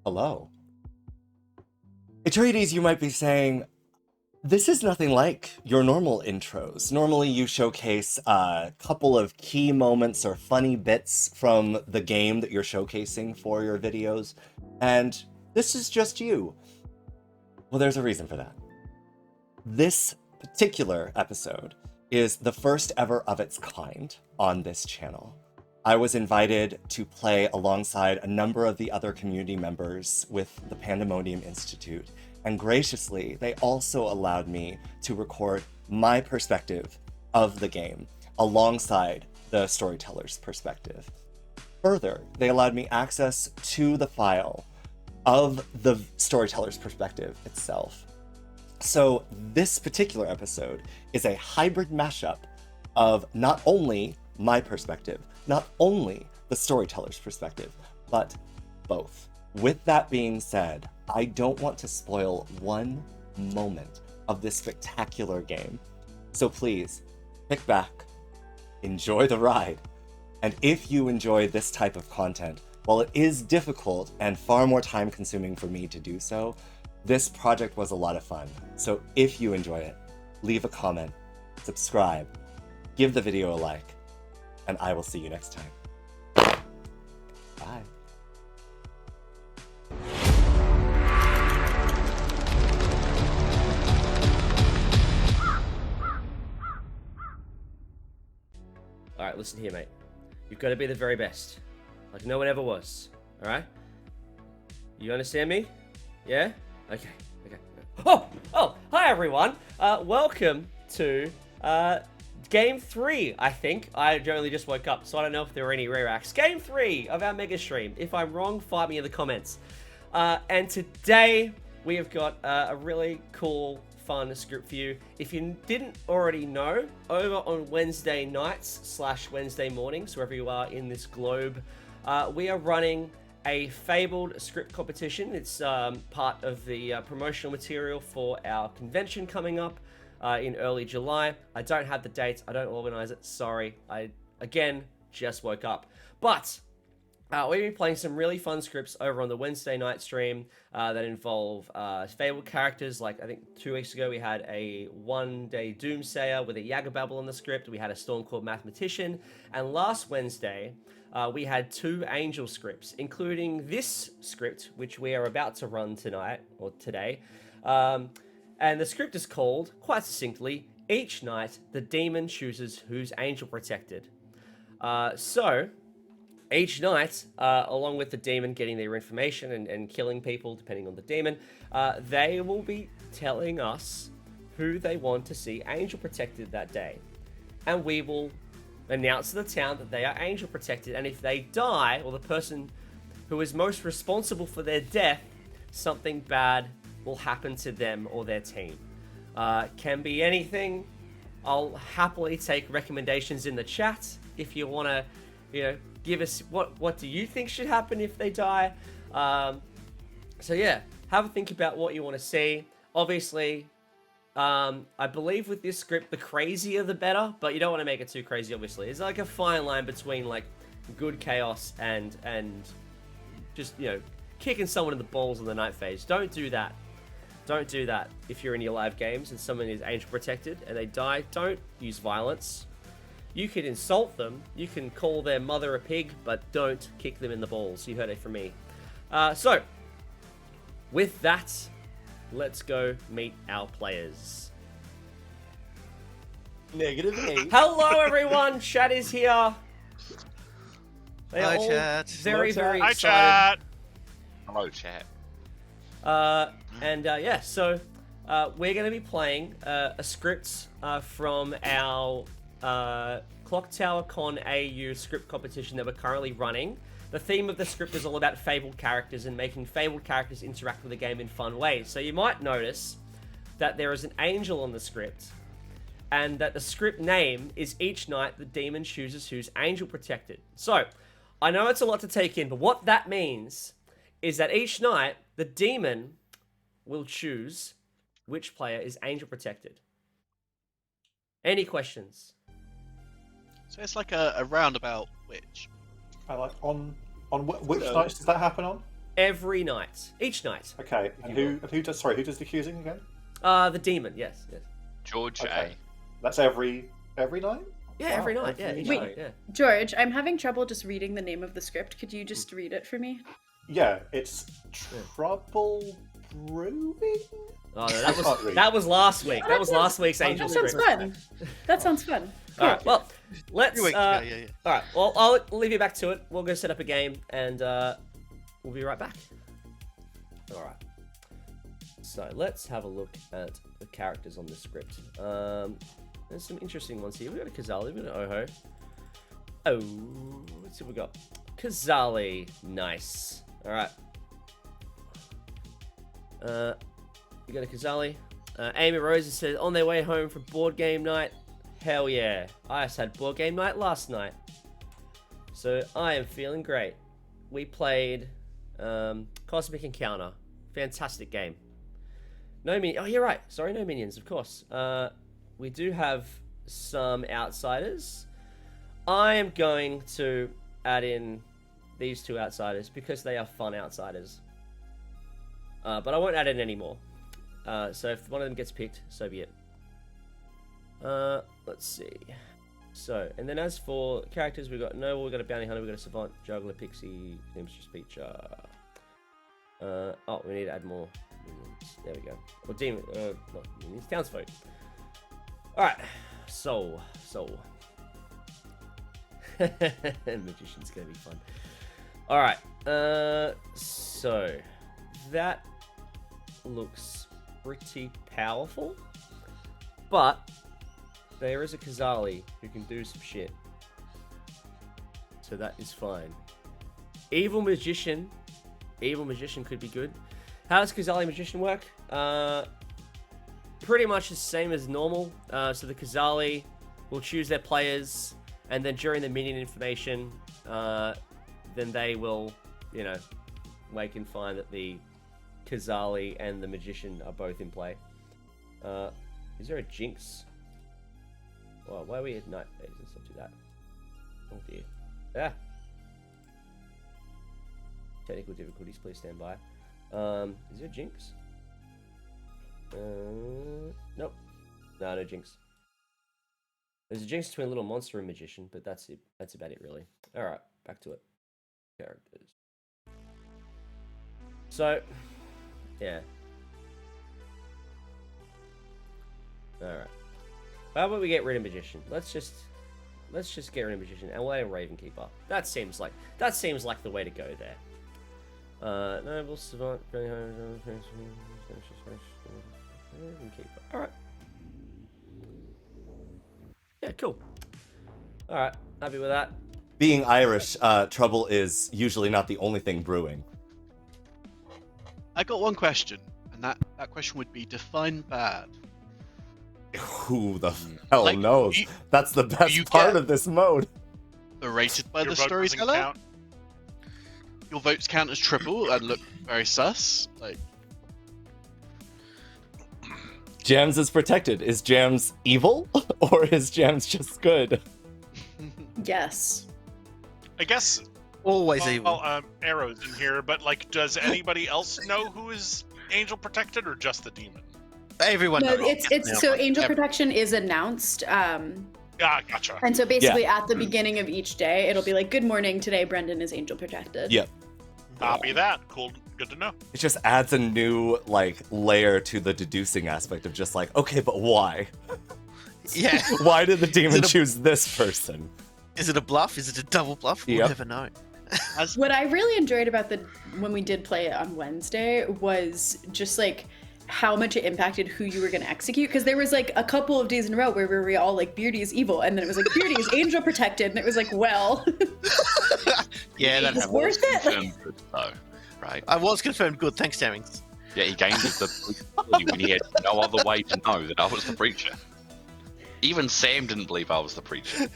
Hello. Atreides, you might be saying, this is nothing like your normal intros. Normally you showcase a couple of key moments or funny bits from the game that you're showcasing for your videos, and this is just you. Well, there's a reason for that. This particular episode is the first ever of its kind on this channel. I was invited to play alongside a number of the other community members with the Pandemonium Institute, and graciously, they also allowed me to record my perspective of the game alongside the storyteller's perspective. Further, they allowed me access to the file of the storyteller's perspective itself. So this particular episode is a hybrid mashup of not only my perspective, not only the storyteller's perspective, but both. With that being said, I don't want to spoil one moment of this spectacular game. So please, kick back, enjoy the ride, and if you enjoy this type of content, while it is difficult and far more time consuming for me to do so, this project was a lot of fun. So if you enjoy it, leave a comment, subscribe, give the video a like, and I will see you next time. Bye. Alright, listen here, mate. You've got to be the very best. Like no one ever was. Alright? You understand me? Yeah? Okay. Oh! Hi, everyone. Welcome to Game 3, I think. I generally just woke up, so I don't know if there were any rare acts. Game 3 of our mega stream. If I'm wrong, fight me in the comments. And today, we have got a really cool, fun script for you. If you didn't already know, over on Wednesday nights / Wednesday mornings, wherever you are in this globe, we are running a Fabled script competition. It's part of the promotional material for our convention coming up in early July. I don't have the dates. I don't organize it. Sorry. I, again, just woke up. But we've been playing some really fun scripts over on the Wednesday night stream that involve Fabled characters. Like, I think 2 weeks ago, we had a one-day Doomsayer with a Yagababble in the script. We had a Stormcourt Mathematician. And last Wednesday, we had 2 Angel scripts, including this script, which we are about to run tonight, or today. And the script is called, quite succinctly, Each Night, the Demon Chooses Who's Angel Protected. So, each night, along with the demon getting their information and killing people, depending on the demon, they will be telling us who they want to see angel protected that day. And we will announce to the town that they are angel protected, and if they die, or the person who is most responsible for their death, something bad will happen to them or their team. Can be anything. I'll happily take recommendations in the chat if you want to, give us what do you think should happen if they die. So yeah, have a think about what you want to see. Obviously, I believe with this script, the crazier the better, but you don't want to make it too crazy, obviously. It's like a fine line between like good chaos and just, kicking someone in the balls in the night phase. Don't do that. Don't do that if you're in your live games and someone is angel protected and they die. Don't use violence. You can insult them, you can call their mother a pig, but don't kick them in the balls. You heard it from me. So, with that, let's go meet our players. Negative 8. Hello, everyone. Chat is here. They are Hi, all chat. very, very Hi, excited. chat. Hello, chat. So we're going to be playing a script from our Clocktower Con AU script competition that we're currently running. The theme of the script is all about fabled characters and making fabled characters interact with the game in fun ways. So you might notice that there is an angel on the script, and that the script name is Each Night the Demon Chooses Who's Angel Protected. So, I know it's a lot to take in, but what that means is that each night, the demon will choose which player is angel protected. Any questions? So it's like a roundabout witch. I like on which nights does that happen on? every night, each night. Okay, and who does the accusing again? The demon. Yes. George Okay. A. That's every night? Yeah, every night. Yeah, each Wait. night. Yeah. George, I'm having trouble just reading the name of the script. Could you just read it for me? Yeah, it's Trouble Brewing? Oh no, I can't read. that was last week. That was last week's Angel That sounds script. fun. That sounds fun. All right. Well, let's. Yeah. All right. Well, I'll leave you back to it. We'll go set up a game, and we'll be right back. All right. So let's have a look at the characters on the script. There's some interesting ones here. We've got a Kazali, we've got an Oho. Oh, let's see what we got. Kazali, nice. All right. We got a Kazali. Amy Rose said on their way home from board game night. Hell yeah! I just had board game night last night, so I am feeling great. We played Cosmic Encounter, fantastic game. Oh, you're right. Sorry, no minions, of course. We do have some outsiders. I am going to add in these two outsiders because they are fun outsiders. But I won't add in any more. So if one of them gets picked, so be it. Let's see. So, and then as for characters, we've got Noble, we've got a Bounty Hunter, we've got a Savant, Juggler, Pixie, Seamstress, Feature. Oh, we need to add more minions. There we go. Or Demon, not minions, Townsfolk. Alright, Soul. Magician's gonna be fun. Alright, so that looks pretty powerful, but there is a Kazali who can do some shit, so that is fine. Evil Magician could be good. How does Kazali Magician work? Pretty much the same as normal. So the Kazali will choose their players, and then during the minion information, then they will, wake and find that the Kazali and the Magician are both in play. Is there a Jinx? Well, why are we at night? Let's not do that. Oh dear. Ah. Technical difficulties, please stand by. Is there a Jinx? Nope. No Jinx. There's a Jinx between Little Monster and Magician, but that's it. That's about it, really. Alright, back to it. Characters. So, yeah. Alright. How about we get rid of Magician? Let's just get rid of Magician and we'll add a Ravenkeeper. That seems like the way to go there. Noble, Savant, Ravenkeeper. Alright. Yeah, cool. Alright, happy with that. Being Irish, trouble is usually not the only thing brewing. I got one question, and that question would be define bad. Who the hell Like, knows? That's the best part of this mode. Berated by Your the vote doesn't storyteller? count. Your votes count as triple and look very sus. Like, Jams is protected. Is Jams evil? Or is Jams just good? Yes. I guess. Always evil. Well, Aero's in here, but does anybody else know who is angel protected, or just the demon? Everyone No, knows. it's so angel protection is announced. Yeah, gotcha. And so basically at the beginning of each day, it'll be like, good morning, today Brendan is angel protected. Yep. Copy that. Cool. Good to know. It just adds a new layer to the deducing aspect of just okay, but why? Yeah. Why did the demon choose this person? Is it a bluff? Is it a double bluff? We'll Yep. never know. What I really enjoyed about when we did play it on Wednesday was just how much it impacted who you were going to execute, because there was a couple of days in a row where we were all Beardy is evil, and then it was Beardy is angel protected, and it was well. Yeah, that It's happened. worth it. Confirmed good, though, right? I was confirmed good. Thanks, Jammings. Yeah, he gained the ability when he had no other way to know that I was the preacher. Even Sam didn't believe I was the preacher.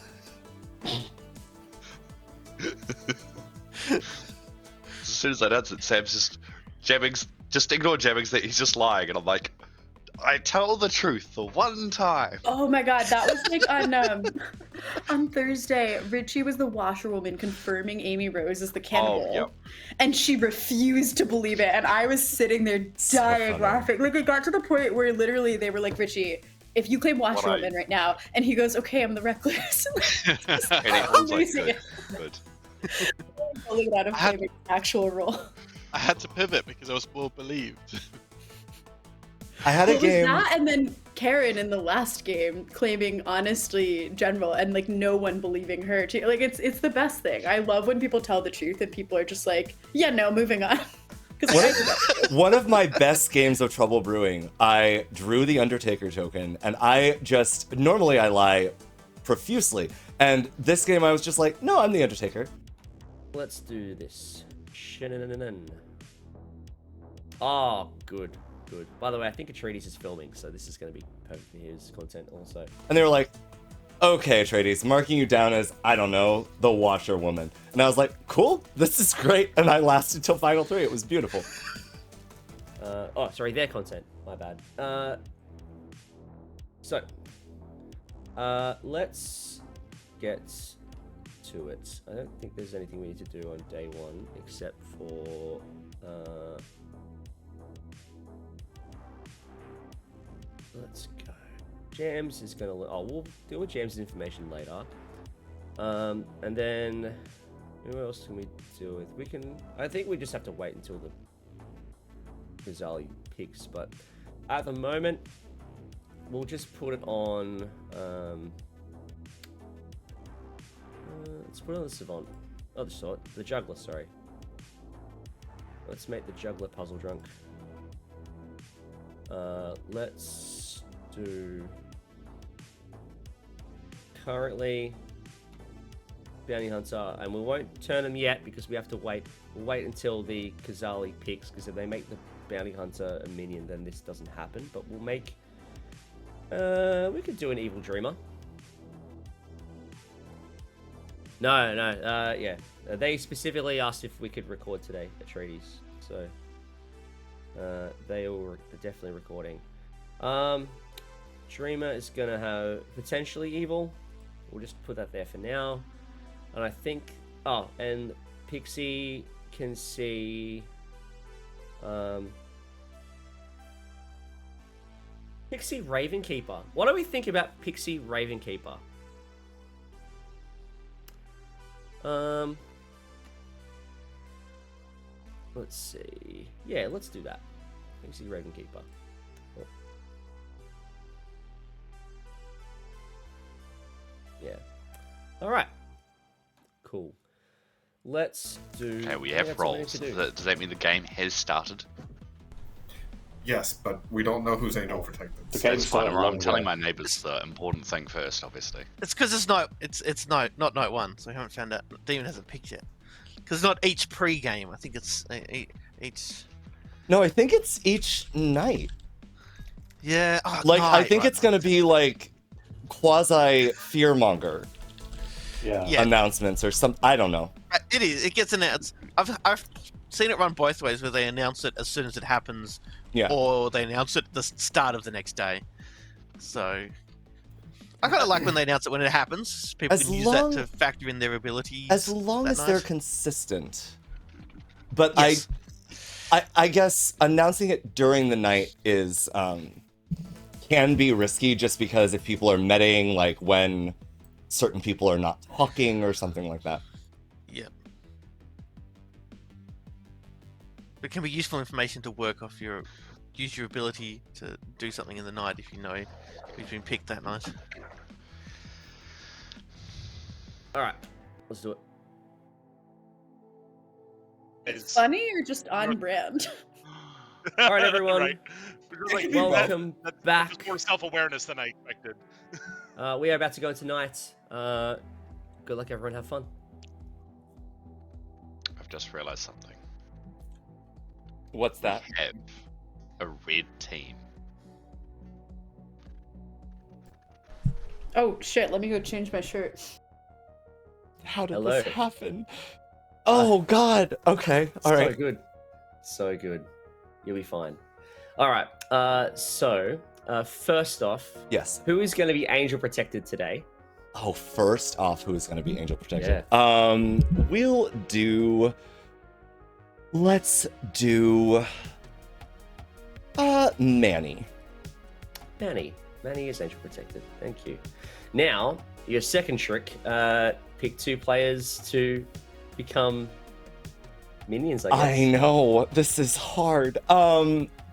As soon as I announced it, Sam's just Jemmings. Just ignore Jemmings. That he's just lying, and I'm like, I tell the truth the one time. Oh my god, that was like on Thursday. Richie was the washerwoman confirming Amy Rose as the cannibal, yep. and she refused to believe it. And I was sitting there So dying funny. laughing. Like it got to the point where literally they were like, Richie, if you claim washerwoman right now, and he goes, okay, I'm the recluse. And it was like, Losing good, it. good. Pulling it out of I had- claiming the actual role. I had to pivot because I was more believed. I had a What was game. that? And then Karen in the last game claiming honestly general and like no one believing her too. Like it's the best thing. I love when people tell the truth and people are just like, yeah, no, moving on. 'Cause One I of, do that too. one of my best games of Trouble Brewing, I drew the Undertaker token, and normally I lie profusely, and this game I was just like, no, I'm the Undertaker. Let's do this. Shenanigans. Oh, good. By the way, I think Atreides is filming, so this is going to be perfect for his content also. And they were like, okay, Atreides, marking you down as, I don't know, the washerwoman. And I was like, cool, this is great. And I lasted till Final 3. It was beautiful. Sorry, their content. My bad. Let's get to it. I don't think there's anything we need to do on day one, except for... let's go. Jams is gonna. We'll deal with Jams' information later. And then, who else can we deal with? We can. I think we just have to wait until the Ghazali picks. But at the moment, we'll just put it on. Let's put it on the Savant. Oh, the Juggler. Sorry. Let's make the Juggler puzzle drunk. Let's do currently Bounty Hunter, and we won't turn them yet because we have to wait. We'll wait until the Kazali picks, because if they make the Bounty Hunter a minion, then this doesn't happen. But we'll make. We could do an Evil Dreamer. No, yeah. They specifically asked if we could record today at Atreides, so. They all are definitely recording. Dreamer is gonna have potentially evil. We'll just put that there for now. And I think, and Pixie can see, Pixie Ravenkeeper. What do we think about Pixie Ravenkeeper? Let's see. Yeah, let's do that. Pixie Ravenkeeper. Oh. Yeah. All right. Cool. Let's do. Okay, we I think have that's all we need rolls. to do. Does that mean the game has started? Yes, but we don't know who's angel protected. The So- game's It's fine. started long I'm telling ago. my neighbours the important thing first, obviously. It's because it's not night one, so we haven't found out. Demon hasn't picked yet. Because not each pre-game. I think it's each. No, I think it's each night. Yeah. Like, I think it's gonna be like quasi fearmonger Yeah. Yeah. announcements or something. I don't know. It is. It gets announced. I've seen it run both ways, where they announce it as soon as it happens, Yeah. or they announce it at the start of the next day. So I kind of like when they announce it when it happens. People As can use long- that to factor in their abilities. As long that as they're night. consistent. But Yes. I guess announcing it during the night is can be risky, just because if people are meting, like when certain people are not talking or something like that. Yep. It can be useful information to work off use your ability to do something in the night if you know who's been picked that night. All right. Let's do it. It's Funny or just on brand? All right, everyone. Right. Because, like, Welcome that's back. more self-awareness than I expected. We are about to go into night. Good luck, everyone. Have fun. I've just realised something. What's that? We have a red team. Oh shit! Let me go change my shirt. How did Hello. this happen? Oh God. Okay. All right. So good. So good. You'll be fine. All right. So First off, Yes. who is going to be angel protected today? Oh, first off, who is going to be angel protected? Yeah. We'll do. Let's do. Manny. Manny is angel protected. Thank you. Now, your second trick, pick 2 players to become minions, I guess. I know, this is hard.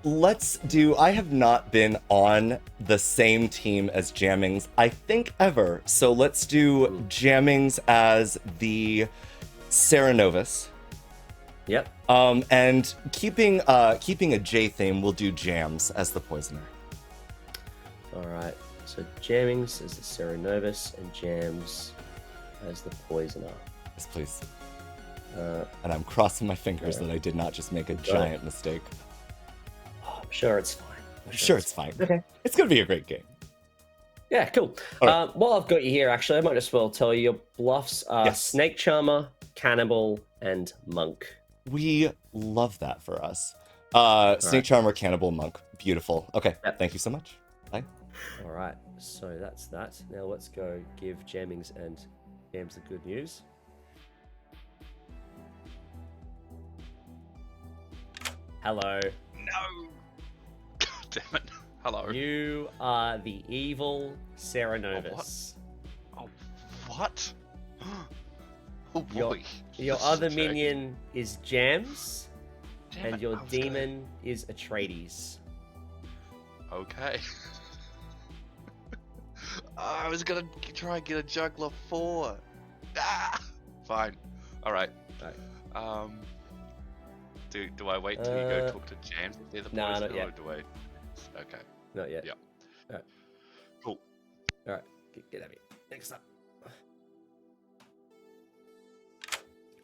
Let's do. I have not been on the same team as Jammings, I think, ever. So let's do Jammings as the Serenovus. Yep. And keeping a J theme, we'll do Jams as the Poisoner. All right. So Jammings as the Serenovus and Jams as the Poisoner. Yes, please. And I'm crossing my fingers that I did not just make a giant mistake. Oh, I'm sure it's fine. I'm sure it's fine. Okay. It's gonna be a great game. Yeah, cool. All right. While I've got you here, actually, I might as well tell you your bluffs are Yes. Snake Charmer, Cannibal, and Monk. We love that for us. Snake Charmer, Cannibal, Monk. Beautiful. Okay, Yep. Thank you so much. Bye. All right, so that's that. Now let's go give Jammings and Jams the good news. Hello. No. God damn it. Hello. You are the evil Serenovus. Oh, what? Oh Your, boy. your This is other tricky. minion is Jams, Damn and it, your I was gonna- demon is Atreides. Okay. I was gonna try and get a juggler 4. Ah! Fine. All right. Right. Do I wait till you go talk to James if they're the Nah, poison, not yet. or do I? Okay. Not yet. Yeah. Alright. Cool. Alright. Get at me. Next up.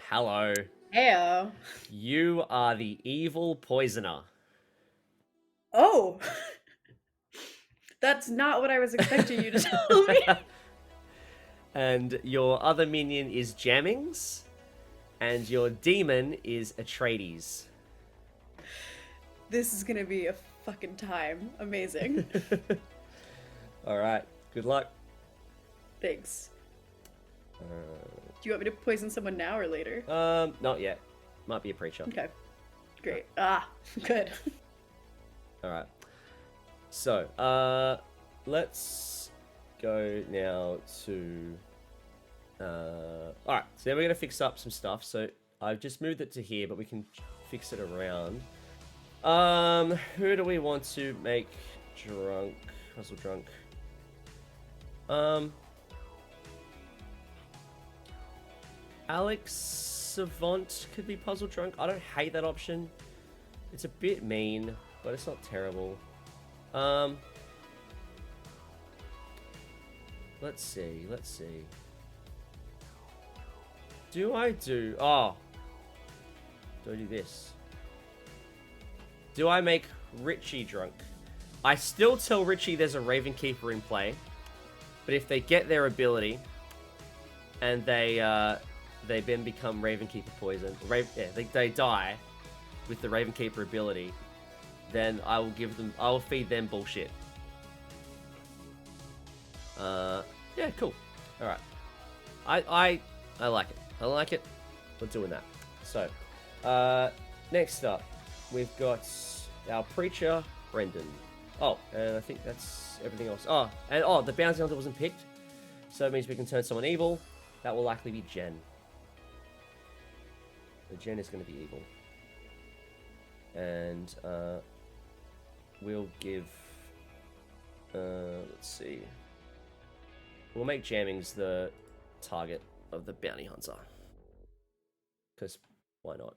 Hello. Heyo. You are the evil poisoner. Oh. That's not what I was expecting you to tell me. And your other minion is Jammings, and your demon is Atreides. This is gonna be a fucking time. Amazing. Alright, good luck. Thanks. Do you want me to poison someone now or later? Not yet. Might be a preacher. Okay. Great. Ah, good. Alright. So, let's go now to... Alright, so then we're going to fix up some stuff. So, I've just moved it to here, but we can fix it around. Who do we want to make drunk? Puzzle drunk. Alex Savant could be puzzle drunk. I don't hate that option. It's a bit mean, but it's not terrible. Let's see. Do I do this? Do I make Richie drunk? I still tell Richie there's a Raven Keeper in play, but if they get their ability and they then become Raven Keeper poison, they die with the Raven Keeper ability, then I will feed them bullshit. Yeah, cool. All right. I like it. I like it. We're doing that. So, next up, we've got our preacher, Brendan. Oh, and I think that's everything else. Oh, and the bounty hunter wasn't picked, so it means we can turn someone evil. That will likely be Jen. So Jen is going to be evil, and we'll give. Let's see. We'll make Jammings the target of the bounty hunter. Because why not?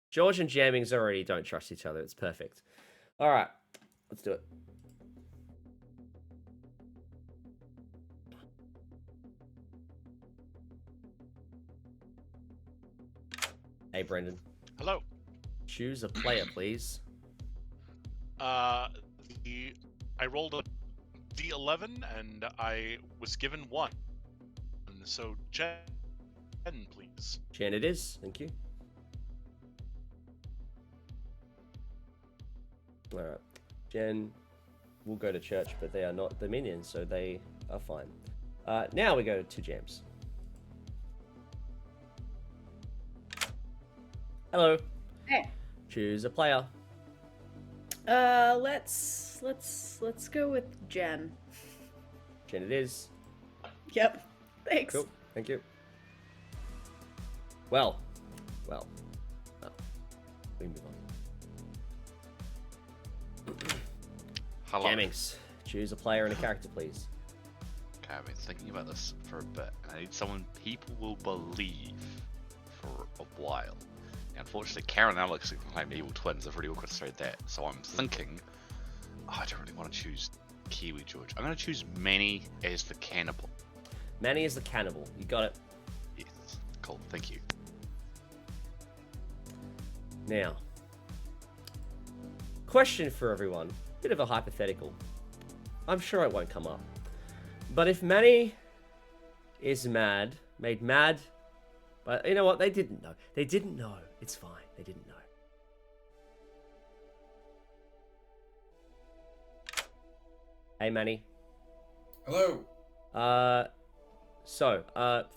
George and Jammings already don't trust each other. It's perfect. Alright, let's do it. Hey, Brendan. Hello. Choose a player, please. I rolled a D11 and I was given 1. So Jen, please. Jen it is. Thank you. Alright. Jen, will go to church, but they are not the minions, so they are fine. Now we go to James. Hello. Hey. Choose a player. Let's go with Jen. Jen it is. Yep. Thanks. Cool. Thank you. Well. We move on. Hello. Jammings. Choose a player and a character, please. Okay, I've been thinking about this for a bit. I need someone people will believe for a while. Unfortunately, Karen and Alex are claiming evil twins. I've already orchestrated that. So I'm thinking, I don't really want to choose Kiwi George. I'm going to choose Manny as the cannibal. Manny is the cannibal. You got it. Yes. Cool. Thank you. Now, question for everyone. Bit of a hypothetical. I'm sure it won't come up. But if Manny is made mad, but you know what? They didn't know. They didn't know. It's fine. They didn't know. Hey, Manny. Hello.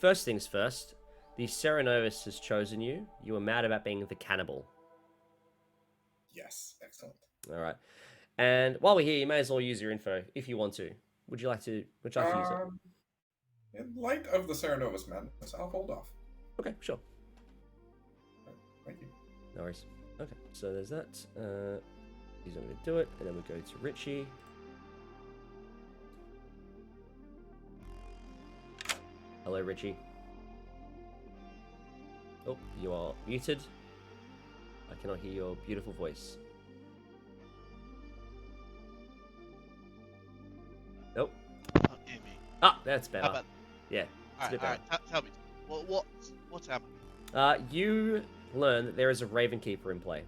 First things first. The Serenovus has chosen you. You were mad about being the cannibal. Yes, excellent. All right. And while we're here, you may as well use your info if you want to. Would you like to use it? In light of the Serenovus madness, I'll hold off. Okay, sure. Thank you. No worries. Okay, so there's that. He's not going to do it. And then we go to Richie. Hello, Richie. Oh, you are muted. I cannot hear your beautiful voice. Nope. Can't hear me. Ah, that's better. How about... Yeah, it's a bit better. Alright, tell me. What's happening? You learn that there is a Raven Keeper in play.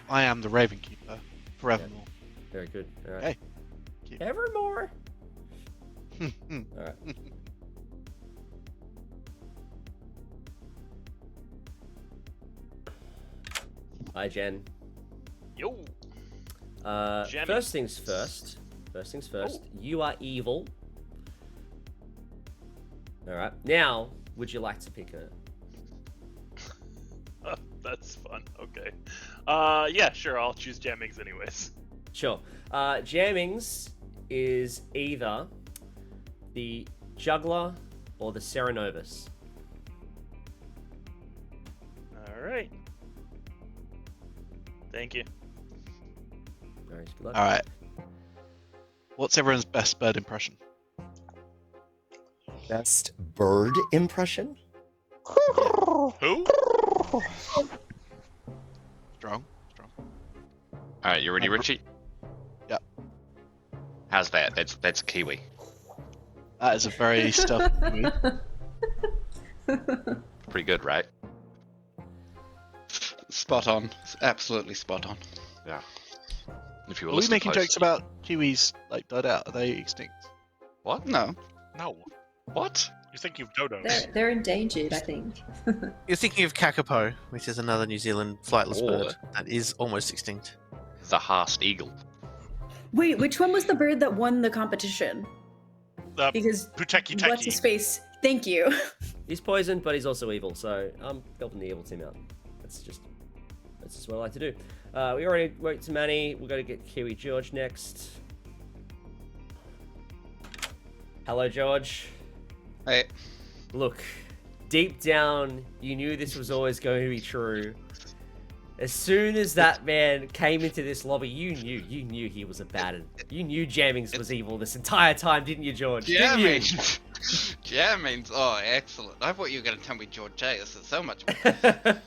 I am the Raven Keeper forevermore. Very good. All right. Hey. Thank you. Evermore. All right. Hi, Jen. Yo. Jammy. First things first. You are evil. All right. Now, would you like to pick a? That's fun. Okay. Yeah, sure. I'll choose Jammings anyways. Sure. Jammings is either the juggler or the Serenovus. All right. Thank you. All right. Good luck. All right. What's everyone's best bird impression? Best bird impression? Who? Strong. Alright, you ready, Richie? Yep. How's that? That's Kiwi. That is a very stealthy Kiwi. Pretty good, right? Spot on. It's absolutely spot on. Yeah. If you were Are we listening making close- jokes about Kiwis like died out? Are they extinct? What? No. No. What? You're thinking of dodos. They're endangered, I think. You're thinking of kakapo, which is another New Zealand flightless Oh. bird that is almost extinct. The Haast Eagle. Wait, which one was the bird that won the competition? Because Puteki what's his face? Thank you. He's poisoned, but he's also evil, so I'm helping the evil team out. That's just what I like to do. We already wrote to Manny. We're going to get Kiwi George next. Hello, George. Hey. Look, deep down, you knew this was always going to be true. As soon as that man came into this lobby, you knew he was a bad one. You knew Jammings was evil this entire time, didn't you, George? Didn't you? Jammings. Oh, excellent. I thought you were going to tell me George J. This is so much better.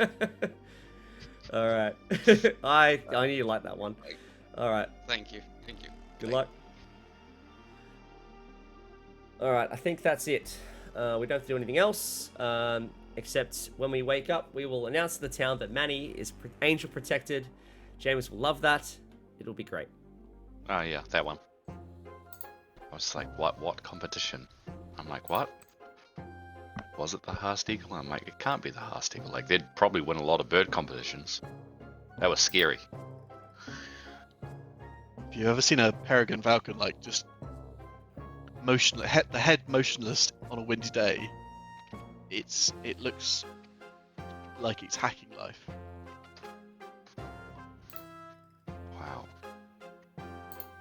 All right. I knew you liked that one. All right. Thank you. Good luck. All right. I think that's it. We don't have to do anything else. Except when we wake up, we will announce to the town that Manny is angel protected. James will love that. It'll be great. Oh, yeah, that one. I was like, what competition? I'm like, what? Was it the Haast Eagle? I'm like, it can't be the Haast Eagle. Like, they'd probably win a lot of bird competitions. That was scary. Have you ever seen a peregrine falcon like just motionless, the head motionless on a windy day? It looks like it's hacking life. Wow.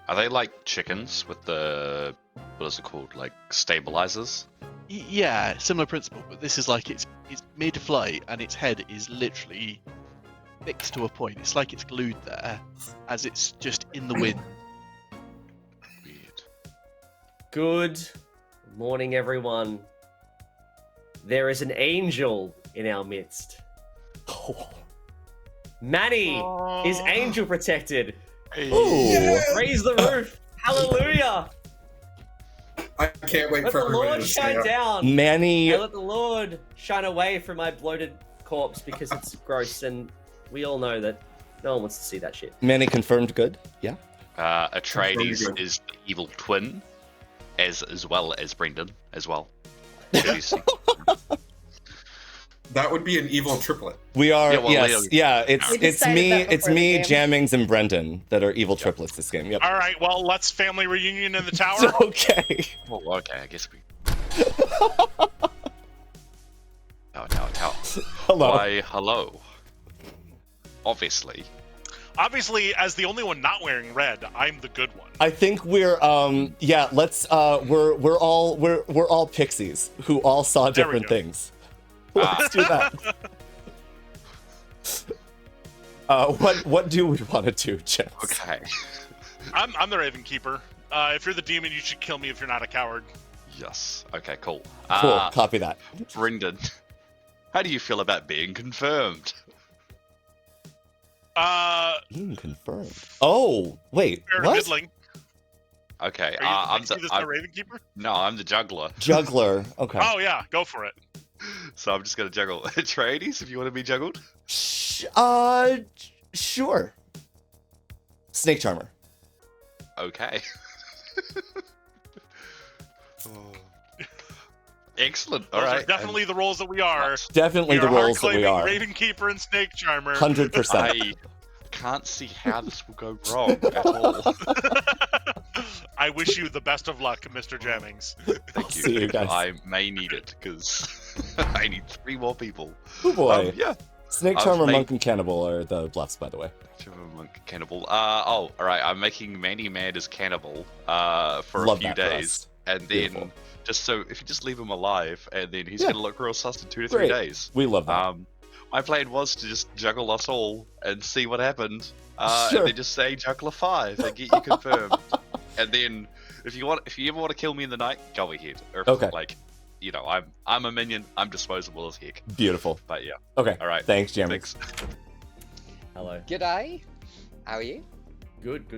Are they like chickens with the, what is it called, like stabilizers? Yeah, similar principle, but this is like it's mid-flight and its head is literally fixed to a point. It's like it's glued there, as it's just in the wind. Weird. Good morning, everyone. There is an angel in our midst. Manny is angel protected. Raise the roof. Hallelujah. I can't wait Let for the everybody Lord to shine stay up. down. Manny, And let the Lord shine away from my bloated corpse because it's gross, and we all know that no one wants to see that shit. Manny confirmed good. Yeah. Atreides Very good. is the evil twin, as well as Brendan as well. That would be an evil triplet. We are. Yeah, well, yes. Yeah. We It's decided that it's before the me, game. Jammings, and Brendan that are evil triplets this game. Yep. All right, well, let's family reunion in the tower. Okay. Well, okay, I guess we. No. Hello. Why, hello. Obviously. Obviously, as the only one not wearing red, I'm the good one. I think we're yeah. Let's we're all pixies who all saw There we different go. things. Let's do that. What do we want to do, Jess? Okay. I'm the Raven Keeper. If you're the demon, you should kill me if you're not a coward. Yes. Okay, cool. Cool. Copy that. Brendan, how do you feel about being confirmed? Being confirmed. Oh, wait. Fair to What? middling. Okay, Are you I'm the the Raven Keeper? no, I'm the juggler. Juggler. Okay. Oh yeah, go for it. So I'm just gonna juggle Atreides if you want to be juggled. Sure. Snake Charmer. Okay. Excellent. All Those right. are definitely the roles that we are. Definitely We the are roles that we hard-claiming are. Raven Keeper and Snake Charmer. 100%. I can't see how this will go wrong at all. I wish you the best of luck, Mr. Jammings. Thank you. See you guys. I may need it because I need 3 more people. Oh boy. Yeah. Snake I've Charmer, made- Monk, and Cannibal are the bluffs, by the way. Monk Cannibal. All right. I'm making Manny mad as Cannibal for Love a few that days, crust. and then Beautiful. just so if you just leave him alive, and then he's Yeah. gonna look real sus in 2 to 3 Great. days. We love that. My plan was to just juggle us all and see what happened, Sure. and then just say juggler 5 and get you confirmed, and then if you ever want to kill me in the night, go ahead. Or if, Okay. like, you know, I'm a minion. I'm disposable as heck. Beautiful. But yeah. Okay. All right. Thanks, Jammings. Thanks. Hello. G'day. How are you? Good.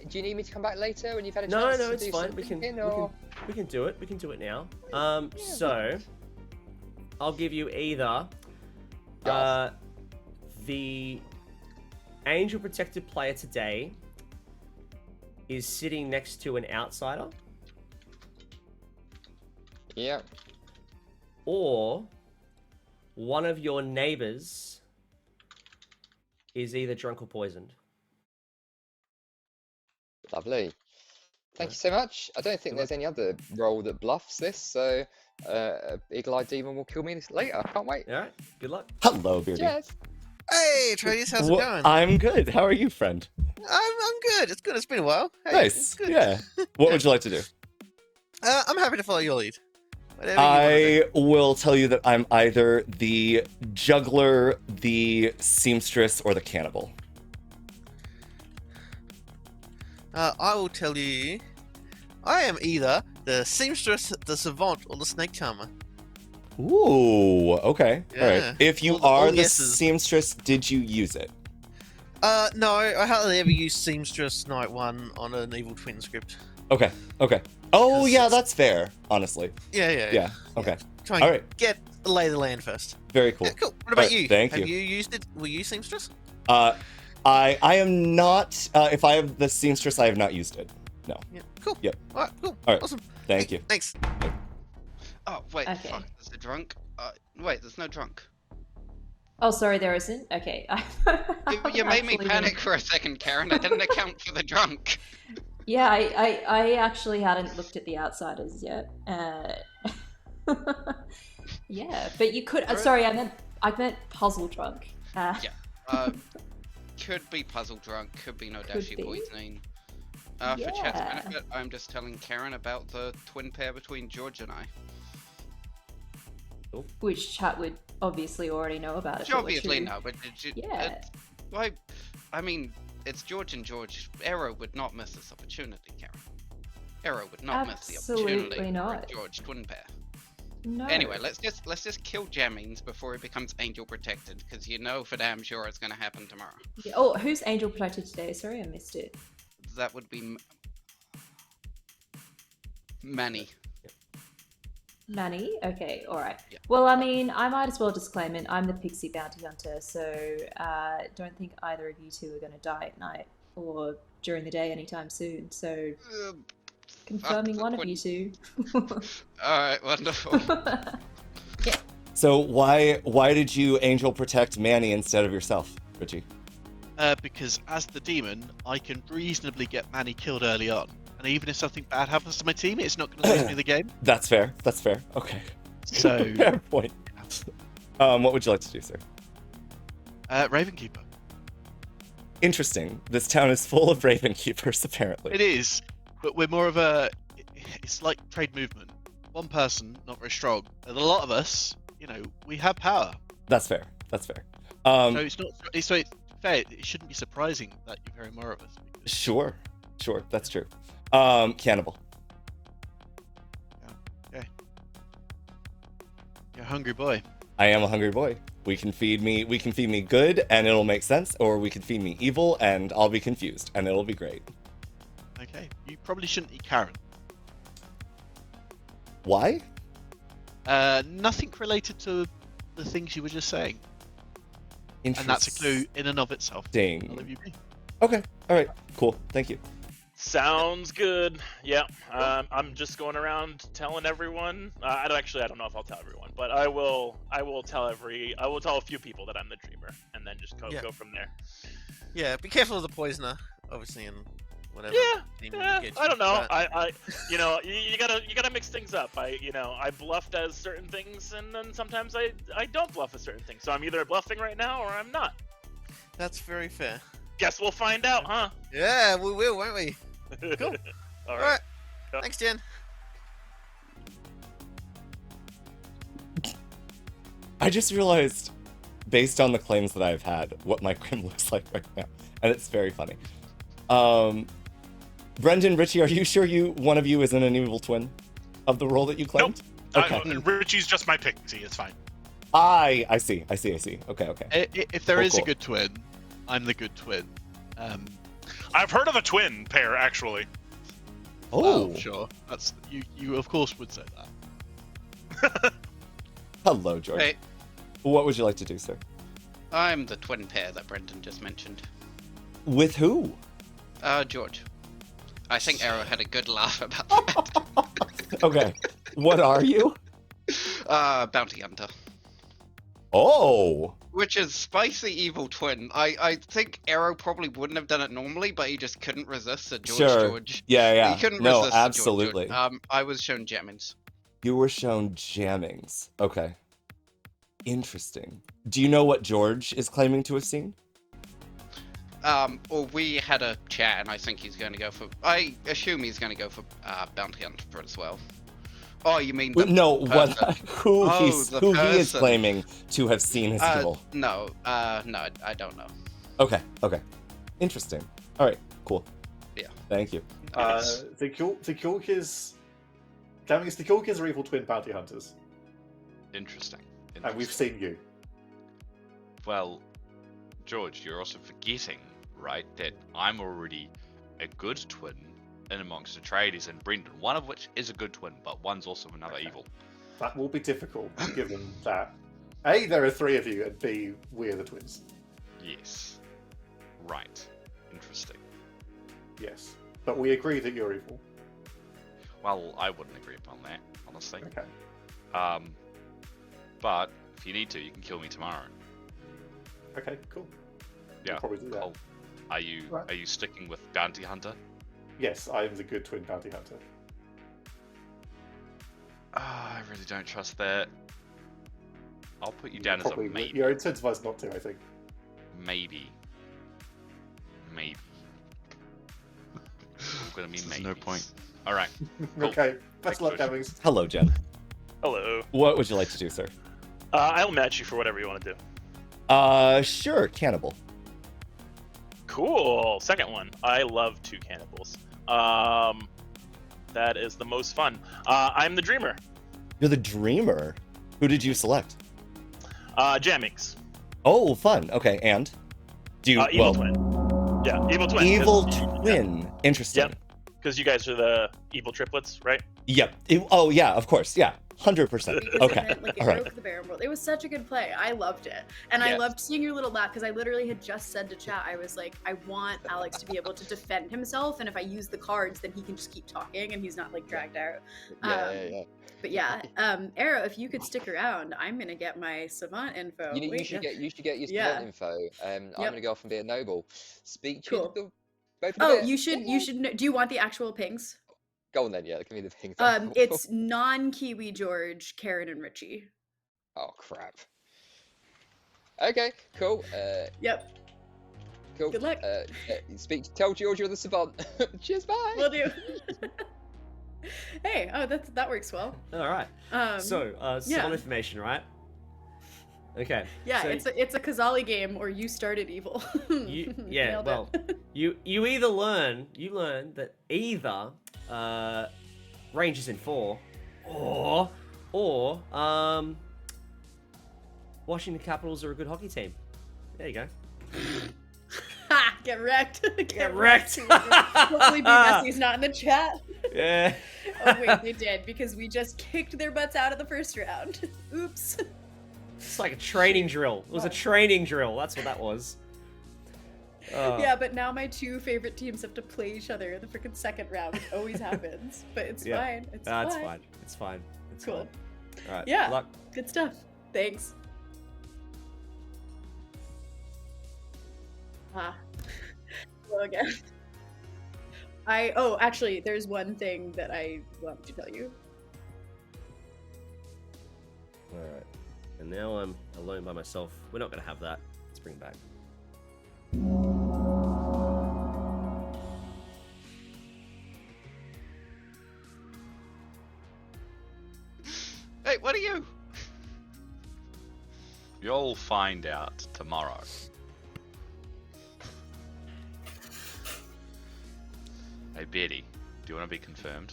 Do you need me to come back later when you've had a No, chance to it's do fine. some We can thinking, or... do it. We can do it now. So I'll give you either the Angel Protected player today is sitting next to an outsider, Yeah. or one of your neighbors is either drunk or poisoned. Lovely. Thank you so much. I don't think there's any other role that bluffs this, so Eagle-Eyed Demon will kill me later. I can't wait. All right. Good luck. Hello, Beardy. Cheers. Hey, Atreides, how's it going? I'm good. How are you, friend? I'm good. It's good. It's been a while. Hey, Nice. it's good. Yeah. What would you like to do? I'm happy to follow your lead. Whatever you wanna do. I will tell you that I'm either the juggler, the seamstress, or the cannibal. I will tell you, I am either the seamstress, the savant, or the snake charmer. Ooh, okay. All Yeah. right. If you All the are the yeses. seamstress, did you use it? No, I hardly ever use seamstress night 1 on an evil twin script. Okay. Okay. Oh, 'Cause yeah, it's- that's fair, honestly. Yeah. Yeah. Okay. Try and All right. get the lay of the land first. Very cool. Yeah, cool. What about Alright, you? thank Have you. you used it? Were you seamstress? I am not. If I have the seamstress, I have not used it. No. Yeah. Cool. Yep. All right. Cool. All right. Awesome. Thank you. Thanks. Oh, wait, Okay. fuck, there's a drunk? Wait, there's no drunk. Oh, sorry, there isn't. Okay. You made me Actually, panic for a second, Karen. I didn't account for the drunk. Yeah, I actually hadn't looked at the outsiders yet. Yeah, but you could. Sorry, I meant puzzle drunk. Yeah. Could be puzzle drunk. Could be no dashi be. poisoning. For chat's Yeah. benefit, I'm just telling Karen about the twin pair between George and I. Which chat would obviously already know about it. She obviously know, but Yeah. I mean, it's George and George. Aero would not miss this opportunity, Karen. Aero would not miss the opportunity Absolutely not. for a George twin pair. No. Anyway, let's just kill Jammings before he becomes angel protected, because you know for damn sure it's gonna happen tomorrow. Yeah. Oh, who's angel protected today? Sorry, I missed it. That would be Manny. Manny? Okay, alright. Yeah. Well, I mean, I might as well disclaim it. I'm the pixie bounty hunter, so don't think either of you two are going to die at night or during the day anytime soon. So, confirming one of you two. Alright, wonderful. Yeah. So why did you angel protect Manny instead of yourself, Richie? Because as the demon, I can reasonably get Manny killed early on. And even if something bad happens to my team, it's not going to lose me the game. That's fair. That's fair. Okay. So, fair point. What would you like to do, sir? Ravenkeeper. Interesting. This town is full of Ravenkeepers, apparently. It is, but we're more of a. It's like trade movement. One person, not very strong. And a lot of us, we have power. That's fair. That's fair. So it's not. It's fair. It shouldn't be surprising that you carry more of us. Sure. That's true. Cannibal. Okay. You're a hungry boy. I am a hungry boy. We can feed me good and it'll make sense, or we can feed me evil and I'll be confused and it'll be great. Okay. You probably shouldn't eat Karen. Why? Nothing related to the things you were just saying. And that's a clue in and of itself. Dang. I'll leave you be. Okay. All right. Cool. Thank you. Sounds good. Yeah, I'm just going around telling everyone. I don't know if I'll tell everyone, but I will tell a few people that I'm the dreamer, and then just go from there. Yeah, be careful of the poisoner, obviously, and whatever. Yeah. I don't know. But... you gotta mix things up. I bluffed as certain things, and then sometimes I don't bluff as certain things. So I'm either bluffing right now or I'm not. That's very fair. Guess we'll find out, huh? Yeah, we will, won't we? Cool. All right. Yep. Thanks, Jen. I just realized, based on the claims that I've had, what my Grim looks like right now, and it's very funny. Brendan, Richie, are you sure one of you isn't an evil twin of the role that you claimed? Nope. Okay. Richie's just my pixie. It's fine. I see. Okay. If there is cool. a good twin, I'm the good twin. I've heard of a twin pair, actually. Oh, sure. That's you. Of course, would say that. Hello, George. Hey. What would you like to do, sir? I'm the twin pair that Brendan just mentioned. With who? George. I think Aero had a good laugh about that. Okay. What are you? Bounty hunter. Oh. Which is spicy evil twin. I think Aero probably wouldn't have done it normally, but he just couldn't resist a George. Yeah. He couldn't no, resist absolutely. George. I was shown jammings. You were shown jammings. Okay. Interesting. Do you know what George is claiming to have seen? Well, we had a chat, and I think he's going to go for. I assume he's going to go for bounty hunter as well. Oh, you mean the no? person. Who he is person. claiming to have seen his evil? No, I don't know. Okay. Interesting. All right. Cool. Yeah. Thank you. The Kulkis. Jammings, the Kulkis are evil twin bounty hunters, Interesting. and we've seen you. Well, George, you're also forgetting, right, that I'm already a good twin in amongst the traders and Brendan, one of which is a good twin, but one's also another evil. That will be difficult, given that A, there are three of you, and B, we're the twins. Yes. Right. Interesting. Yes. But we agree that you're evil. Well, I wouldn't agree upon that, honestly. Okay. But if you need to, you can kill me tomorrow. Okay, cool. Yeah. We'll probably do that. Cool. Are you sticking with bounty hunter? Yes, I am the good twin bounty hunter. I really don't trust that. I'll put you down as a Probably, maybe. you're incentivized not to, I think. Maybe. I'm gonna be maybe. No point. All right. Cool. Okay. Best luck, Demings. Hello, Jen. Hello. What would you like to do, sir? I'll match you for whatever you want to do. Sure, cannibal. Cool. Second one. I love 2 cannibals. That is the most fun. I'm the dreamer. You're the dreamer. Who did you select? Jammings. Oh, fun. Okay, and do you? Evil twin. Yeah, evil twin. Evil twin. Yeah. Interesting. Yep. Because you guys are the evil triplets, right? Yep. Oh yeah, of course. Yeah. 100%. Okay. It All right. broke the barrel mold. It was such a good play. I loved it. And I loved seeing your little laugh because I literally had just said to chat, I was like, I want Alex to be able to defend himself. And if I use the cards, then he can just keep talking and he's not like dragged out. But yeah, Aero, if you could stick around, I'm going to get my Savant info. You should get your Savant info. I'm going to go off and be a noble. Speak to the both of Oh, you should know. Do you want the actual pings? Go on then, yeah. Give me the pings. It's non-Kiwi George, Karen, and Richie. Oh crap. Okay, cool. Yep. Cool. Good luck. Tell George you're the Savant. Cheers, bye. Will do. Hey, that works well. All right. Savant Information, right? Okay. Yeah, so it's a Kazali game, or you started evil. You learn that either Rangers in 4 or Washington Capitals are a good hockey team. There you go. Ha! Get wrecked. Get wrecked. Hopefully BMSC's not in the chat. Yeah. Oh wait, they did, because we just kicked their butts out of the first round. Oops. It's like a training drill. It was a training drill. That's what that was. Yeah, but now my 2 favorite teams have to play each other in the freaking second round. It always happens, but it's fine. It's fine. It's fine. It's cool. Fine. All right. Yeah. Good luck. Good stuff. Thanks. Hello again. Actually, there's one thing that I wanted to tell you. All right. And now I'm alone by myself. We're not gonna have that. Let's bring it back. Hey, what are you? You'll find out tomorrow. Hey, Betty, do you want to be confirmed?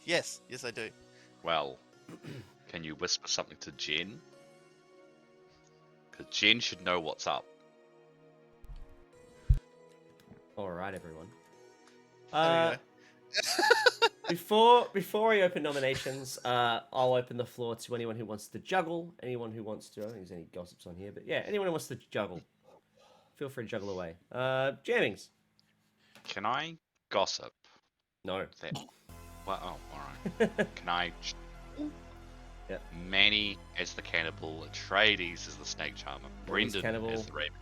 Yes, I do. Well, can you whisper something to Jen? Because Jen should know what's up. All right, everyone. There Before I open nominations, I'll open the floor to anyone who wants to juggle, anyone who wants to. I don't think there's any gossips on here, but yeah, anyone who wants to juggle, feel free to juggle away. Jammings. Can I gossip? No. Well, oh, alright. Can I... Yeah. Manny as the cannibal, Atreides as the snake charmer, Brendan cannibal. as the raven.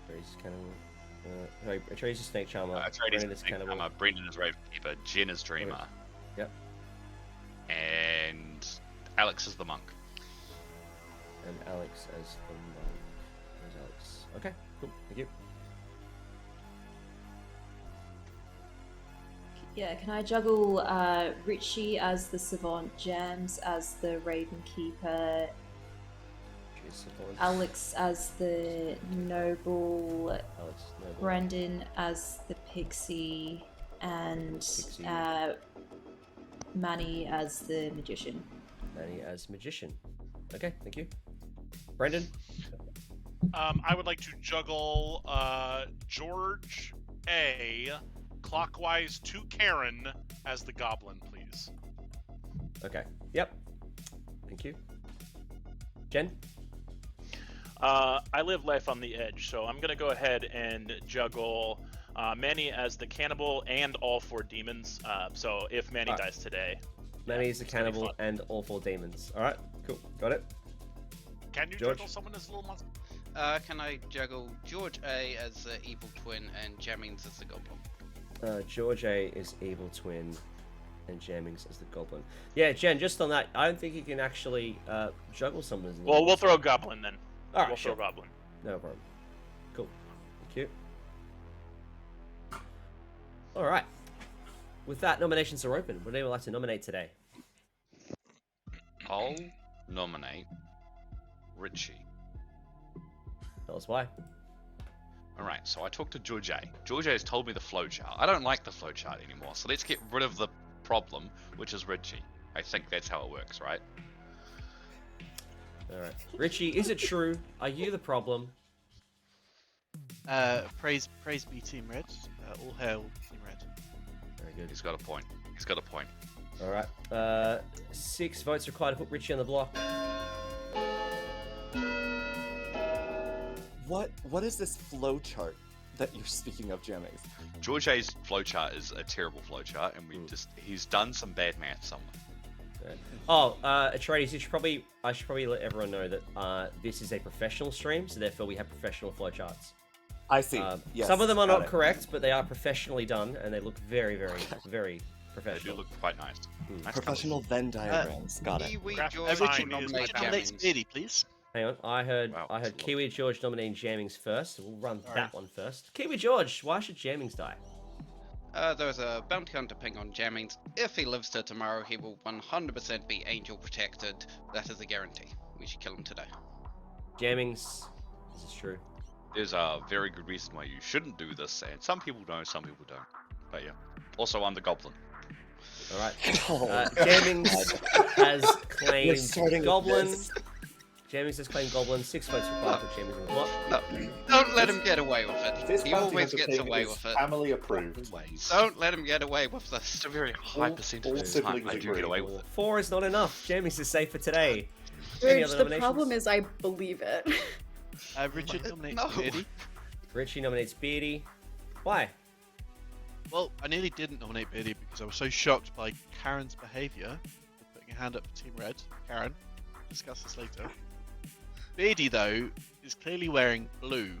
Atreides cannibal. Atreides is snake charmer. Atreides Brendan is is snake cannibal. charmer, Brendan is ravenkeeper, Jen is dreamer. Yep. And Alex is the monk. And Alex as the monk. Where's Alex? Okay, cool. Thank you. Yeah, can I juggle Richie as the Savant, Jams as the Raven Keeper, Alex as the Noble, Brendan as the Pixie, and Manny as the Magician. Manny as Magician. Okay, thank you. Brendan? I would like to juggle George A. clockwise to Karen as the Goblin, please. Okay. Yep. Thank you. Jen? I live life on the edge, so I'm gonna go ahead and juggle Manny as the cannibal and all 4 demons. So if Manny dies today, Manny's the cannibal and all 4 demons. All right, cool, got it. Can you George? juggle someone as a little monster? Can I juggle George A as the evil twin and Jammings as the goblin? George A is evil twin, and Jammings as the goblin. Yeah, Jen, just on that, I don't think you can actually juggle someone as an Well, evil we'll twin. throw Goblin then. All right, we'll sure. throw Goblin. No problem. Cool. Thank you. All right. With that, nominations are open. Would anyone like to nominate today? I'll nominate Richie. Tell us why. Alright, so I talked to George A. George A has told me the flowchart. I don't like the flowchart anymore, so let's get rid of the problem, which is Richie. I think that's how it works, right? Alright. Richie, is it true? Are you the problem? Praise be Team Red. All hail Team Red. Very good. He's got a point. He's got a point. Alright. 6 votes required to put Richie on the block. What is this flowchart that you're speaking of, Jammings? George A's flowchart is a terrible flowchart, and he's done some bad math somewhere. Okay. Oh, Atreides, I should probably let everyone know that this is a professional stream, so therefore we have professional flowcharts. I see. Yes, some of them are got not it. correct, but they are professionally done, and they look very, very, very professional. They do look quite nice. Nice Professional Venn diagrams. Got it. Kiwi Graphic George design nominate is Nominate Jammings. Speedy, please. Hang on, I heard Kiwi George nominating Jammings first. So we'll run that one first. Kiwi George, why should Jammings die? There was a bounty hunter ping on Jammings. If he lives to tomorrow, he will 100% be angel protected. That is a guarantee. We should kill him today. Jammings, this is true. There's a very good reason why you shouldn't do this, and some people know, some people don't. But yeah. Also, I'm the goblin. Alright. Oh, Jammings has You're starting claimed with Goblin. this. Jammings has claimed Goblin. 6 votes required for Jammings on the block. No, don't let him get away with it. This He bounty always hunter gets thing away is with it. family approved. Don't let him get away with this. It's a very high All percentage of the time siblings I do agree. get away with it. 4 is not enough. Jammings is safe for today. Any Ridge, other the nominations? problem is I believe it. Richard nominates No. Beardy. Richie nominates Beardy. Why? Well, I nearly didn't nominate Beardy because I was so shocked by Karen's behaviour for putting a hand up for Team Red. Karen, discuss this later. Beardy, though, is clearly wearing blue.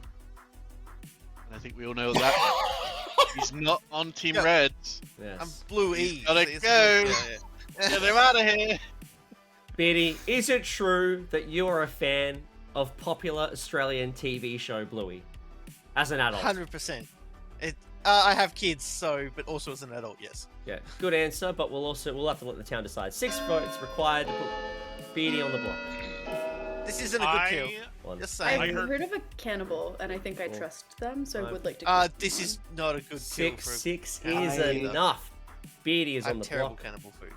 And I think we all know that. He's not on Team Yeah. Red. Yes. I'm Blue He's E. gotta It's go. blue, yeah. Get him out of here! Beardy, is it true that you are a fan of popular Australian TV show Bluey? As an adult. 100%. I have kids, so, but also as an adult, yes. Yeah, good answer, but we'll have to let the town decide. 6 votes required to put Beardy on the block. This isn't a good kill. One. Just I've saying. heard of a cannibal, and I think I trust them, so I would like to. This is not a good kill. 6 is enough. Beardy is on the terrible block. cannibal food.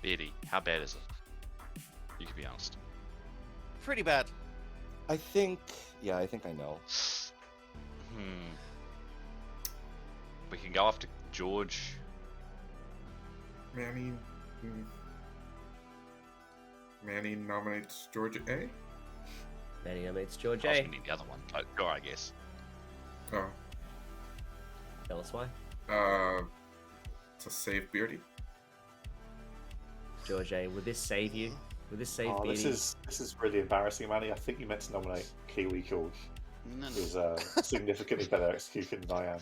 Beardy, how bad is it? You can be honest. Pretty bad. I think I know. We can go after George. Manny nominates George A. Manny nominates George I was A. gonna need the other one. But go, I guess. Oh. Tell us why. To save Beardy. George A, would this save you? Would this save Oh, Beardy? this is really embarrassing, Manny. I think you meant to nominate Kiwi George. No. Who's a significantly better executioner than I am.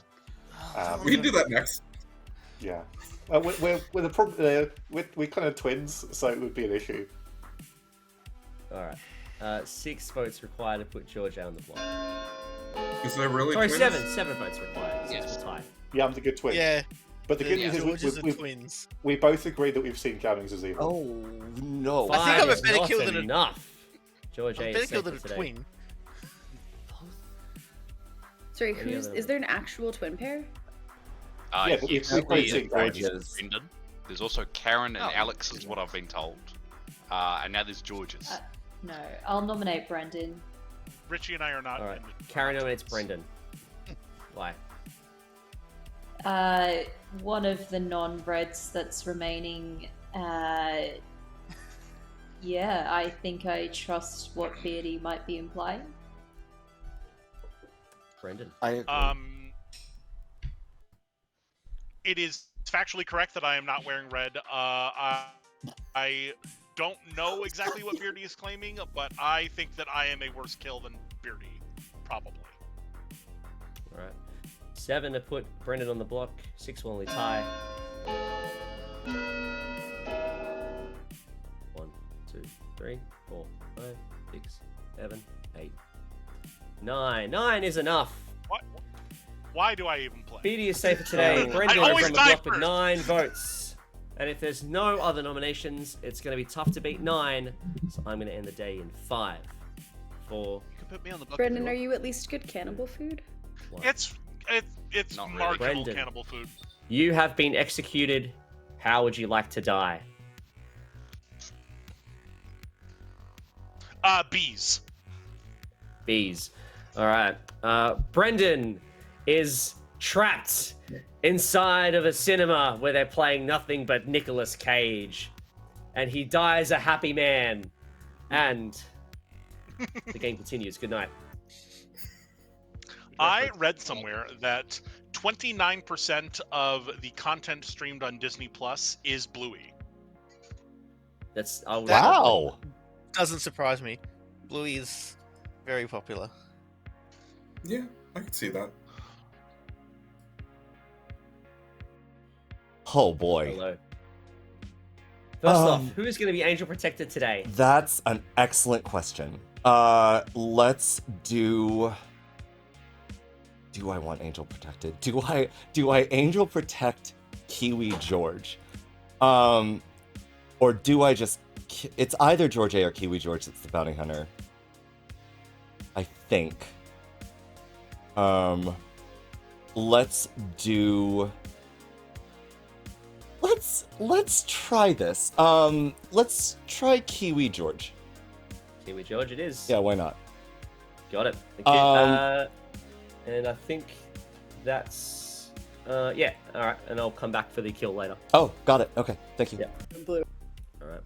We can do that next. Yeah. We're the problem. We're kind of twins, so it would be an issue. Alright. 6 votes required to put George A on the block. Is there really Sorry, twins? 7 votes required. So Yes. it's a tie. Yeah, I'm the good twin. Yeah. But the good Yeah, news Georges is are we twins. we both agree that we've seen Jammings as evil. Oh no! I think I'm a is better not kill than a- enough. George A I'm is better safe killed than for a today. twin. Sorry, Any who's other is there an actual twin pair? Yeah, but yes, we've both there's seen Georges. Brendan. There's also Karen and Oh. Alex, is what I've been told. And now there's George's. No, I'll nominate Brendan. Richie and I are not. Alright. in the Karen nominates nominations. Brendan. Why? One of the non-Reds that's remaining. Yeah, I think I trust what Beardy might be implying. Brendan. I agree. It is factually correct that I am not wearing red. I don't know exactly what Beardy is claiming, but I think that I am a worse kill than Beardy, probably. All right. 7 to put Brendan on the block. 6 will only tie. 1, 2, 3, 4, 5, 6, 7, 8, 9. 9 is enough. What? Why do I even play? Beatty is safer today. Brendan is on the block with 9 votes. And if there's no other nominations, it's going to be tough to beat 9. So I'm going to end the day in 5, 4. You can put me on the block. Brendan, are you at least good cannibal food? 1. It's Not really. marginal Brendan. cannibal food. You have been executed. How would you like to die? Bees. Bees. All right. Brendan is trapped inside of a cinema where they're playing nothing but Nicolas Cage. And he dies a happy man. And the game continues. Good night. I read somewhere that 29% of the content streamed on Disney Plus is Bluey. That's Wow. Doesn't surprise me. Bluey is very popular. Yeah, I can see that. Oh boy. Hello. First off, who is going to be Angel Protector today? That's an excellent question. Let's do. Do I want Angel Protected? Do I Angel Protect Kiwi George? Or do I just... It's either George A or Kiwi George that's the bounty hunter. I think. Let's do... Let's try this. Let's try Kiwi George. Kiwi George it is. Yeah, why not? Got it. Thank you. And I think that's... yeah, alright. And I'll come back for the kill later. Oh, got it. Okay, thank you. Yeah. Blue. Alright.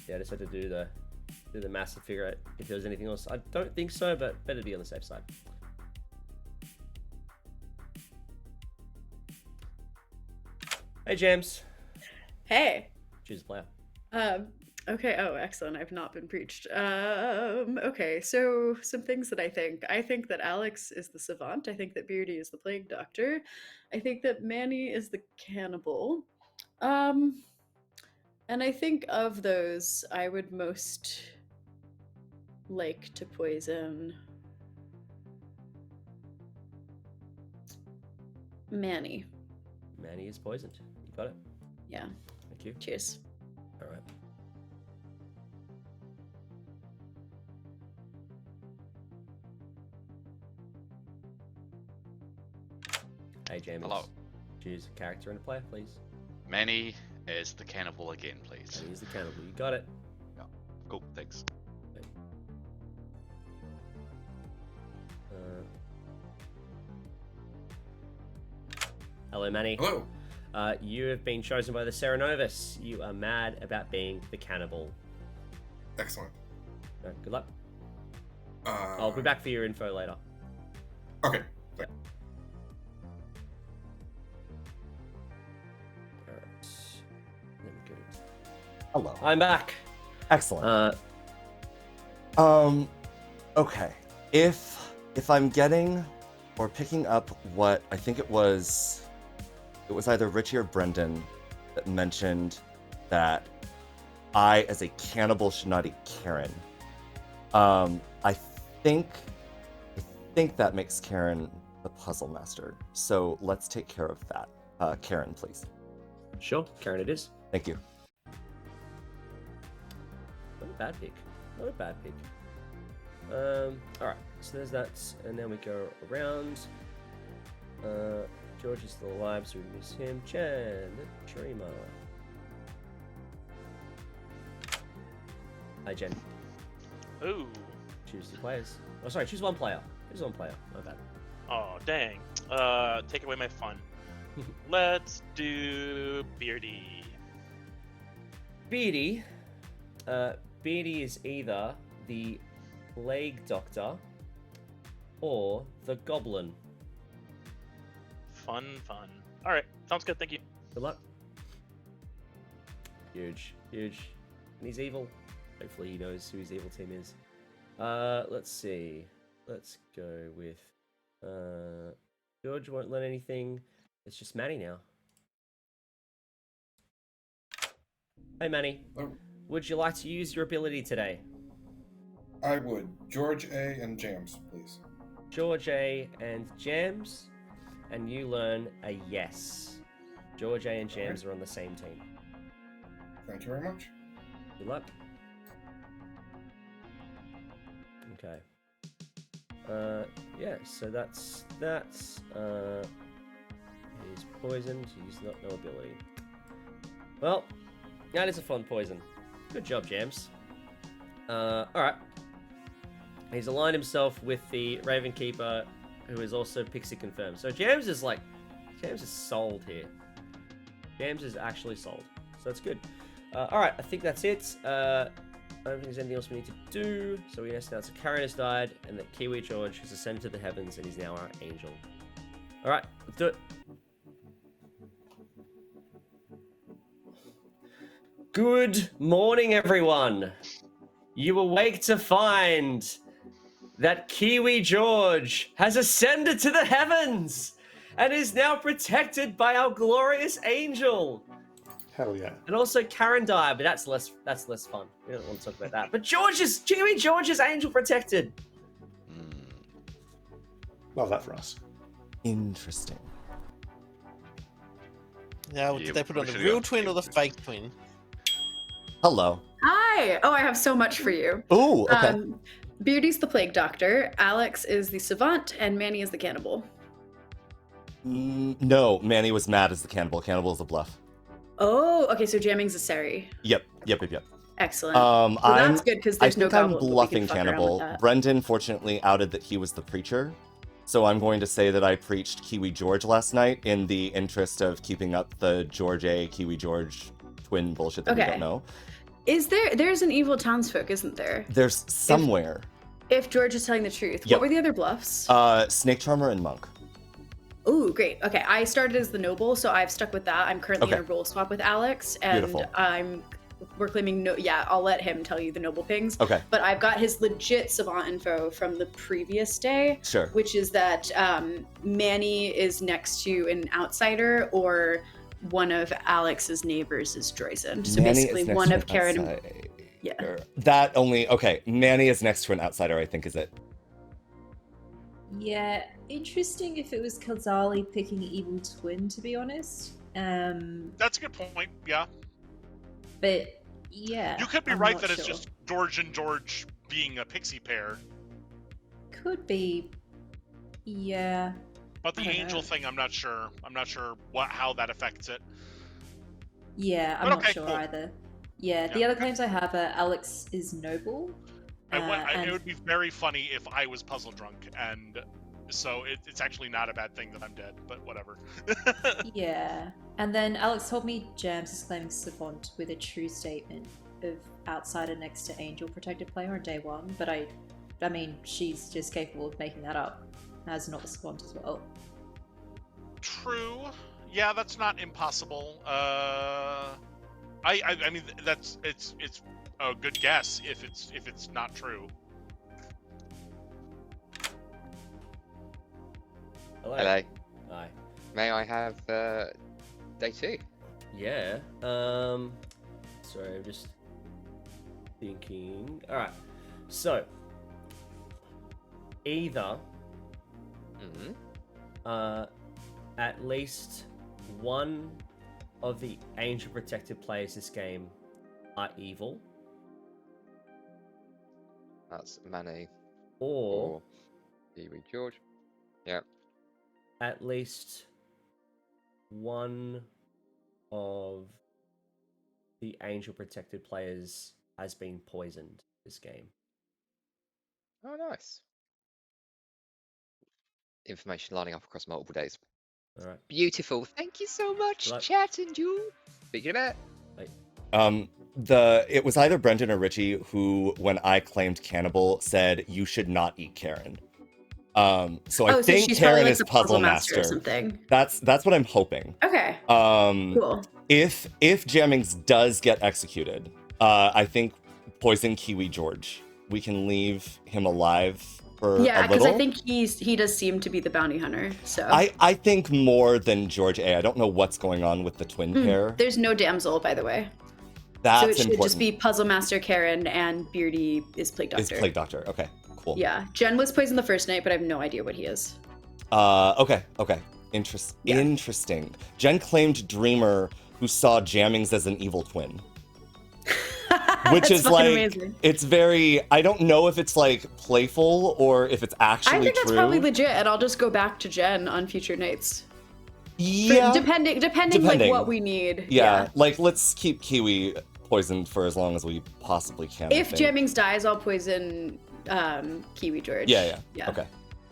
Yeah, I just had to do the math to figure out if there was anything else. I don't think so, but better be on the safe side. Hey, James. Hey. Choose a player. Okay. Oh, excellent. I've not been preached. Okay. So some things that I think that Alex is the savant. I think that Beardy is the plague doctor. I think that Manny is the cannibal. And I think of those, I would most like to poison Manny. Manny is poisoned. You got it. Yeah. Thank you. Cheers. All right. Hey, James. Hello. Choose a character and a player, please. Manny is the cannibal again, please. Manny is the cannibal. You got it. Yeah. Cool, thanks. Hello, Manny. Hello. You have been chosen by the Serenovus. You are mad about being the cannibal. Excellent. Good luck. I'll be back for your info later. Okay. Yeah. Hello. I'm back. Excellent. Okay. If I'm getting or picking up what I think it was either Richie or Brendan that mentioned that I, as a cannibal, should not eat Karen. I think that makes Karen the puzzle master. So let's take care of that. Karen, please. Sure, Karen it is. Thank you. Not a bad pick. Not a bad pick. Alright, so there's that, and then we go around. George is still alive, so we miss him. Chen, Dreamer. Hi, Jen. Ooh. Choose the players. Oh, sorry, choose one player. Choose one player. My bad. Oh, dang. Take away my fun. Let's do Beardy. Beardy. Beardy is either the Plague Doctor or the Goblin. Fun. All right, sounds good. Thank you. Good luck. Huge. And he's evil. Hopefully he knows who his evil team is. Let's see. Let's go with George won't learn anything. It's just Manny now. Hey Manny. Oh. Would you like to use your ability today? I would. George A. and Jams, please. George A. and Jams. And you learn a yes. George A. and Jams are on the same team. Thank you very much. Good luck. Okay. Yeah, so that's he's poisoned, he's got no ability. Well, that is a fun poison. Good job, Jams. Alright. He's aligned himself with the Raven Keeper, who is also Pixie confirmed. So Jams is sold here. Jams is actually sold. So that's good. Alright, I think that's it. I don't think there's anything else we need to do. So we announce that Karen has died, and that Kiwi George has ascended to the heavens and is now our angel. Alright, let's do it. Good morning, everyone. You awake to find that Kiwi George has ascended to the heavens and is now protected by our glorious angel. Hell yeah. And also Karen died, but that's less fun. We don't want to talk about that. But Kiwi George is angel protected. Love that for us. Interesting. Now, did they put on the real twin or the fake twin? Hello. Hi! Oh, I have so much for you. Ooh, okay. Beardy's the plague doctor, Alex is the savant, and Manny is the cannibal. No, Manny was mad as the cannibal. Cannibal is a bluff. Oh, okay, so jamming's a Seri. Yep. Excellent. Well, that's good, because there's no goblin. I'm bluffing cannibal. Brendan fortunately outed that he was the preacher. So I'm going to say that I preached Kiwi George last night in the interest of keeping up the George A. Kiwi George twin bullshit that we don't know. There's an evil townsfolk, isn't there? There's somewhere. If George is telling the truth. Yep. What were the other bluffs? Snake Charmer and Monk. Ooh, great. Okay, I started as the noble, so I've stuck with that. I'm currently in a role swap with Alex, and Beautiful. We're claiming I'll let him tell you the noble pings. Okay. But I've got his legit savant info from the previous day. Sure. Which is that Manny is next to an outsider, or one of Alex's neighbors is Droysen. So Manny basically is next one to of an Karen. outsider. Yeah. That only Manny is next to an outsider, I think, is it? Yeah, interesting if it was Kazali picking evil twin, to be honest. That's a good point, yeah. But yeah, you could be I'm right not that it's sure. just George and George being a pixie pair. Could be. Yeah. But the I don't angel know. thing, I'm not sure. I'm not sure how that affects it. Yeah, I'm But not okay, sure cool. either. Yeah, the other claims I have are Alex is noble. It would be very funny if I was puzzle drunk, and so it's actually not a bad thing that I'm dead, but whatever. Yeah, and then Alex told me Jams is claiming Savant with a true statement of outsider next to angel protected player on day one, but I mean, she's just capable of making that up, as not the Savant as well. True. Yeah, that's not impossible. I mean it's a good guess if it's not true. Hello. Hi. May I have day 2? Yeah. Sorry, I'm just thinking. All right. So either at least one of the angel protected players this game are evil, That's Manny. or Kiwi George. Yeah. at least one of the angel protected players has been poisoned this game. Oh, nice. Information lining up across multiple days. All right. Beautiful. Thank you so much, Right. chat and you. Speaking of it. It was either Brendan or Richie who, when I claimed cannibal, said you should not eat Karen. So I think she's Karen probably, is the puzzle or master. something. That's what I'm hoping. Okay. Cool. If Jammings does get executed, I think poison Kiwi George. We can leave him alive for a Yeah, because little. I think he does seem to be the bounty hunter. So I think more than George A. I don't know what's going on with the twin pair. There's no damsel, by the way. That's so it should important. just be Puzzle Master Karen and Beardy is Plague Doctor. Is Plague Doctor. Okay, cool. Yeah. Jen was poisoned the first night, but I have no idea what he is. Okay. Interesting. Jen claimed Dreamer, who saw Jammings as an evil twin. Which is like, amazing. It's very, I don't know if it's like playful or if it's actually true. I think that's probably legit, and I'll just go back to Jen on future nights. Yeah. Depending like what we need. Yeah, like let's keep Kiwi poisoned for as long as we possibly can. If Jammings dies, I'll poison Kiwi George. Yeah. Okay.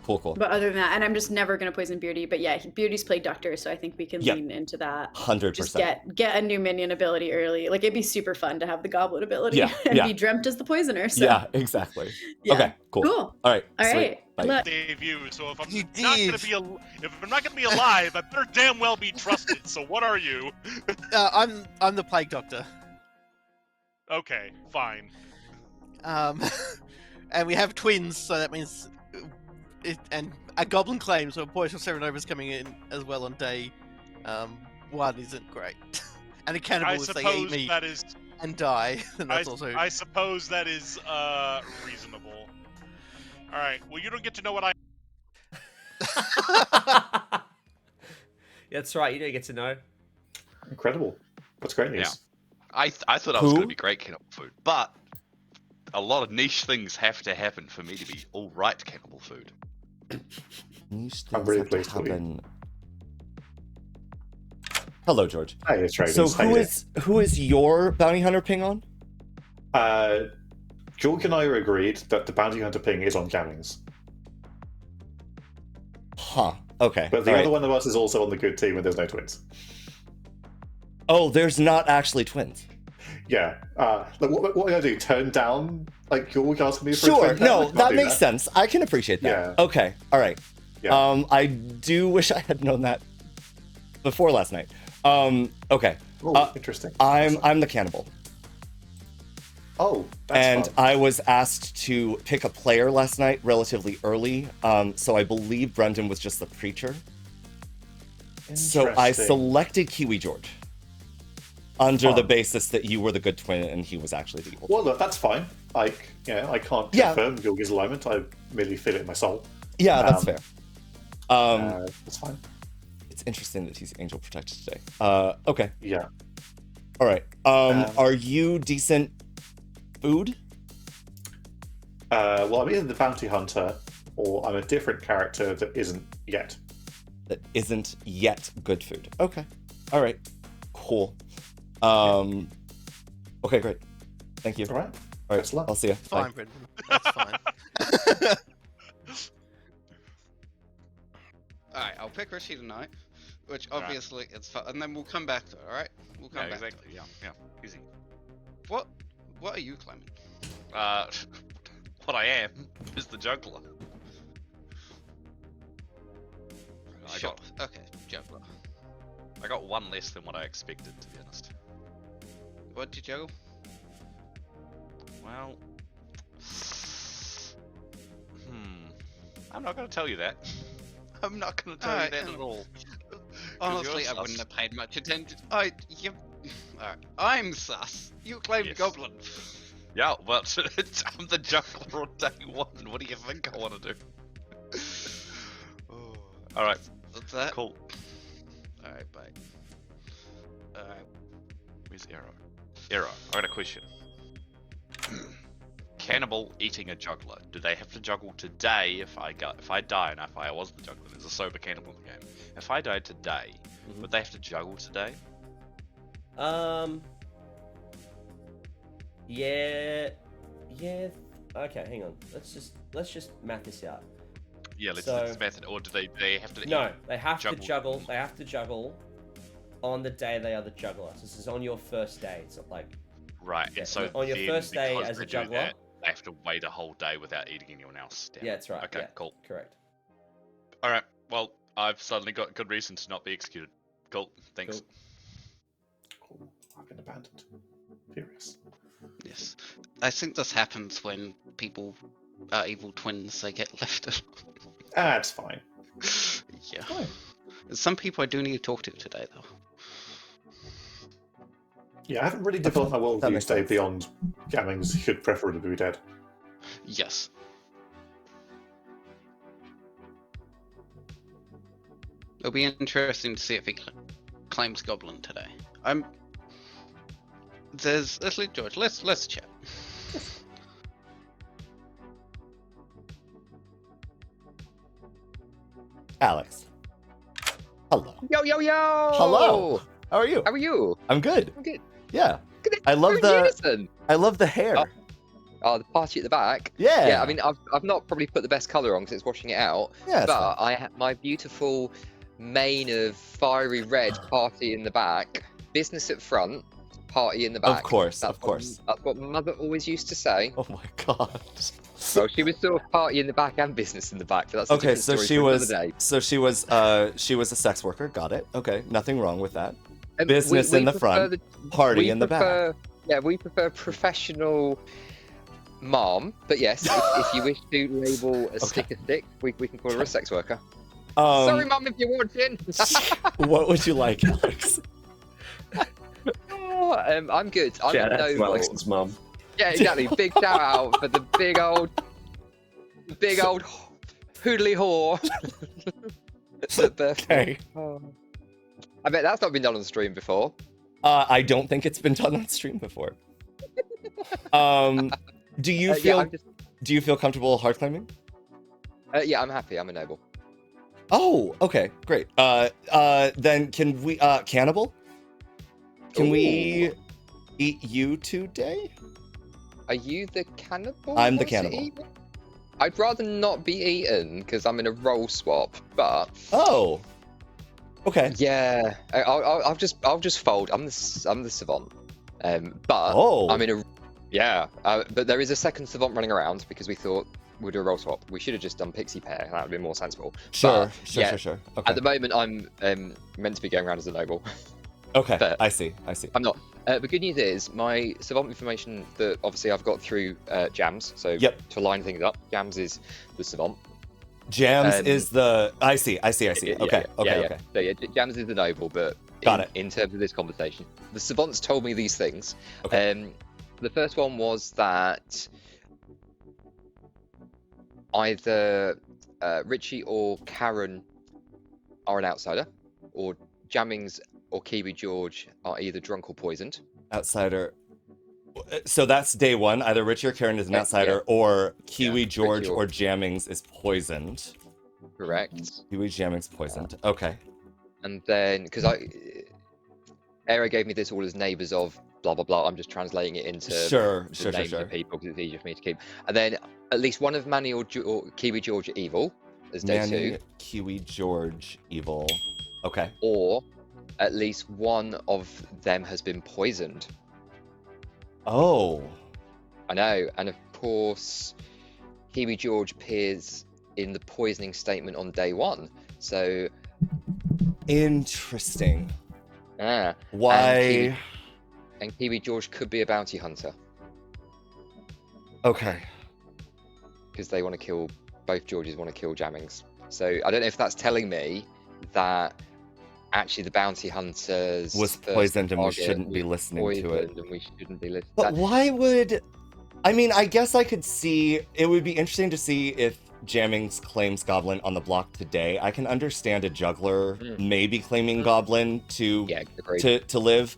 Cool. But other than that, and I'm just never gonna poison Beardy. But yeah, Beardy's Plague Doctor, so I think we can lean into that. 100%. Just get a new minion ability early. Like it'd be super fun to have the Goblin ability and be dreamt as the poisoner. So. Yeah, exactly. Yeah. Okay, cool. All right. Good luck. Save you. So if I'm not gonna be alive, I better damn well be trusted. So what are you? I'm the Plague Doctor. Okay, fine. And we have twins, so that means. And a goblin claims so Poison Serenovas coming in as well on day 1 isn't great. And a cannibal if they eat me and die. And that's I suppose that is reasonable. Alright, well you don't get to know what I That's right, you don't get to know. Incredible. That's great news. Yeah. I thought I was going to be great cannibal food, but a lot of niche things have to happen for me to be alright cannibal food. Niche I'm things really have to pleased with happen. Hello, George. Hey, it's Ravens. So who is your bounty hunter ping on? George and I are agreed that the bounty hunter ping is on Jammings. Huh. Okay. But the other one of us is also on the good team and there's no twins. Oh, there's not actually twins. Yeah. Like, what are you gonna do? Turn down like George asking me for a Sure. twin? No, that makes sense. I can appreciate that. Yeah. Okay. All right. Yeah. I do wish I had known that before last night. Okay. Oh, interesting. I'm the cannibal. Oh, that's and fun. I was asked to pick a player last night relatively early. So I believe Brendan was just the preacher. So I selected Kiwi George. Under the basis that you were the good twin and he was actually the evil twin. Well, look, that's fine. Like, I can't confirm Gilga's alignment. I merely feel it in my soul. Yeah, that's fair. That's fine. It's interesting that he's angel protected today. Okay. Yeah. All right. Are you decent food? Well, I'm either the bounty hunter or I'm a different character that isn't yet. That isn't yet good food. Okay. All right. Cool. Okay, great. Thank you. All right. All right. I'll see you. Fine, Brendan. That's fine. Alright, I'll pick Rishi tonight, which obviously it's fun, and then we'll come back to it, alright? We'll come back exactly. to it. Yeah, easy. What are you claiming? What I am is the juggler. Sure. Okay, juggler. I got one less than what I expected, to be honest. What did you juggle? Well, I'm not going to tell you that. I'm not going to tell you that at all. Honestly, I wouldn't have paid much attention. Alright, I'm sus. You claimed goblin. Yeah, but I'm the juggler on day 1. What do you think I want to do? Alright. What's that? Cool. Alright, bye. Alright. Where's Aero? Aero, I got a question. Cannibal eating a juggler. Do they have to juggle today if I die and if I was the juggler? There's a sober cannibal in the game. If I died today, would they have to juggle today? Yeah. Okay, hang on. Let's just math this out. Yeah, let's math it. Or do they have to? No, they have to juggle. They have to juggle on the day they are the juggler. So this is on your first day. It's not like right. Yeah, And so on your then, first day because as a they do juggler, that, they have to wait a whole day without eating anyone else. Damn. Yeah, that's right. Okay, yeah, cool. Correct. Alright, well, I've suddenly got good reason to not be executed. Cool, thanks. Cool. I've been abandoned. Furious. Yes. I think this happens when people are evil twins, they get left alone. Ah, it's fine. Yeah. Fine. Some people I do need to talk to today, though. Yeah, I haven't really developed my worldview makes today sense. beyond Gammings should preferably be dead. Yes. It'll be interesting to see if he claims Goblin today. There's leave George. Let's chat. Alex. Hello. Yo, yo, yo! Hello. How are you? How are you? I'm good. I'm good. Yeah. Good. I love We're in the unison. I love the hair. Oh, the party at the back. Yeah. Yeah, I mean, I've not probably put the best colour on because it's washing it out. Yeah, it's but I have my beautiful mane of fiery red party in the back, business at front, party in the back. Of course, of course. That's what my mother always used to say. Oh my god. Well, she was sort of party in the back and business in the back, but that's a Okay, different so story she for was another day. she was a sex worker. Got it. Okay, nothing wrong with that. We Business in the prefer front, party we in the back. prefer- Yeah, we prefer professional mom, but yes, if you wish to label a stick a stick, we can call her a sex worker. Sorry, mom, if you're watching. What would you like, Alex? Oh, I'm good. I'm Shout out to noble. Alex's mum. Yeah, exactly. Big shout out for the big old hoodly whore. Okay. I bet that's not been done on stream before. I don't think it's been done on stream before. Do you feel do you feel comfortable hard climbing? Yeah, I'm happy. I'm a noble. Oh, okay, great. Then can we cannibal? Can we eat you today? Are you the cannibal? I'm the Was cannibal. it? I'd rather not be eaten because I'm in a role swap. But oh, okay. Yeah, I'll just fold. I'm the savant. But Oh. I'm in a but there is a second savant running around because we thought we'd do a role swap. We should have just done pixie pair. That would be more sensible. Sure, But, sure, yeah, sure, sure. Okay. At the moment, I'm meant to be going around as a noble. Okay, But I see. I'm not. The good news is my savant information that obviously I've got through Jams. So to line things up, Jams is the savant. Jams is the. I see. Okay, okay. So yeah, Jams is the noble, but Got it. In terms of this conversation, the savants told me these things. The first one was that either Richie or Karen are an outsider, or Jammings or Kiwi George are either drunk or poisoned. Outsider. So that's day one. Either Richie or Karen is an outsider, or Kiwi George or Jammings is poisoned. Correct. Kiwi Jammings poisoned. Okay. And then, because Aero gave me this all as neighbours of blah blah blah. I'm just translating it into Sure. names of people because it's easier for me to keep. And then at least one of Manny or Kiwi George are evil as day Manny, 2. Kiwi George, evil. Okay. Or at least one of them has been poisoned. Oh. I know, and of course, Kiwi George appears in the poisoning statement on day 1. So interesting. Why? And Kiwi George could be a bounty hunter. Okay. Because they want to kill, both Georges want to kill Jammings. So I don't know if that's telling me that actually the bounty hunters Was poisoned and we shouldn't be listening to it. And we shouldn't be listening. But why would? I mean, I guess I could see. It would be interesting to see if Jammings claims Goblin on the block today. I can understand a juggler maybe claiming Goblin to live.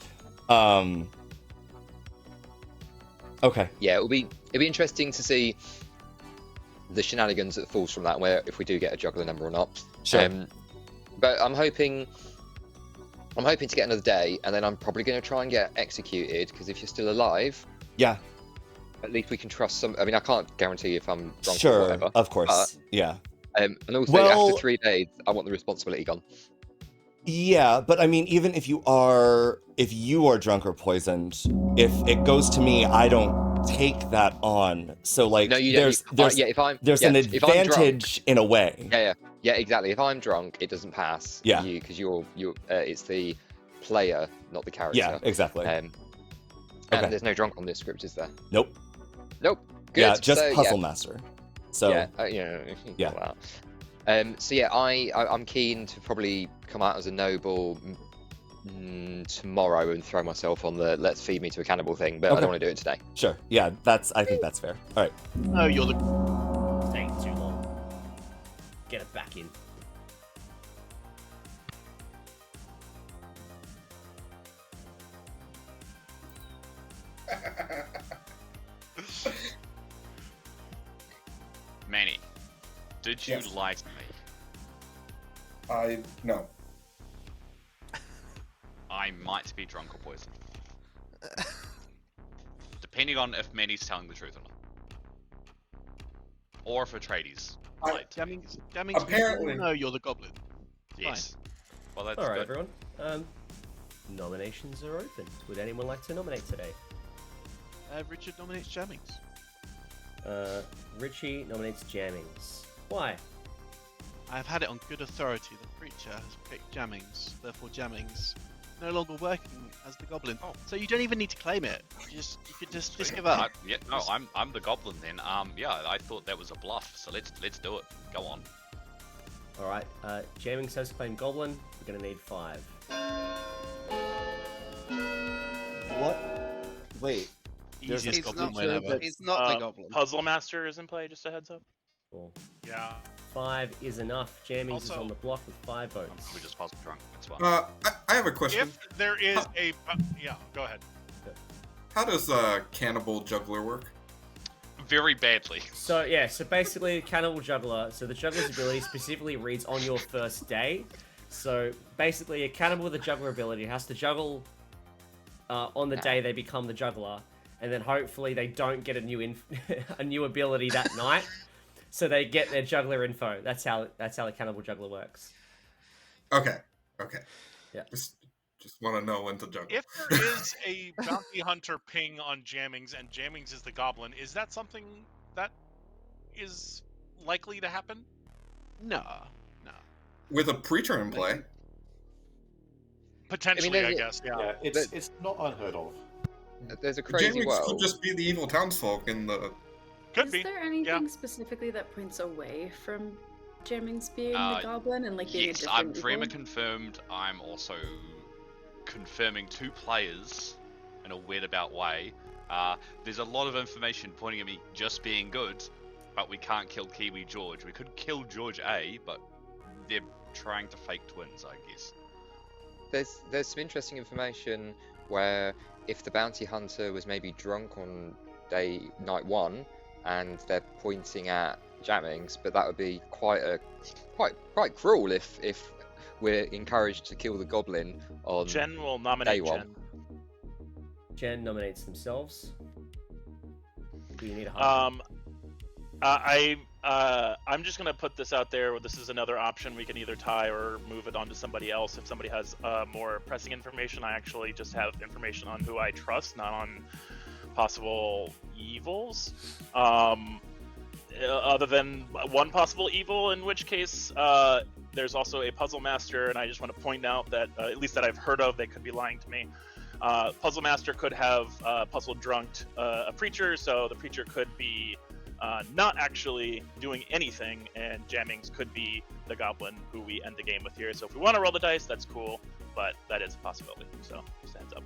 Okay. Yeah, it'll be interesting to see the shenanigans that falls from that, where if we do get a juggler number or not. Sure. But I'm hoping to get another day, and then I'm probably going to try and get executed, because if you're still alive, at least we can trust some. I mean, I can't guarantee if I'm drunk or whatever. Of course. But, yeah. And also, after 3 days, I want the responsibility gone. Yeah, but I mean, even if you are drunk or poisoned, if it goes to me, I don't take that on. So like, No, you there's yeah, if I'm there's yeah, an if I'm drunk, advantage in a way. yeah, exactly. If I'm drunk, it doesn't pass. Yeah. Because you're it's the player, not the character. Yeah, exactly. And Okay. there's no drunk on this script, is there? Nope. Nope. Good. Yeah, just So, Puzzle yeah. Master. So Yeah, yeah. So yeah, I'm keen to probably come out as a noble tomorrow and throw myself on the let's feed me to a cannibal thing, but I Okay. don't want to do it today. Sure. Yeah, I think that's fair. All right. No, you're the. It's taking too long. Get it back in. Manny, did you Yes. lie to me? No. I might be drunk or poisoned. Depending on if Manny's telling the truth or not. Or if Atreides lied to me. Jammings, Apparently. no, you're the goblin. Yes. Well, that's All right, good. everyone. Nominations are open. Would anyone like to nominate today? Richard nominates Jammings. Richie nominates Jammings. Why? I've had it on good authority. The preacher has picked Jammings, therefore Jammings no longer working as the goblin. Oh. So you don't even need to claim it. You could just give up. I'm the goblin then. Yeah, I thought that was a bluff, so let's do it. Go on. All right. Jammings has claimed Goblin. We're gonna need 5. What? Wait. Easiest He's goblin not, win ever. he's not the goblin. Puzzle Master is in play, just a heads up. Cool. Yeah. 5 is enough. Jammings is Also- on the block with 5 votes. We just puzzle drunk. That's fine. I have a question. If there is a, yeah, go ahead. How does Cannibal Juggler work? Very badly. So yeah, so basically Cannibal Juggler, so the Juggler's ability specifically reads on your first day. So basically a Cannibal with a Juggler ability has to juggle on the day they become the Juggler, and then hopefully they don't get a new ability that night, so they get their Juggler info. That's how the Cannibal Juggler works. Okay. Yeah. Just want to know when to juggle. If there is a bounty hunter ping on Jammings and Jammings is the goblin, is that something that is likely to happen? No. With a preacher in play. Potentially, I guess. Yeah. It's not unheard of. There's a crazy Jammings world. could just be the evil townsfolk in the. Could Is be. there anything specifically that points away from Jammings being the Uh, goblin and like being a Yes, different I'm Dreamer evil? confirmed. I'm also confirming 2 players in a weird about way. There's a lot of information pointing at me just being good, but we can't kill Kiwi George. We could kill George A, but they're trying to fake twins, I guess. There's some interesting information where if the bounty hunter was maybe drunk on night 1, and they're pointing at Jammings, but that would be quite cruel if we're encouraged to kill the goblin on Jen will day nominate 1. Jen. Jen nominates themselves. Do you need a hug? I'm just gonna put this out there. This is another option. We can either tie or move it on to somebody else if somebody has more pressing information. I actually just have information on who I trust, not on possible evils. Other than one possible evil, in which case there's also a puzzle master, and I just want to point out that at least that I've heard of, they could be lying to me. Puzzle master could have puzzle drunked a preacher, so the preacher could be not actually doing anything, and Jammings could be the goblin who we end the game with here. So if we want to roll the dice, that's cool, but that is a possibility. So just a heads up.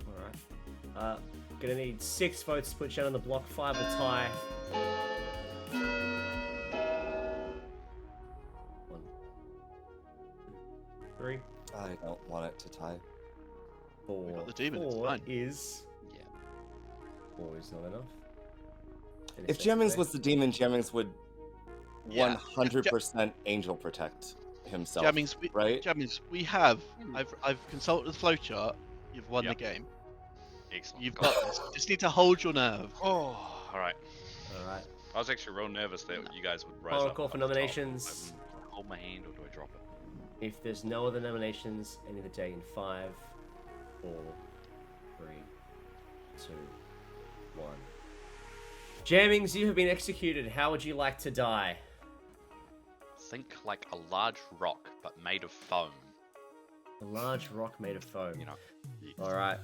All right. Gonna need 6 votes to put Jen on the block. 5 will tie. 1, 3, I don't want it to tie. 4. got the demon, it's 4 fine. is. Yeah. 4 is not enough. And If it's Jammings okay. was the demon, Jammings would Yeah. 100% angel protect himself. Jammings, right? Jammings, we have. I've consulted the flowchart. You've won the game. Excellent. You've got this. You just need to hold your nerve. Oh, all right. All right. I was actually real nervous that you guys would rise Final up. call for at the top. nominations. Do I hold my hand or do I drop it? If there's no other nominations, end of the day in 5, 4, 3, 2, 1. Jammings, you have been executed. How would you like to die? Think like a large rock, but made of foam. A large rock made of foam. You know. Alright.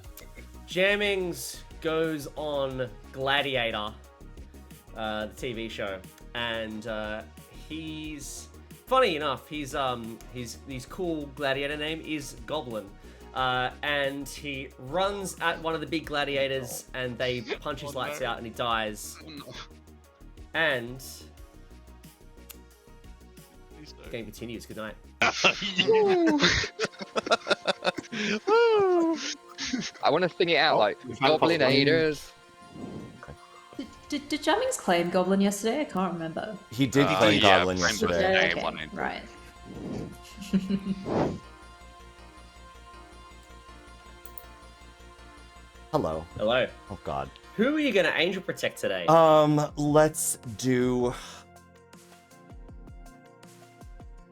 Jammings goes on Gladiator, the TV show, and he's funny enough. His cool gladiator name is Goblin, and he runs at one of the big gladiators, and they punch his lights out, and he dies. And game continues. Good night. I want to sing it out like Goblinators. Did Jammings claim Goblin yesterday? I can't remember. He did claim Goblin yeah, yesterday. Okay, right. Hello. Hello. Oh God. Who are you gonna angel protect today?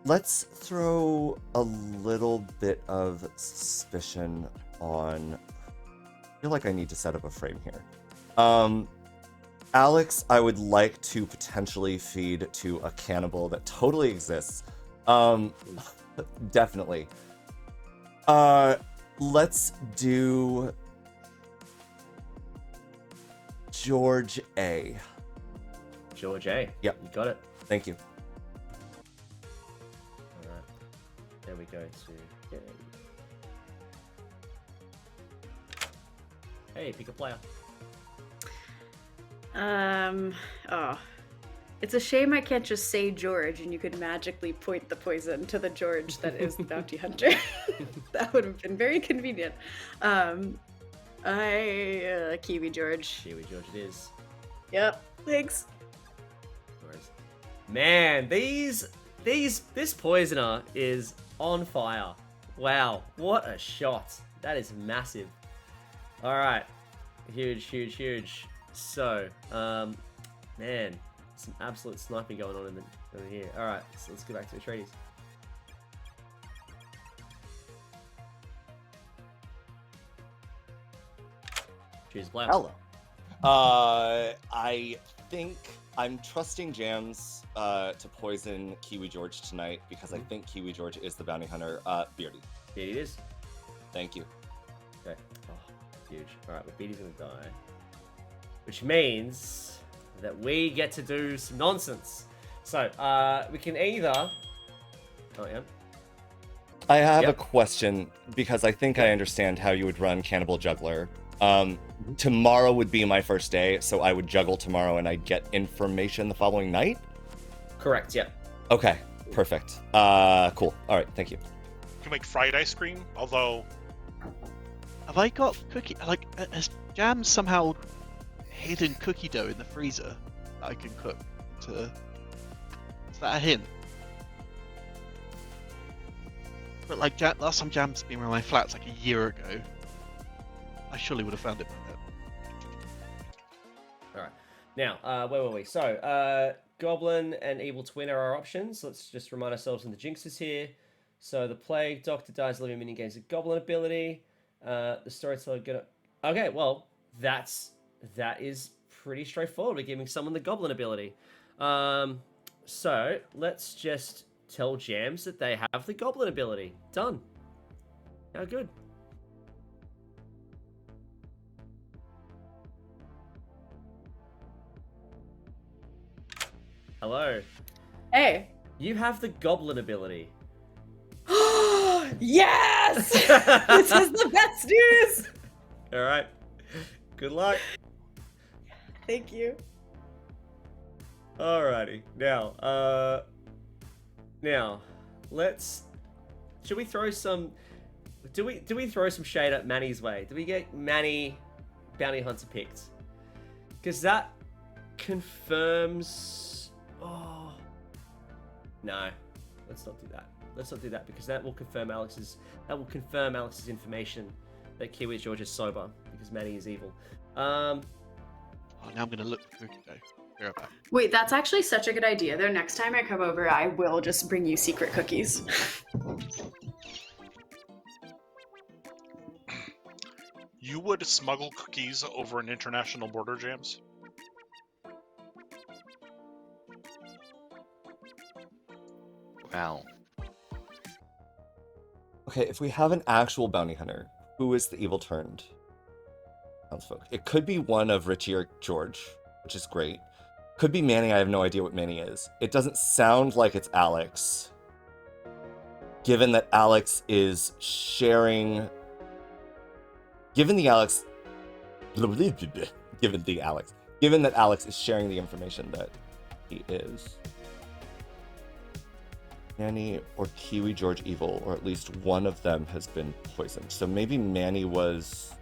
Let's throw a little bit of suspicion on. I feel like I need to set up a frame here. Alex, I would like to potentially feed to a cannibal that totally exists. Definitely. Let's do George A. George A. Yep. You got it. Thank you. Alright. There we go to game. Hey, pick a player. It's a shame I can't just say George and you could magically point the poison to the George that is the bounty hunter. That would have been very convenient. Kiwi George. Kiwi George it is. Yep, thanks. Man, this poisoner is on fire. Wow, what a shot. That is massive. Alright. Huge. So, man, some absolute sniping going on in here. Alright, so let's go back to the treaties. Choose player. Hello. I think I'm trusting Jams to poison Kiwi George tonight because I think Kiwi George is the bounty hunter. Beardy. Beardy it is. Thank you. Okay. Oh, huge. Alright, but Beardy's gonna die. Which means that we get to do some nonsense. So, we can either... Oh, yeah. I have a question because I think I understand how you would run Cannibal Juggler. Tomorrow would be my first day, so I would juggle tomorrow and I'd get information the following night? Correct, yeah. Okay, perfect. Cool. Alright, thank you. You can make fried ice cream, although... Have I got cookie... Like, has Jam somehow hidden cookie dough in the freezer that I can cook to... Is that a hint? But like, last time Jam's been around my flats like a year ago, I surely would have found it by then. Alright. Now, where were we? So, Goblin and Evil Twin are our options. Let's just remind ourselves in the jinxes here. So, the Plague, Doctor dies, living minigames a Goblin ability. The Storyteller gonna... Okay, well, that is pretty straightforward. We're giving someone the Goblin ability. So, let's just tell Jams that they have the Goblin ability. Done. How good. Hello. Hey. You have the Goblin ability. Yes! This is the best news! Alright. Good luck. Thank you. Alrighty. Now, let's... Should we throw some... Do we throw some shade at Manny's way? Do we get Manny Bounty Hunter picked? Because that confirms... Oh. No. Let's not do that. Let's not do that because that will confirm Alex's information that Kiwi George is sober because Manny is evil. Oh, now I'm gonna look for cookie dough. Be right back. Wait, that's actually such a good idea. Though next time I come over, I will just bring you secret cookies. You would smuggle cookies over an international border, James? Wow. Okay, if we have an actual bounty hunter, who is the evil turned townsfolk? It could be one of Richie or George, which is great. Could be Manny. I have no idea what Manny is. It doesn't sound like it's Alex, given that Alex is sharing. Given that Alex is sharing the information that he is. Manny or Kiwi George evil, or at least one of them has been poisoned. So maybe Manny was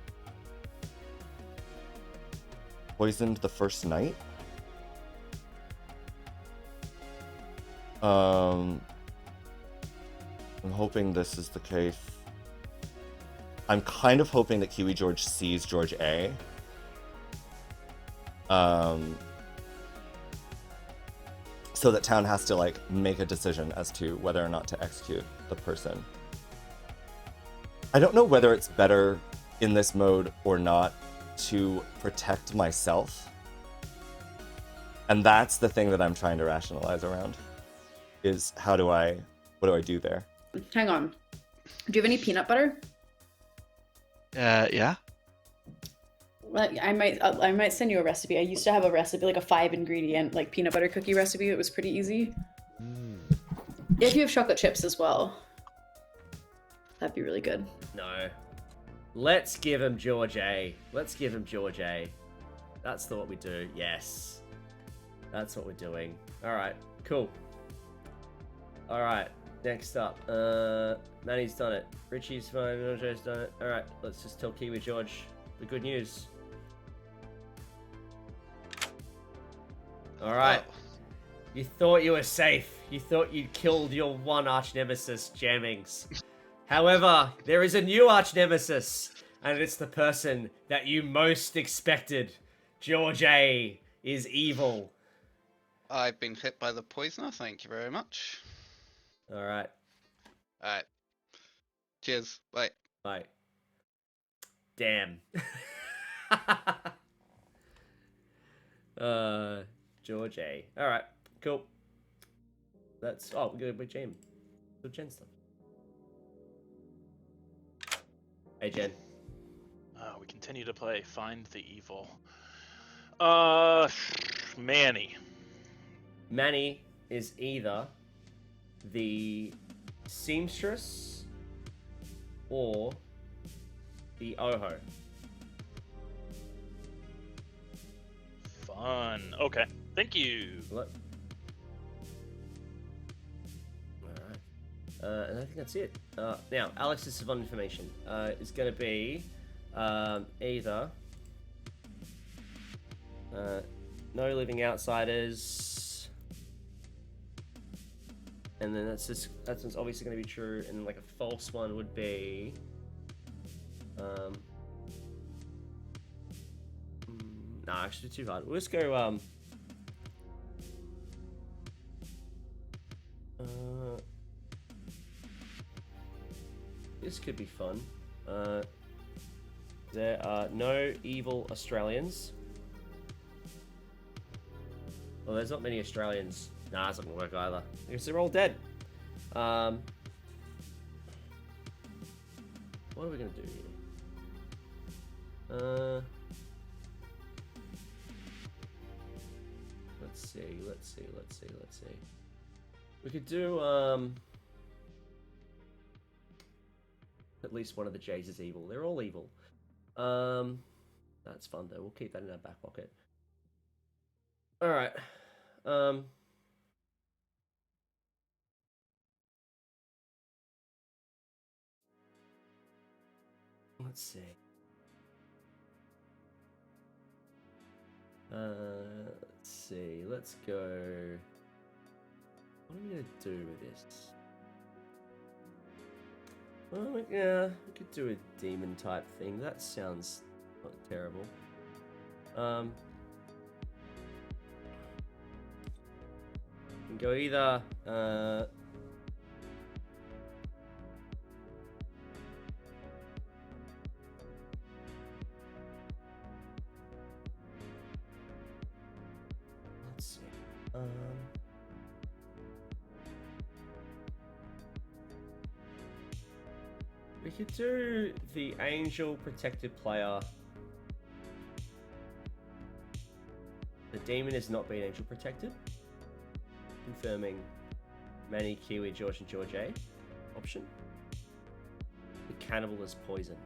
poisoned the first night? I'm hoping this is the case. I'm kind of hoping that Kiwi George sees George A. So that town has to like make a decision as to whether or not to execute the person. I don't know whether it's better in this mode or not to protect myself. And that's the thing that I'm trying to rationalize around, is what do I do there? Hang on. Do you have any peanut butter? Yeah. Well, I might send you a recipe. I used to have a recipe, like a 5-ingredient like peanut butter cookie recipe. It was pretty easy. If you have chocolate chips as well, that'd be really good. No. Let's give him George A. Let's give him George A. That's what we do. Yes. That's what we're doing. Alright, cool. Alright, next up. Manny's done it. Richie's fine. George's done it. Alright, let's just tell Kiwi George the good news. Alright. You thought you were safe. You thought you'd killed your one arch nemesis, Jammings. However, there is a new arch nemesis, and it's the person that you most expected. George A is evil. I've been hit by the poisoner, thank you very much. Alright. Alright. Cheers. Bye. Bye. Damn. George A. Alright, cool. That's we're good with Jen. Good Jen stuff. Hey Jen. We continue to play Find the Evil. Manny. Manny is either the seamstress or the Oho. Fun. Okay. Thank you. Alright. And I think that's it. Now, Alex's Savant Information is going to be either no living outsiders, and then that's obviously going to be true, and then like a false one would be nah, actually too hard. We'll just go this could be fun. There are no evil Australians. Well, there's not many Australians. Nah, it's not gonna work either. Because they're all dead. What are we gonna do here? Let's see. We could do at least one of the Jays is evil. They're all evil. That's fun though. We'll keep that in our back pocket. All right. Let's see. Let's go. What are we gonna do with this? Well, yeah, we could do a demon type thing. That sounds not terrible. We can go either We could do the angel protected player. The demon is not being angel protected. Confirming Manny, Kiwi, George, and George A option. The cannibal is poisoned.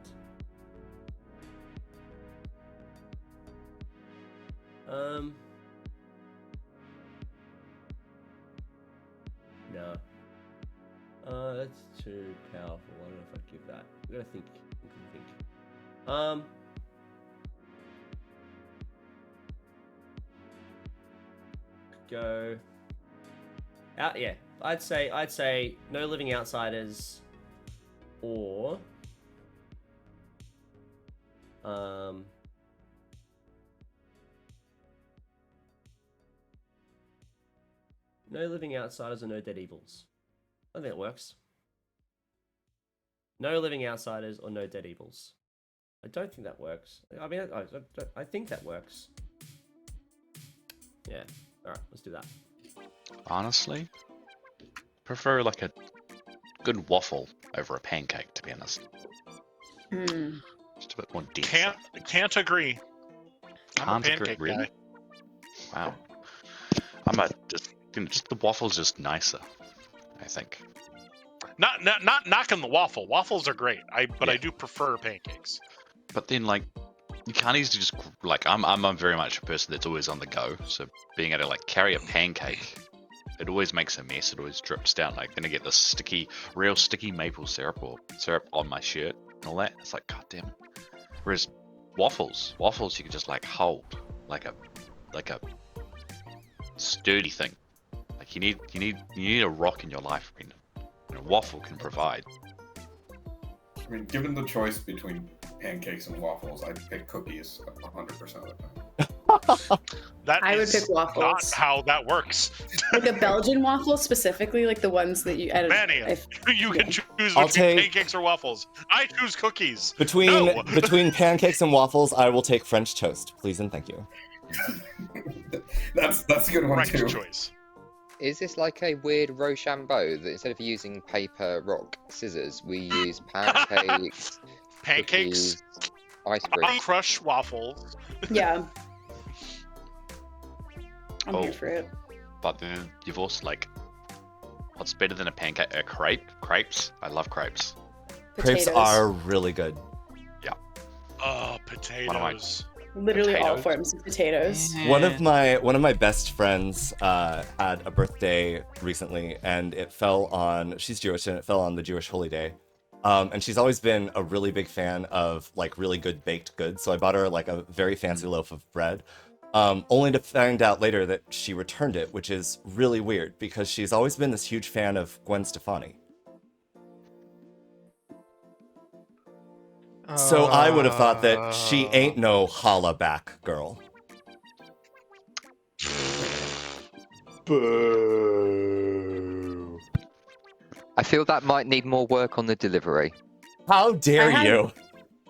No. That's too powerful. I don't know if I'd give that. We gotta think. Go out. Yeah, I'd say no living outsiders, or no living outsiders or no dead evils. I think it works. No living outsiders or no dead evils. I don't think that works. I mean, I think that works. Yeah. Alright, let's do that. Honestly, prefer like a good waffle over a pancake, to be honest. Just a bit more deep. Can't agree. I'm a pancake really? guy. Wow. Just the waffle's just nicer, I think. Not knocking the waffle. Waffles are great. I do prefer pancakes. But then like you can't easily just like I'm very much a person that's always on the go. So being able to like carry a pancake, it always makes a mess. It always drips down. Like then I get this real sticky maple syrup or syrup on my shirt and all that. It's like god damn it. Whereas waffles you can just like hold like a sturdy thing. Like you need a rock in your life, Brendan. And a waffle can provide. I mean, given the choice between pancakes and waffles, I'd pick cookies 100% of the time. I would pick waffles. Not how that works. Like a Belgian waffle specifically, like the ones that you edit. Manny, you can choose between pancakes or waffles. I choose cookies. Between pancakes and waffles, I will take French toast, please and thank you. That's a good one Correct too. choice. Is this like a weird Rochambeau that instead of using paper, rock, scissors, we use pancakes, Pancakes, cookies, ice cream? I crush waffles. Yeah. I'm here for it. But then you've also like, what's better than a pancake? A crepe? Crepes? I love crepes. Crepes are really good. Yeah. Oh, potatoes. Literally all forms of potatoes. One of my best friends had a birthday recently, and it fell on, she's Jewish, and it fell on the Jewish holy day. And she's always been a really big fan of like really good baked goods, so I bought her like a very fancy loaf of bread, only to find out later that she returned it, which is really weird because she's always been this huge fan of Gwen Stefani. So I would have thought that she ain't no holla back girl. Boo. I feel that might need more work on the delivery. How dare you?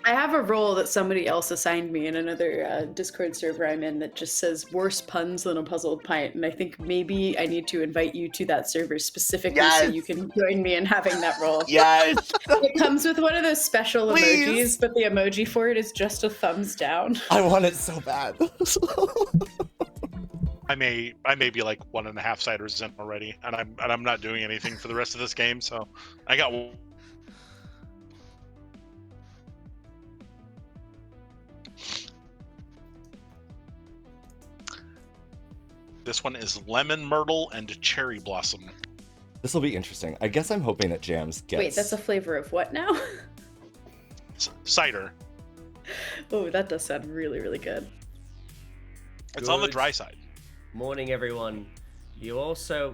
I have a role that somebody else assigned me in another Discord server I'm in that just says worse puns than a puzzled pint, and I think maybe I need to invite you to that server specifically so you can join me in having that role. Yes! It comes with one of those special emojis, but the emoji for it is just a thumbs down. I want it so bad. I may be like 1.5 ciders in already, and I'm not doing anything for the rest of this game, so I got. This one is lemon myrtle and cherry blossom. This will be interesting. I guess I'm hoping that Jams gets. Wait, that's a flavor of what now? Cider. Oh, that does sound really, really good. It's on the dry side. Morning, everyone. You also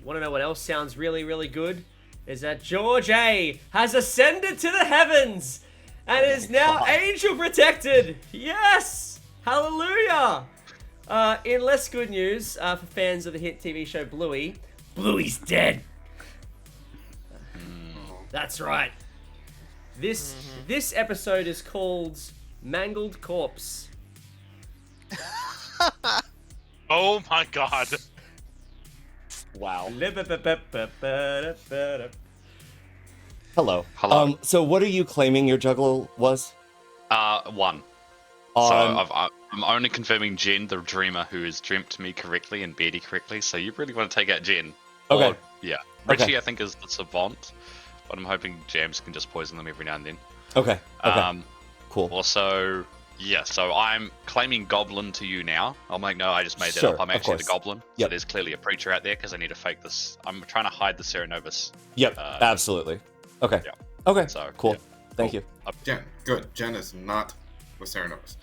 want to know what else sounds really, really good? Is that George A has ascended to the heavens and is now angel protected. Yes! Hallelujah! In less good news, for fans of the hit TV show Bluey, Bluey's dead. That's right. This episode is called Mangled Corpse. Oh my god. Wow. Hello. Hello. So what are you claiming your juggle was? 1. So I'm only confirming Jen, the dreamer, who has dreamt me correctly and Beardy correctly. So you really want to take out Jen? Okay. Or, yeah. Richie, I think, is the savant, but I'm hoping Jams can just poison them every now and then. Okay. Cool. Also, yeah. So I'm claiming Goblin to you now. I just made that up. I'm actually the Goblin. So there's clearly a preacher out there because I need to fake this. I'm trying to hide the Cerenovus. Yep. Absolutely. Okay. Yeah. Okay. So cool. Yeah. Thank you. Jen, good. Jen is not with Cerenovus.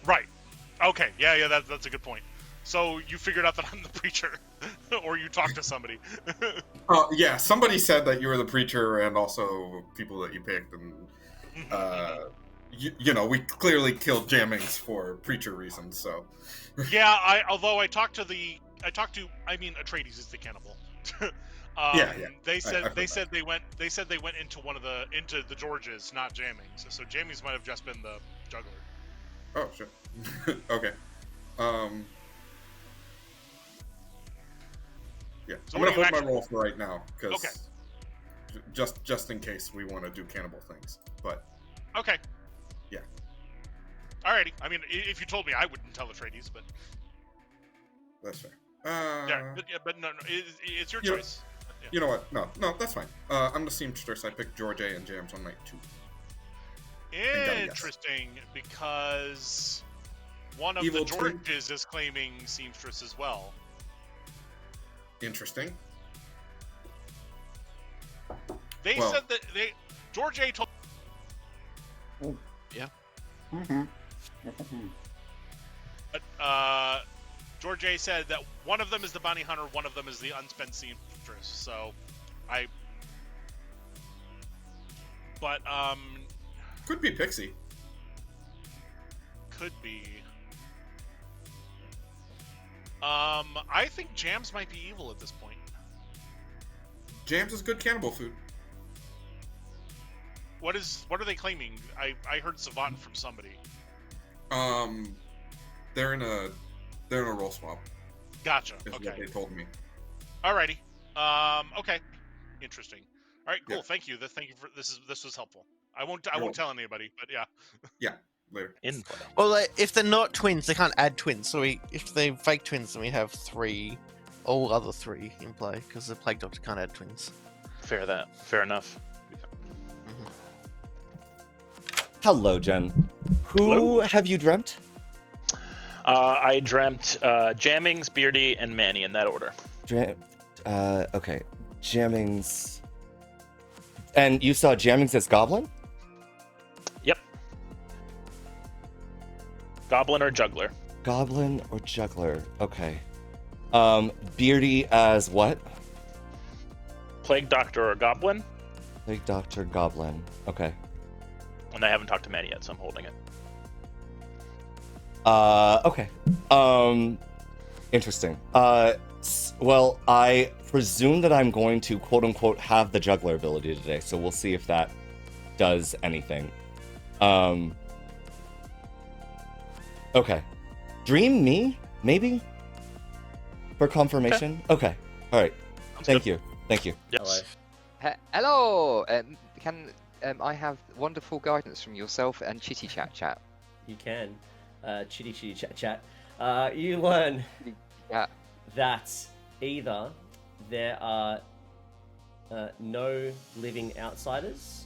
Right. Okay. Yeah. That's a good point. So you figured out that I'm the preacher, or you talked to somebody. Yeah. Somebody said that you were the preacher, and also people that you picked, and we clearly killed Jammings for preacher reasons. So. Yeah. Atreides is the cannibal. They said they went into the Georges, not Jammings. So Jammings might have just been the juggler. Oh shit. Okay. Yeah. So I'm gonna hold my roll for right now because just in case we want to do cannibal things. But okay. Yeah. Alrighty. I mean, if you told me, I wouldn't tell Atreides, but that's fair. But no, it's your choice. Yeah. You know what? No, that's fine. I'm the seamstress. I picked George A and Jams on night 2. Interesting, because one of Evil the Georges is claiming seamstress as well. Interesting. They said that George A told. Yeah. But George A said that one of them is the bounty hunter, one of them is the unspent seamstress. So, could be Pixie. Could be. I think Jams might be evil at this point. Jams is good cannibal food. What are they claiming? I heard Savant from somebody. They're in a roll swap. Gotcha. Is Okay. what they told me. Alrighty. Okay. Interesting. All right. Cool. Yeah. Thank you. Thank you for this was helpful. I won't tell anybody, but yeah. Yeah. Later. Well, if they're not twins, they can't add twins. So if they're fake twins, then we have 3, all other 3 in play because the Plague Doctor can't add twins. Fair enough. Hello, Jen. Who have you dreamt? I dreamt Jammings, Beardy, and Manny in that order. Okay. Jammings. And you saw Jammings as Goblin? Yep. Goblin or Juggler. Goblin or Juggler. Okay. Beardy as what? Plague Doctor or Goblin. Plague Doctor, Goblin. Okay. And I haven't talked to Manny yet, so I'm holding it. Okay. Interesting. Well, I presume that I'm going to quote-unquote have the juggler ability today, so we'll see if that does anything. Okay. Dream me? Maybe? For confirmation? Okay. Alright. Thank you. Yes. Hello! Can I have wonderful guidance from yourself and Chitty Chat Chat? You can. Chitty Chat Chat. You learn that either there are no living outsiders,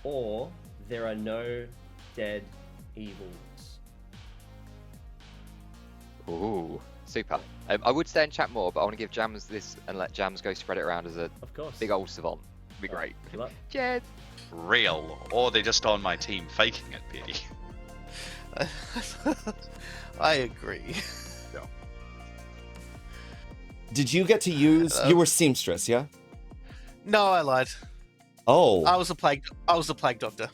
or there are no dead evils. Ooh, super. I would stay and chat more, but I want to give Jams this and let Jams go spread it around as a big old savant. It'd be great. Good luck. Cheers. Real, or they're just on my team faking it, Beardy. I agree. Did you get to use... You were seamstress, yeah? No, I lied. Oh. I was a plague doctor.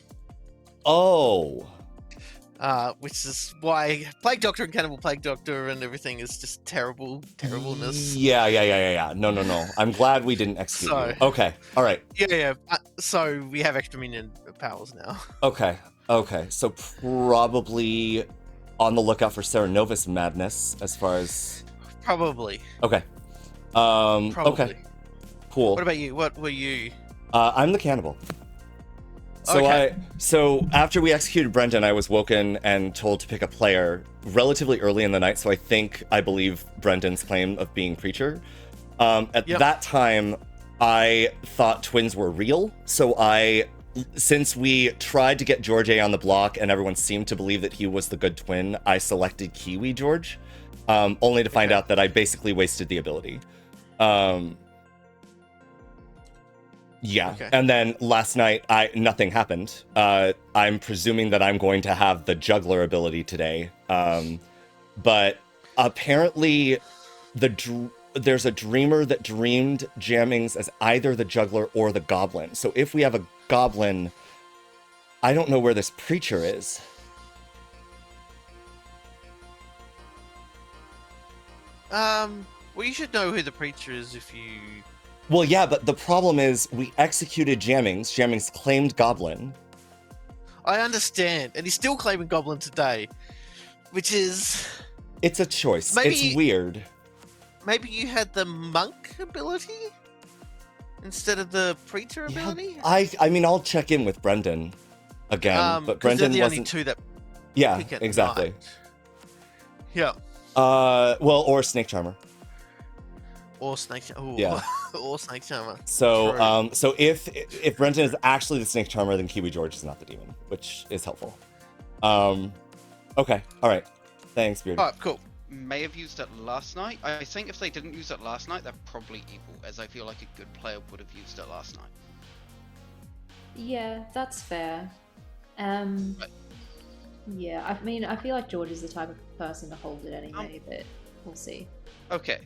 Oh. Which is why Plague Doctor and Cannibal Plague Doctor and everything is just terribleness. Yeah. No. I'm glad we didn't execute you. Okay, all right. Yeah. So we have extra minion powers now. Okay. So probably on the lookout for Serenovus madness as far as... Probably. Okay. Probably. Okay. Cool. What about you? What were you? I'm the cannibal. So after we executed Brendan, I was woken and told to pick a player relatively early in the night, so I believe Brendan's claim of being Preacher. At that time, I thought twins were real, so since we tried to get George A on the block and everyone seemed to believe that he was the good twin, I selected Kiwi George, only to find out that I basically wasted the ability. And then last night, nothing happened. I'm presuming that I'm going to have the juggler ability today. But apparently, there's a dreamer that dreamed Jammings as either the juggler or the goblin. So if we have a goblin, I don't know where this Preacher is. Well, you should know who the Preacher is if you... Well, yeah, but the problem is we executed Jammings. Jammings claimed Goblin. I understand, and he's still claiming Goblin today, which is... It's a choice. It's weird. Maybe you had the Monk ability instead of the Preacher ability? I mean, I'll check in with Brendan again, but Brendan they're the wasn't... only two that Yeah, pick at exactly. night. Yeah. Well, or Snake Charmer. Or Snake Charmer. Yeah. Or Snake Charmer. So, so if Brendan is actually the Snake Charmer, then Kiwi George is not the demon, which is helpful. Okay, all right. Thanks, Beardy. Alright, cool. May have used it last night. I think if they didn't use it last night, they're probably evil, as I feel like a good player would have used it last night. Yeah, that's fair. Yeah, I mean, I feel like George is the type of person to hold it anyway, but we'll see. Okay.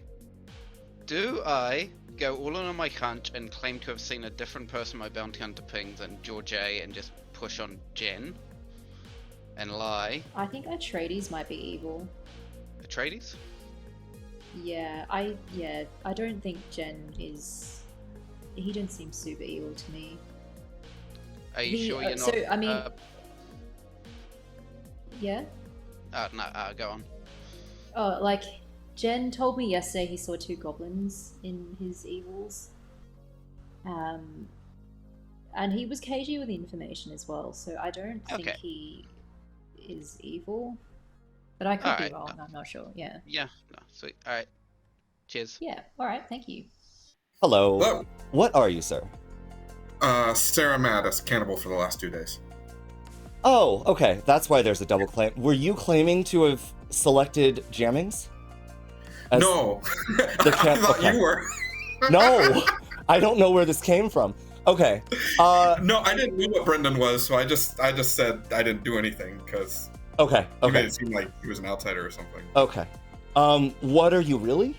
Do I go all in on my hunch and claim to have seen a different person my bounty hunter ping than George A and just push on Jen? And lie? I think Atreides might be evil. Atreides? Yeah, I don't think Jen is... He didn't seem super evil to me. Are you sure you're not... So, I mean... Yeah? No, go on. Oh, like... Jen told me yesterday he saw 2 goblins in his evils. And he was cagey with information as well, so I don't think he is evil. But I could be wrong, I'm not sure, yeah. Yeah, no, sweet. Alright. Cheers. Yeah, alright, thank you. Hello. Hello. What are you, sir? Sarah Mattis, cannibal for the last 2 days. Oh, okay, that's why there's a double claim. Were you claiming to have selected Jammings? No, I thought you were. No, I don't know where this came from. Okay. No, I didn't know what Brendan was, so I just said I didn't do anything because. Okay. He made it seem like he was an outsider or something. Okay. What are you really?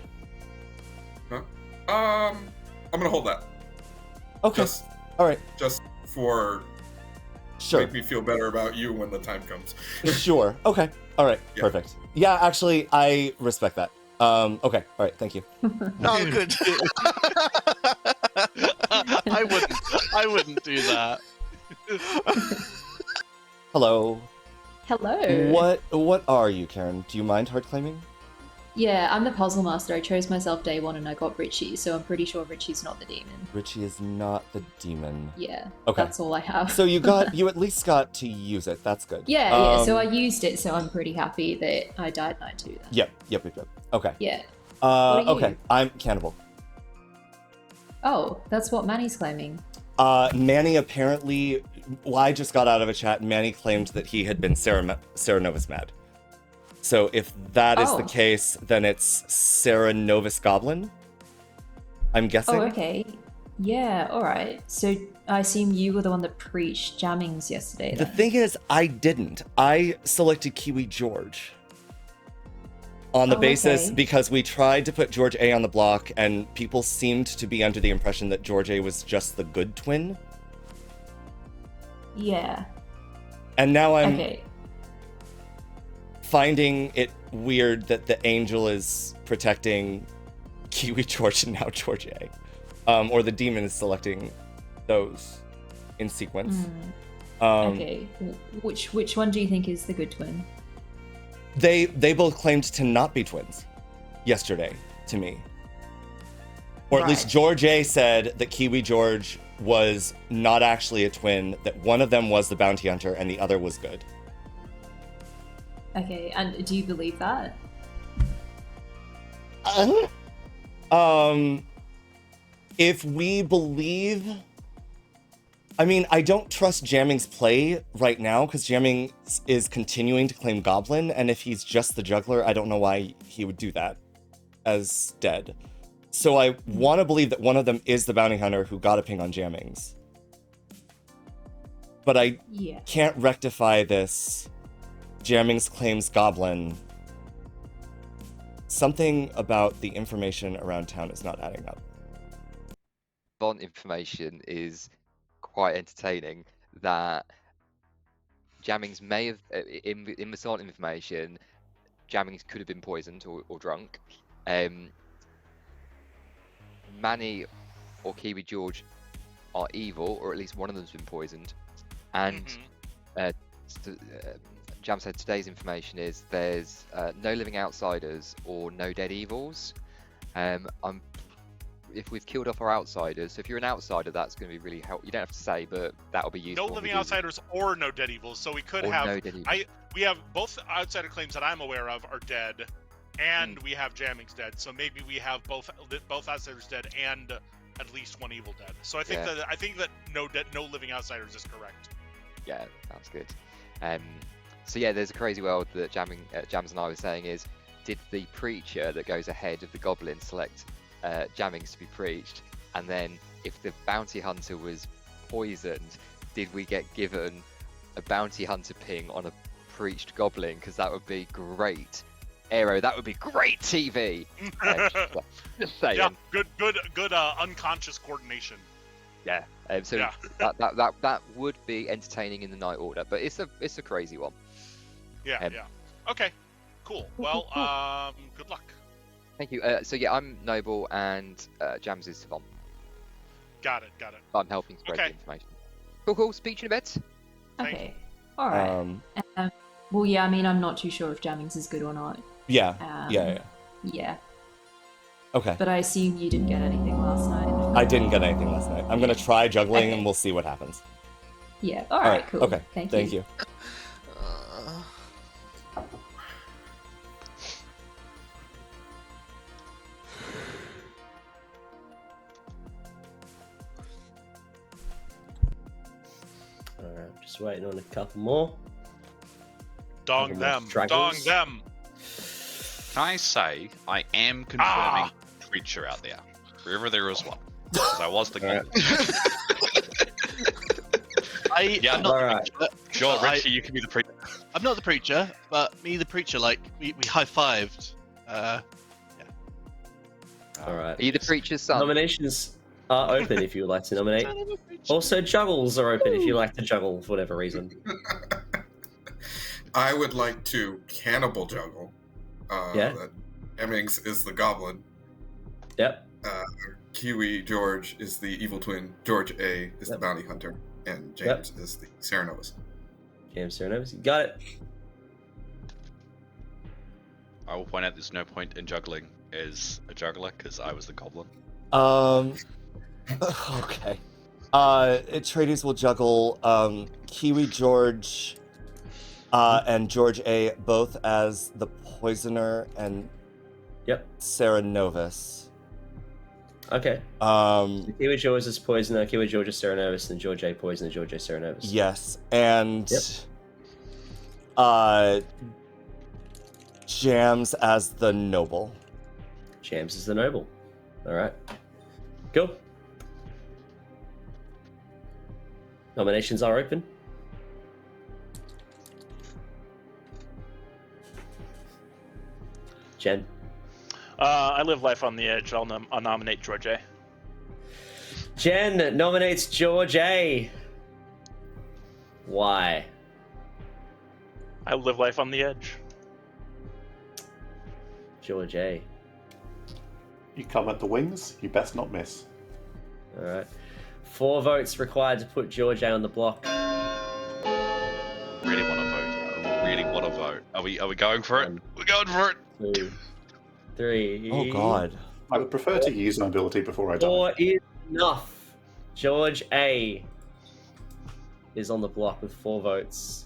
Huh? I'm gonna hold that. Okay. All right. Just for. Sure. Make me feel better about you when the time comes. Sure. Okay. All right. Yeah. Perfect. Yeah, actually, I respect that. Okay. All right. Thank you. Oh, good. I wouldn't do that. Hello. Hello. What are you, Karen? Do you mind hard claiming? Yeah, I'm the puzzle master. I chose myself day 1 and I got Richie, so I'm pretty sure Richie's not the demon. Richie is not the demon. Yeah. Okay. That's all I have. So you at least got to use it. That's good. Yeah, so I used it, so I'm pretty happy that I died night 2 then. Yep. Okay. Yeah. Okay. I'm cannibal. Oh, that's what Manny's claiming. Manny apparently... Well, I just got out of a chat. Manny claimed that he had been Serenovus mad. So if that is the case, then it's Serenovus Goblin? I'm guessing? Oh, okay. Yeah, alright. So I assume you were the one that preached Jammings yesterday, The thing is, I didn't. I selected Kiwi George. On the basis, because we tried to put George A on the block, and people seemed to be under the impression that George A was just the good twin. Yeah. And now I'm finding it weird that the angel is protecting Kiwi George and now George A. Or the demon is selecting those in sequence. Okay. Which one do you think is the good twin? They both claimed to not be twins yesterday to me. Or at least George A said that Kiwi George was not actually a twin, that one of them was the bounty hunter and the other was good. Okay, and do you believe that? If we believe... I mean, I don't trust Jamming's play right now because Jamming is continuing to claim Goblin, and if he's just the juggler, I don't know why he would do that as dead. So I want to believe that one of them is the bounty hunter who got a ping on Jammings. But I can't rectify this. Jammings claims Goblin. Something about the information around town is not adding up. Savant Information is quite entertaining. That Jammings may have, in the Savant Information, Jammings could have been poisoned or drunk. Manny or Kiwi George are evil, or at least one of them's been poisoned. And Jam said today's information is there's no living outsiders or no dead evils. If we've killed off our outsiders, so if you're an outsider, that's going to be really helpful. You don't have to say, but that'll be useful. No living outsiders or no dead evils. So we could have. We have both outsider claims that I'm aware of are dead, and we have Jammings dead. So maybe we have both outsiders dead and at least one evil dead. So I think that no living outsiders is correct. Yeah, sounds good. So yeah, there's a crazy world that Jams and I were saying is, did the preacher that goes ahead of the goblin select Jammings to be preached, and then if the bounty hunter was poisoned, did we get given a bounty hunter ping on a preached goblin? Because that would be great. Aero, that would be great TV. Just saying. Yeah, good unconscious coordination. Yeah. That would be entertaining in the Night Order, but it's a crazy one. Yeah. Okay. Cool. Well, good luck. Thank you. So yeah, I'm Noble and Jams is Savant. Got it. I'm helping spread the information. Cool. Speak to you in a bit. Okay. All right. Well, yeah. I mean, I'm not too sure if Jammings is good or not. Yeah. Yeah. Okay. But I assume you didn't get anything last night. I didn't get anything last night. I'm gonna try juggling and we'll see what happens. Yeah. All right. Cool. Okay. Thank you. Alright, just waiting on a couple more. Dong them. Can I say I am confirming preacher out there, wherever there is one, because I was the goblin. I'm not the preacher. Sure, Richie, you can be the preacher. I'm not the preacher, but me, the preacher, like we high-fived. Alright. Are you the preacher's son? Nominations are open if you would like to nominate. Also, juggles are open if you like to juggle for whatever reason. I would like to cannibal juggle. That Jammings is the goblin. Yep. Kiwi George is the evil twin. George A is the bounty hunter. And James is the Serenovus. James Serenovus, you got it. I will point out there's no point in juggling as a juggler, because I was the goblin. Okay. Atreides will juggle Kiwi George and George A both as the poisoner and Sarah Novus. Okay. So Kiwi George is poisoner, Kiwi George is Sarah Novus, and George A poisoner, George A Sarah Novus. Yes, and Jams as the noble. Jams is the noble. Alright. Cool. Nominations are open. Jen. I live life on the edge. I'll nominate George A. Jen nominates George A. Why? I live life on the edge. George A. You come at the wings, you best not miss. Alright. 4 votes required to put George A on the block. Really want to vote. Are we going for it? We're going for it. 2, 3. Oh God. I would prefer to use an ability before I die. 4 is enough. George A is on the block with 4 votes.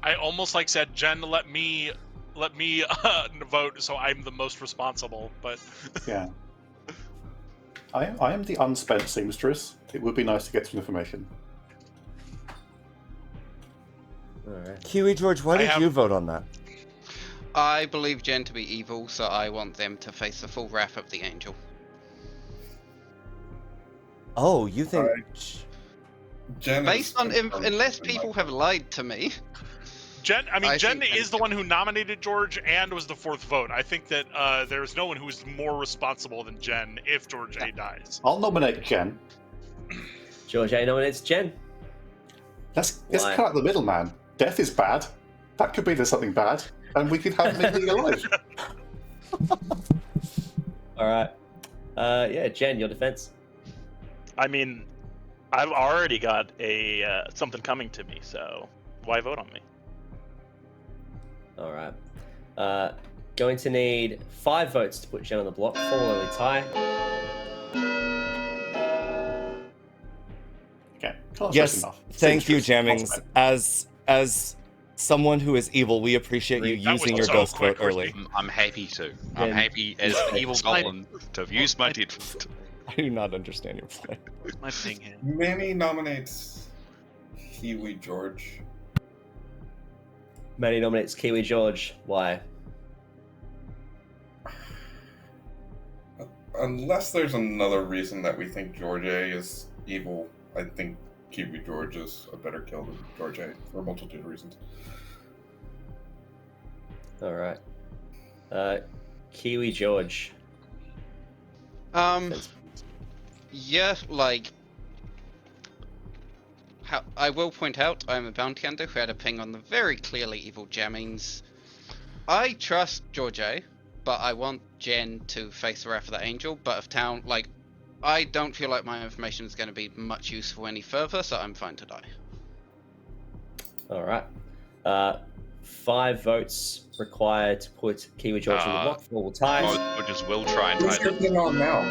I almost said, Jen, let me vote, so I'm the most responsible. But yeah, I am the unspent seamstress. It would be nice to get some information. All right. Kiwi George, why did you vote on that? I believe Jen to be evil, so I want them to face the full wrath of the angel. Oh, you think? Jen Based on unless people have lied to me. Jen is the one who nominated George and was the 4th vote. I think that there's no one who is more responsible than Jen if George A dies. I'll nominate Jen. George A nominates Jen. Let's cut out the middleman. Death is bad. That could be there's something bad, and we could have him being alive. All right. Yeah, Jen, your defense. I mean, I've already got a something coming to me, so why vote on me? All right. Going to need 5 votes to put Jen on the block. 4 will only tie. Okay. Yes. Thank you, Jammings. As someone who is evil, we appreciate you using your ghost vote early. I'm happy to. I'm happy as the evil goblin to have used my dead vote. I do not understand your plan. My ping here. Manny nominates Kiwi George. Manny nominates Kiwi George. Why? Unless there's another reason that we think George A is evil, I think Kiwi George is a better kill than George A for a multitude of reasons. All right. Kiwi George. Yeah, I will point out, I am a bounty hunter who had a ping on the very clearly evil Jammings. I trust George A, but I want Jen to face the wrath of the angel, but if town, I don't feel like my information is going to be much useful any further, so I'm fine to die. All right. 5 votes required to put Kiwi George on the block. 4 will tie. Or just will try and Who's tie. looking on now?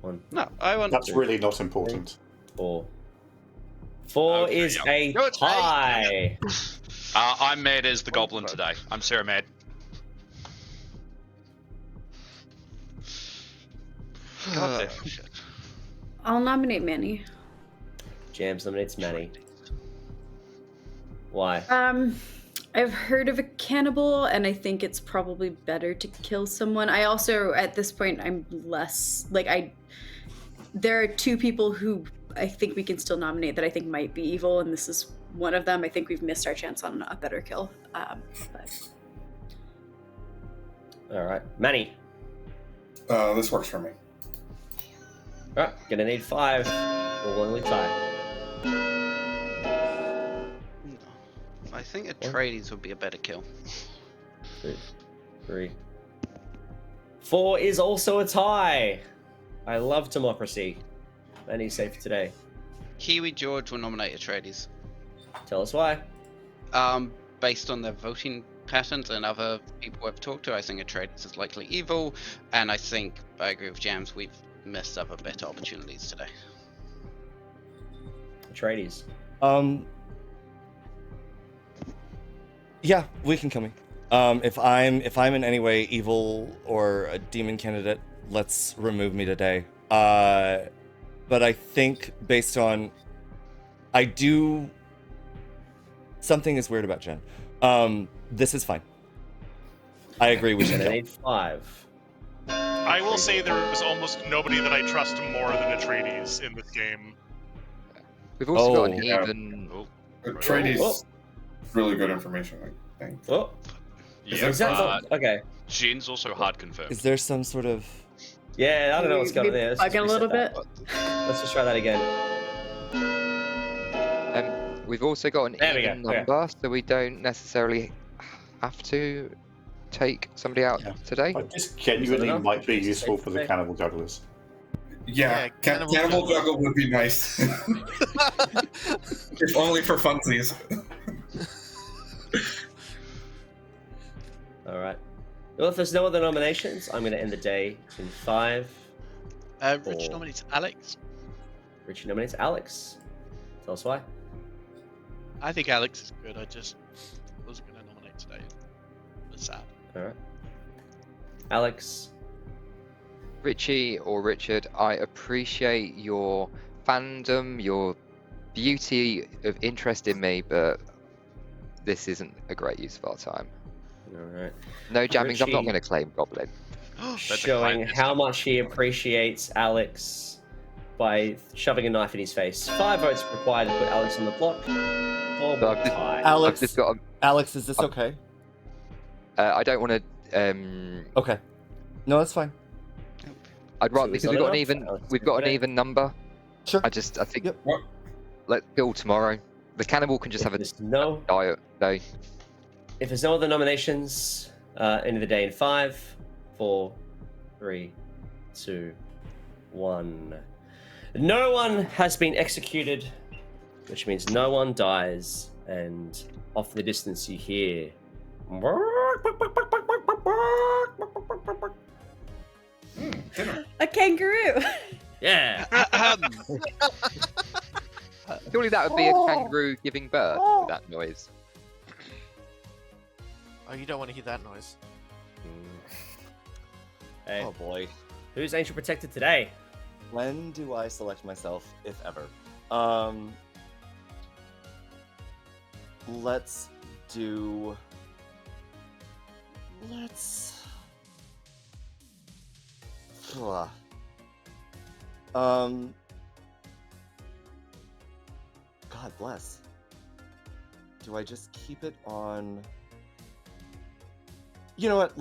1. No, I want. That's really not important. 4. 4 is a tie. I'm mad as the goblin today. I'm Sarah mad. God damn shit. I'll nominate Manny. Jams nominates Manny. Why? I've heard of a cannibal, and I think it's probably better to kill someone. I also, at this point, I'm less there are 2 people who I think we can still nominate that I think might be evil, and this is one of them. I think we've missed our chance on a better kill. But... All right, Manny. This works for me. All right, gonna need 5. We'll only tie. I think Atreides would be a better kill. 2, 3. 4 is also a tie. I love democracy. Manny's safe today. Kiwi George will nominate Atreides. Tell us why. Based on their voting patterns and other people I've talked to, I think Atreides is likely evil, and I think, I agree with Jams, we've missed other better opportunities today. Atreides. Yeah, we can kill me. If I'm in any way evil or a demon candidate, let's remove me today. But I think based on, something is weird about Jen. This is fine. I agree with you. I need 5. I will say there is almost nobody that I trust more than Atreides in this game. We've also got an even. Atreides really good information, I think. Oh. Yeah, okay. Jen's also hard confirmed. Is there some sort of... Yeah, I don't know what's going on there. Let's a little bit. Let's just try that again. We've also got an even number, so we don't necessarily have to take somebody out today. This genuinely might be useful for the cannibal jugglers. Yeah, Cannibal Juggle would be nice. If only for funsies. Alright. Well, if there's no other nominations, I'm going to end the day in 5. Richie nominates Alex. Richie nominates Alex. Tell us why. I think Alex is good. I just wasn't going to nominate today. It's sad. Alright. Alex. Richie or Richard, I appreciate your fandom, your beauty of interest in me, but this isn't a great use of our time. Alright. No jammings, Richie, I'm not going to claim Goblin. Showing how much he appreciates Alex by shoving a knife in his face. 5 votes required to put Alex on the block. Alex, is this okay? I don't want to. Okay. No, that's fine. I'd rather because we've got an even number. Sure. I think let's go tomorrow. The cannibal can just have a diet day. If there's no other nominations, end of the day in 5, 4, 3, 2, 1. No one has been executed, which means no one dies, and off in the distance you hear. A kangaroo. Yeah. Surely that would be a kangaroo giving birth with that noise. Oh, you don't want to hear that noise. Hey. Oh boy. Who's Ancient Protector today? When do I select myself, if ever? Let's do... God bless. Do I just keep it on... You know what?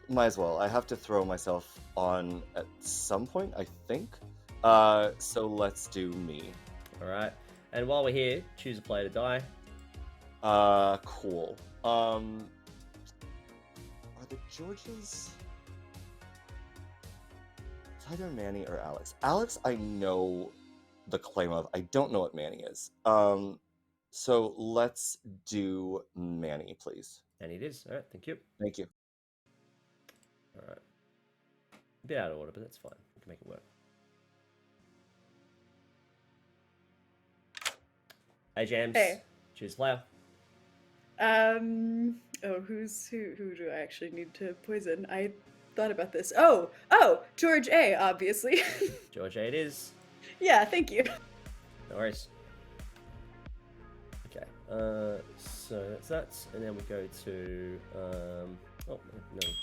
Might as well. I have to throw myself on at some point, I think. So let's do me. Alright. And while we're here, choose a player to die. Cool. Are the Georges... It's either Manny or Alex. Alex, I know the claim of. I don't know what Manny is. So let's do Manny, please. And it is. Alright, thank you. Thank you. Alright. A bit out of order, but that's fine. We can make it work. Hey, James. Hey. Choose player. Who do I actually need to poison? I thought about this. Oh, George A, obviously. George A it is. Yeah, thank you. No worries. Okay, so that's that, and then we go to, no,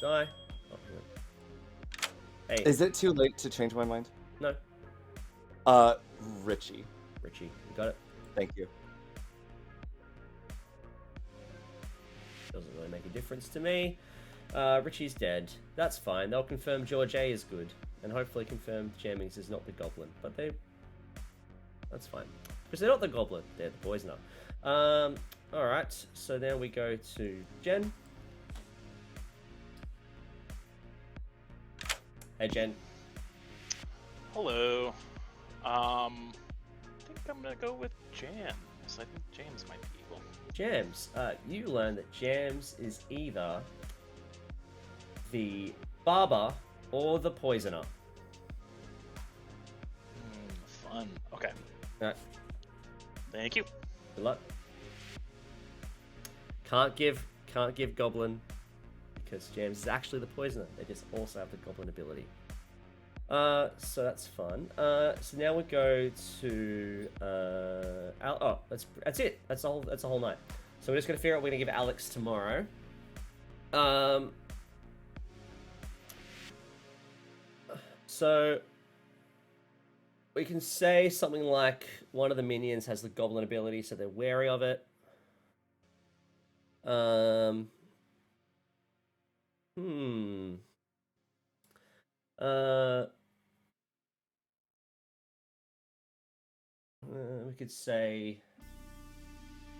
die. Oh, hey. Is it too late to change my mind? No. Richie. Richie, you got it? Thank you. Doesn't really make a difference to me. Richie's dead. That's fine. They'll confirm George A is good, and hopefully confirm Jammings is not the goblin. But that's fine. Because they're not the goblin, they're the poisoner. Alright, so then we go to Jen. Hey, Jen. Hello. I think I'm gonna go with Jams. I think Jams might be evil. Jams. You learn that Jams is either the barber or the poisoner. Fun. Okay. Alright. Thank you. Good luck. Can't give Goblin because James is actually the poisoner. They just also have the Goblin ability. So that's fun. So now we go to that's it. That's the whole night. So we're just gonna figure out we're gonna give Alex tomorrow. So we can say something like one of the minions has the Goblin ability, so they're wary of it. We could say...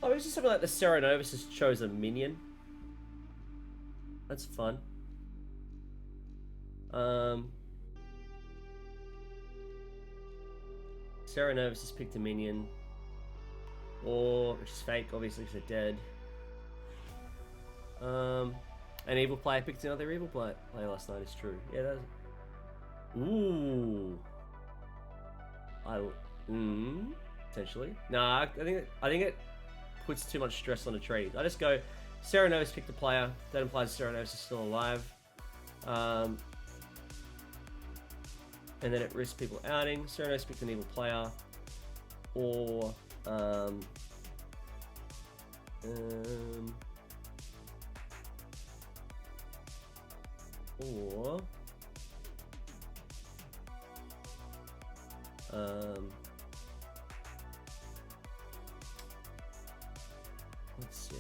Oh, it's just something like the Serenovus has chose a minion. That's fun. Cerenovus has picked a minion. Or, which is fake, obviously, because they're dead. An evil player picked another evil player last night, it's true. Yeah, that's... Ooh. Potentially. Nah, I think it puts too much stress on the trade. I just go, Cerenovus picked a player. That implies Cerenovus is still alive. And then it risks people outing. Cerenovus picked an evil player. Or, let's see.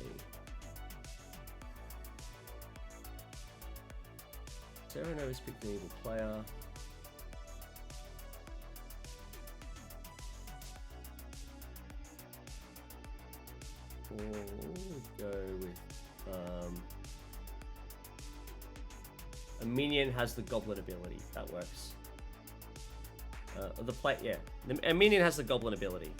Cerenovus picked an evil player. We'll go with a minion has the goblin ability. That works. A minion has the goblin ability.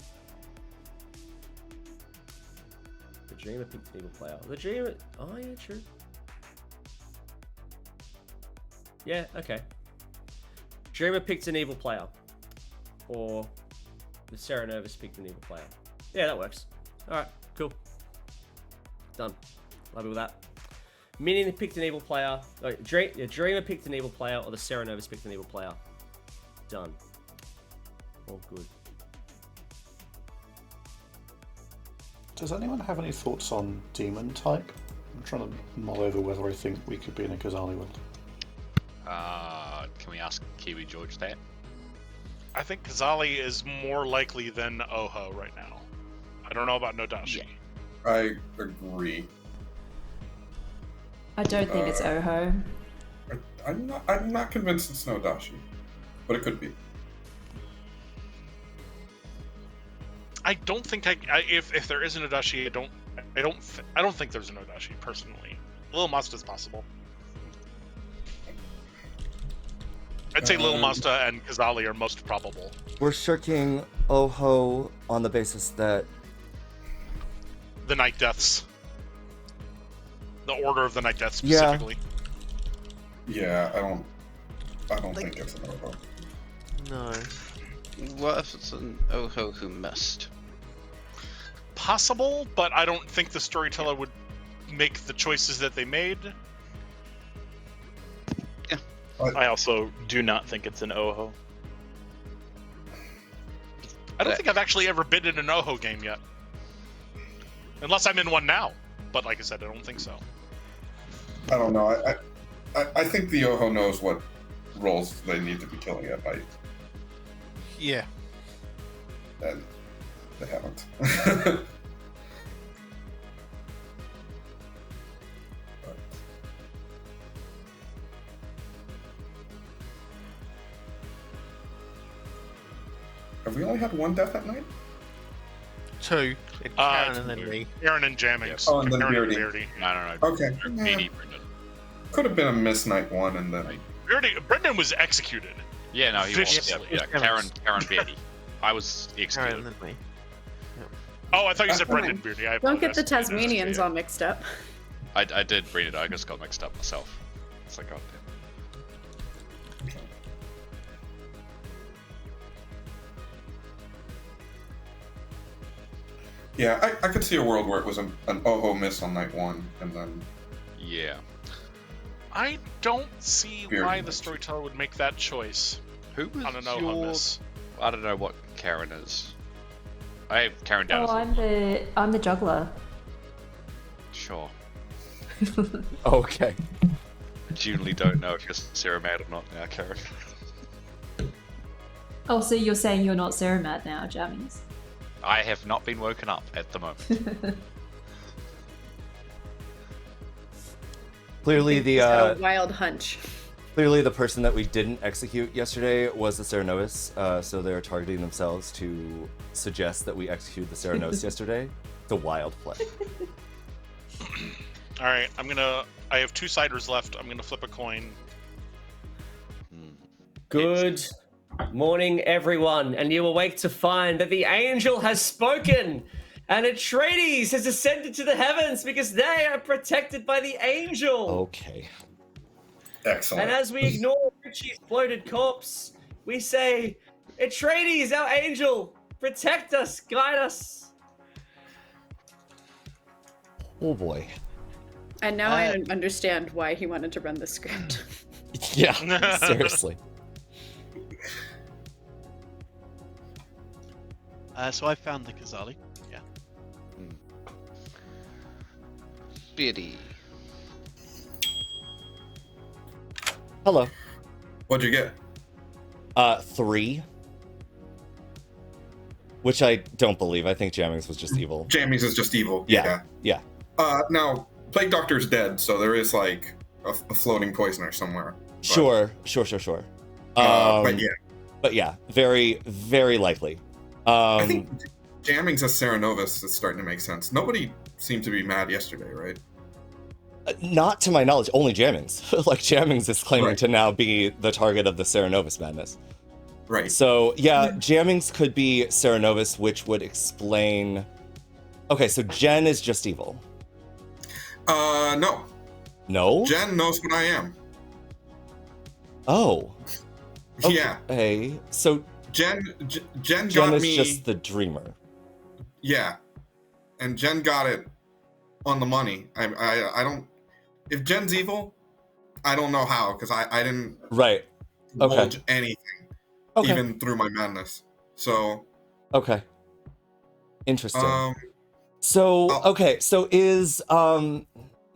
The Dreamer picked an evil player. The Dreamer. Oh yeah, true. Yeah, okay. Dreamer picked an evil player, or the Cerenovus picked an evil player. Yeah, that works. All right, cool. Done. Happy with that. Minion picked an evil player. Dreamer picked an evil player, or the Cerenovus picked an evil player. Done. All good. Does anyone have any thoughts on demon type? I'm trying to mull over whether I think we could be in a Kazali world. Can we ask Kiwi George that? I think Kazali is more likely than Oho right now. I don't know about Nodashi. Yeah. I agree. I don't think it's Oho. I'm not convinced it's Nodashi, but it could be. I don't think if there is an Nodashi, I don't think there's an Nodashi personally. Lil Masta is possible. I'd say Lil Masta and Kazali are most probable. We're shirking Oho on the basis that the Night Deaths, the Order of the Night Deaths specifically. Yeah, I don't think it's an Oho. No. What if it's an Oho who missed? Possible, but I don't think the Storyteller would make the choices that they made. Yeah. I also do not think it's an Oho. I don't think I've actually ever been in an Oho game yet. Unless I'm in one now. But like I said, I don't think so. I don't know. I think the Oho knows what roles they need to be killing at night. Yeah. And they haven't. Have we only had one death at night? Two. Karen and then me. Aaron and Jammings. Oh, and then Beardy. No. Okay. Beardy, Could have been a miss night one and then... Brendan was executed. Yeah, no, he was. Yeah, Karen Beardy. I was executed. Karen and then me. Oh, I thought you said Brendan Beardy. Don't get the Tasmanians all mixed up. I did read it, I just got mixed up myself. It's like, goddamn. Yeah, I could see a world where it was an Oho miss on night one, and then... Yeah. I don't see why the Storyteller would make that choice. Who was on an Oho miss? I don't know what Karen is. I have Karen down as I'm the juggler. Sure. Okay. I genuinely don't know if you're Sarah mad or not now, Karen. Oh, so you're saying you're not Sarah mad now, Jammies? I have not been woken up at the moment. Clearly He's got a wild hunch. Clearly the person that we didn't execute yesterday was the Cerenovus, so they're targeting themselves to suggest that we execute the Cerenovus yesterday. It's a wild play. Alright, I have 2 siders left. I'm gonna flip a coin. Good. Morning, everyone, and you awake to find that the angel has spoken, and Atreides has ascended to the heavens because they are protected by the angel. Okay. Excellent. And as we ignore Richie's bloated corpse, we say, Atreides, our angel, protect us, guide us. Oh boy. And now I understand why he wanted to run the script. Yeah, seriously. So I found the Kazali. Yeah. Biddy. Hello. What'd you get? 3. Which I don't believe. I think Jammings was just evil. Jammings is just evil. Yeah. Now, Plague Doctor's dead, so there is like a floating poisoner somewhere. But, Sure. But yeah, very, very likely. I think Jammings as Serenovus is starting to make sense. Nobody seemed to be mad yesterday, right? Not to my knowledge, only Jammings. Like, Jammings is claiming to now be the target of the Serenovus madness. Right. So, yeah, Jammings could be Serenovus, which would explain... Okay, so Jen is just evil. No. No? Jen knows what I am. Oh. Yeah. Hey, so... Jen Jen got is me... just the dreamer. Yeah. And Jen got it on the money. I don't... If Jen's evil, I don't know how, because I didn't... Right. Okay. Divulge anything. Okay. Even through my madness. So... Okay. Interesting. So is...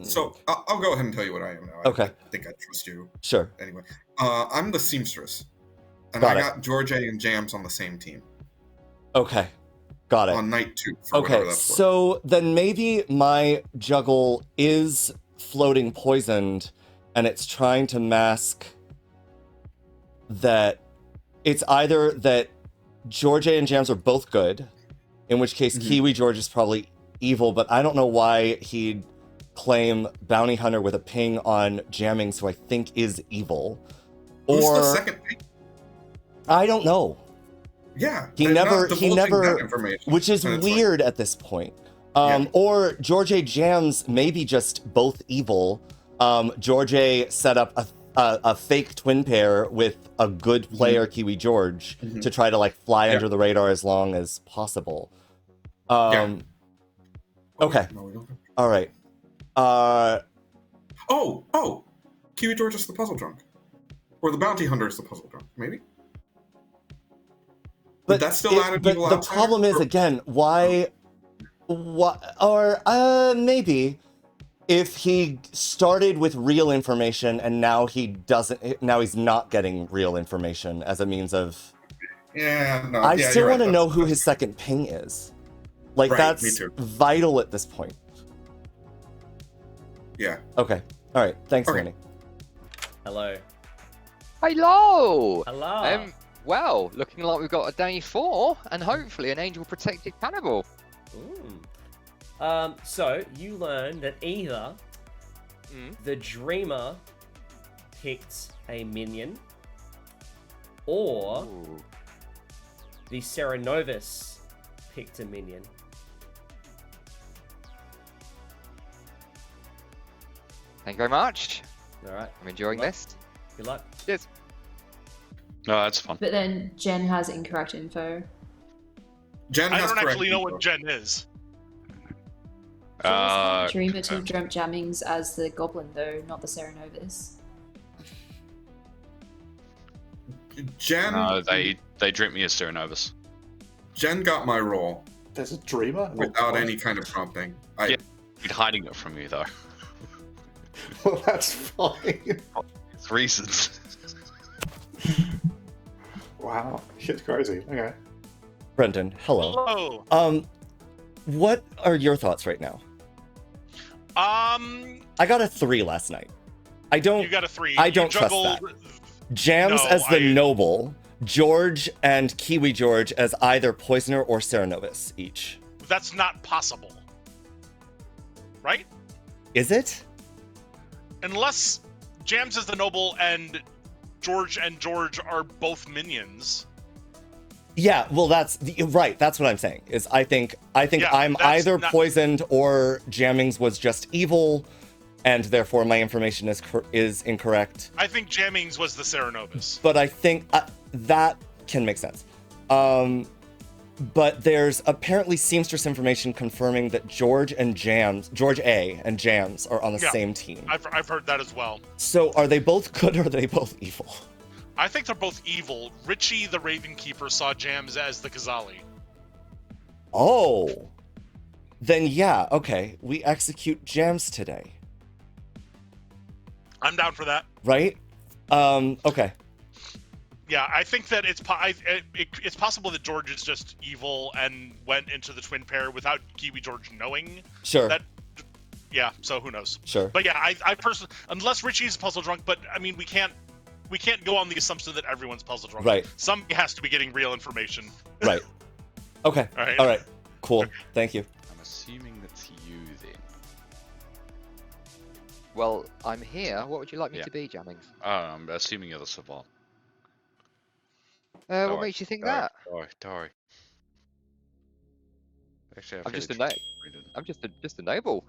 So, I'll go ahead and tell you what I am now. Okay. I think I trust you. Sure. Anyway. I'm the seamstress. And Got I it. got George A. and Jams on the same team. Okay. Got it. On night 2. For whatever Okay, that's so then maybe my juggle is floating poisoned, and it's trying to mask that it's either that George A. and Jams are both good, in which case Kiwi George is probably evil, but I don't know why he'd claim Bounty Hunter with a ping on Jammings, who I think is evil. Who's Or the second ping? I don't know. Yeah. He they're never, not divulging that information. which is And it's weird at this point. Or George A. Jams maybe just both evil. George A. set up a fake twin pair with a good player, Kiwi George, to try to like fly under the radar as long as possible. Okay. All right. Kiwi George is the puzzle drunk. Or the bounty hunter is the puzzle drunk, maybe? But that's still added but evil the outsider? problem is, again, why, or maybe if he started with real information and now now he's not getting real information as a means of... I still want to know who his second ping is. Like, Right, me that's too. vital at this point. Yeah. Okay. All right. Thanks, Manny. Hello. Hello! Hello. Well, looking like we've got a day 4, and hopefully an angel-protected cannibal. So you learn that either the dreamer picked a minion, or the Serenovus picked a minion. Thank you very much. All right. I'm enjoying this. Good luck. Cheers. No, that's fun. But then Jen has incorrect info. Jen I don't actually know what Jen is. Dreamer to have dreamt Jammings as the goblin, though, not the Serenovus. Jen... No, they dreamt me as Serenovus. Jen got my role. There's a dreamer? Without any kind of prompting. Yeah, he's hiding it from you, though. Well, that's fine. It's reasons. Wow, shit's crazy. Okay. Brendan, hello. Hello. What are your thoughts right now? I got a 3 last night. I don't. You got a 3. I don't trust that. Jams as the noble, George and Kiwi George as either Poisoner or Serenovus each. That's not possible. Right? Is it? Unless Jams is the noble and George and George are both minions. Yeah, well, that's right. That's what I'm saying. Is I think I'm either poisoned or Jammings was just evil, and therefore my information is incorrect. I think Jammings was the Cerenovus. But I think that can make sense. But there's apparently seamstress information confirming that George A and Jams are on the same team. I've heard that as well. So are they both good or are they both evil? I think they're both evil. Richie, the Raven Keeper, saw Jams as the Ghazali. Oh. Then yeah, okay. We execute Jams today. I'm down for that. Right? Okay. Yeah, I think that it's possible that George is just evil and went into the twin pair without Kiwi George knowing. Sure. Yeah, so who knows? Sure. But yeah, I personally, unless Richie's puzzle drunk, but I mean, we can't go on the assumption that everyone's puzzle drunk. Right. Somebody has to be getting real information. Right. Okay. All right. Cool. Thank you. I'm assuming that's you then. Well, I'm here. What would you like me to be, Jammings? I'm assuming you're the Savant. What makes you think that? Sorry. Actually, I'm just a noble.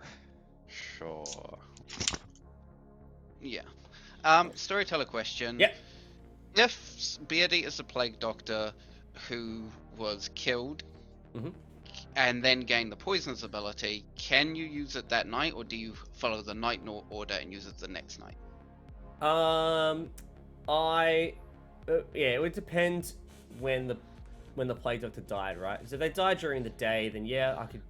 Sure. Yeah. Storyteller question. Yeah. If Beardy is a plague doctor who was killed and then gained the poisonous ability, can you use it that night, or do you follow the night order and use it the next night? Yeah, it would depend when the plague doctor died, right? So if they died during the day, then yeah, I could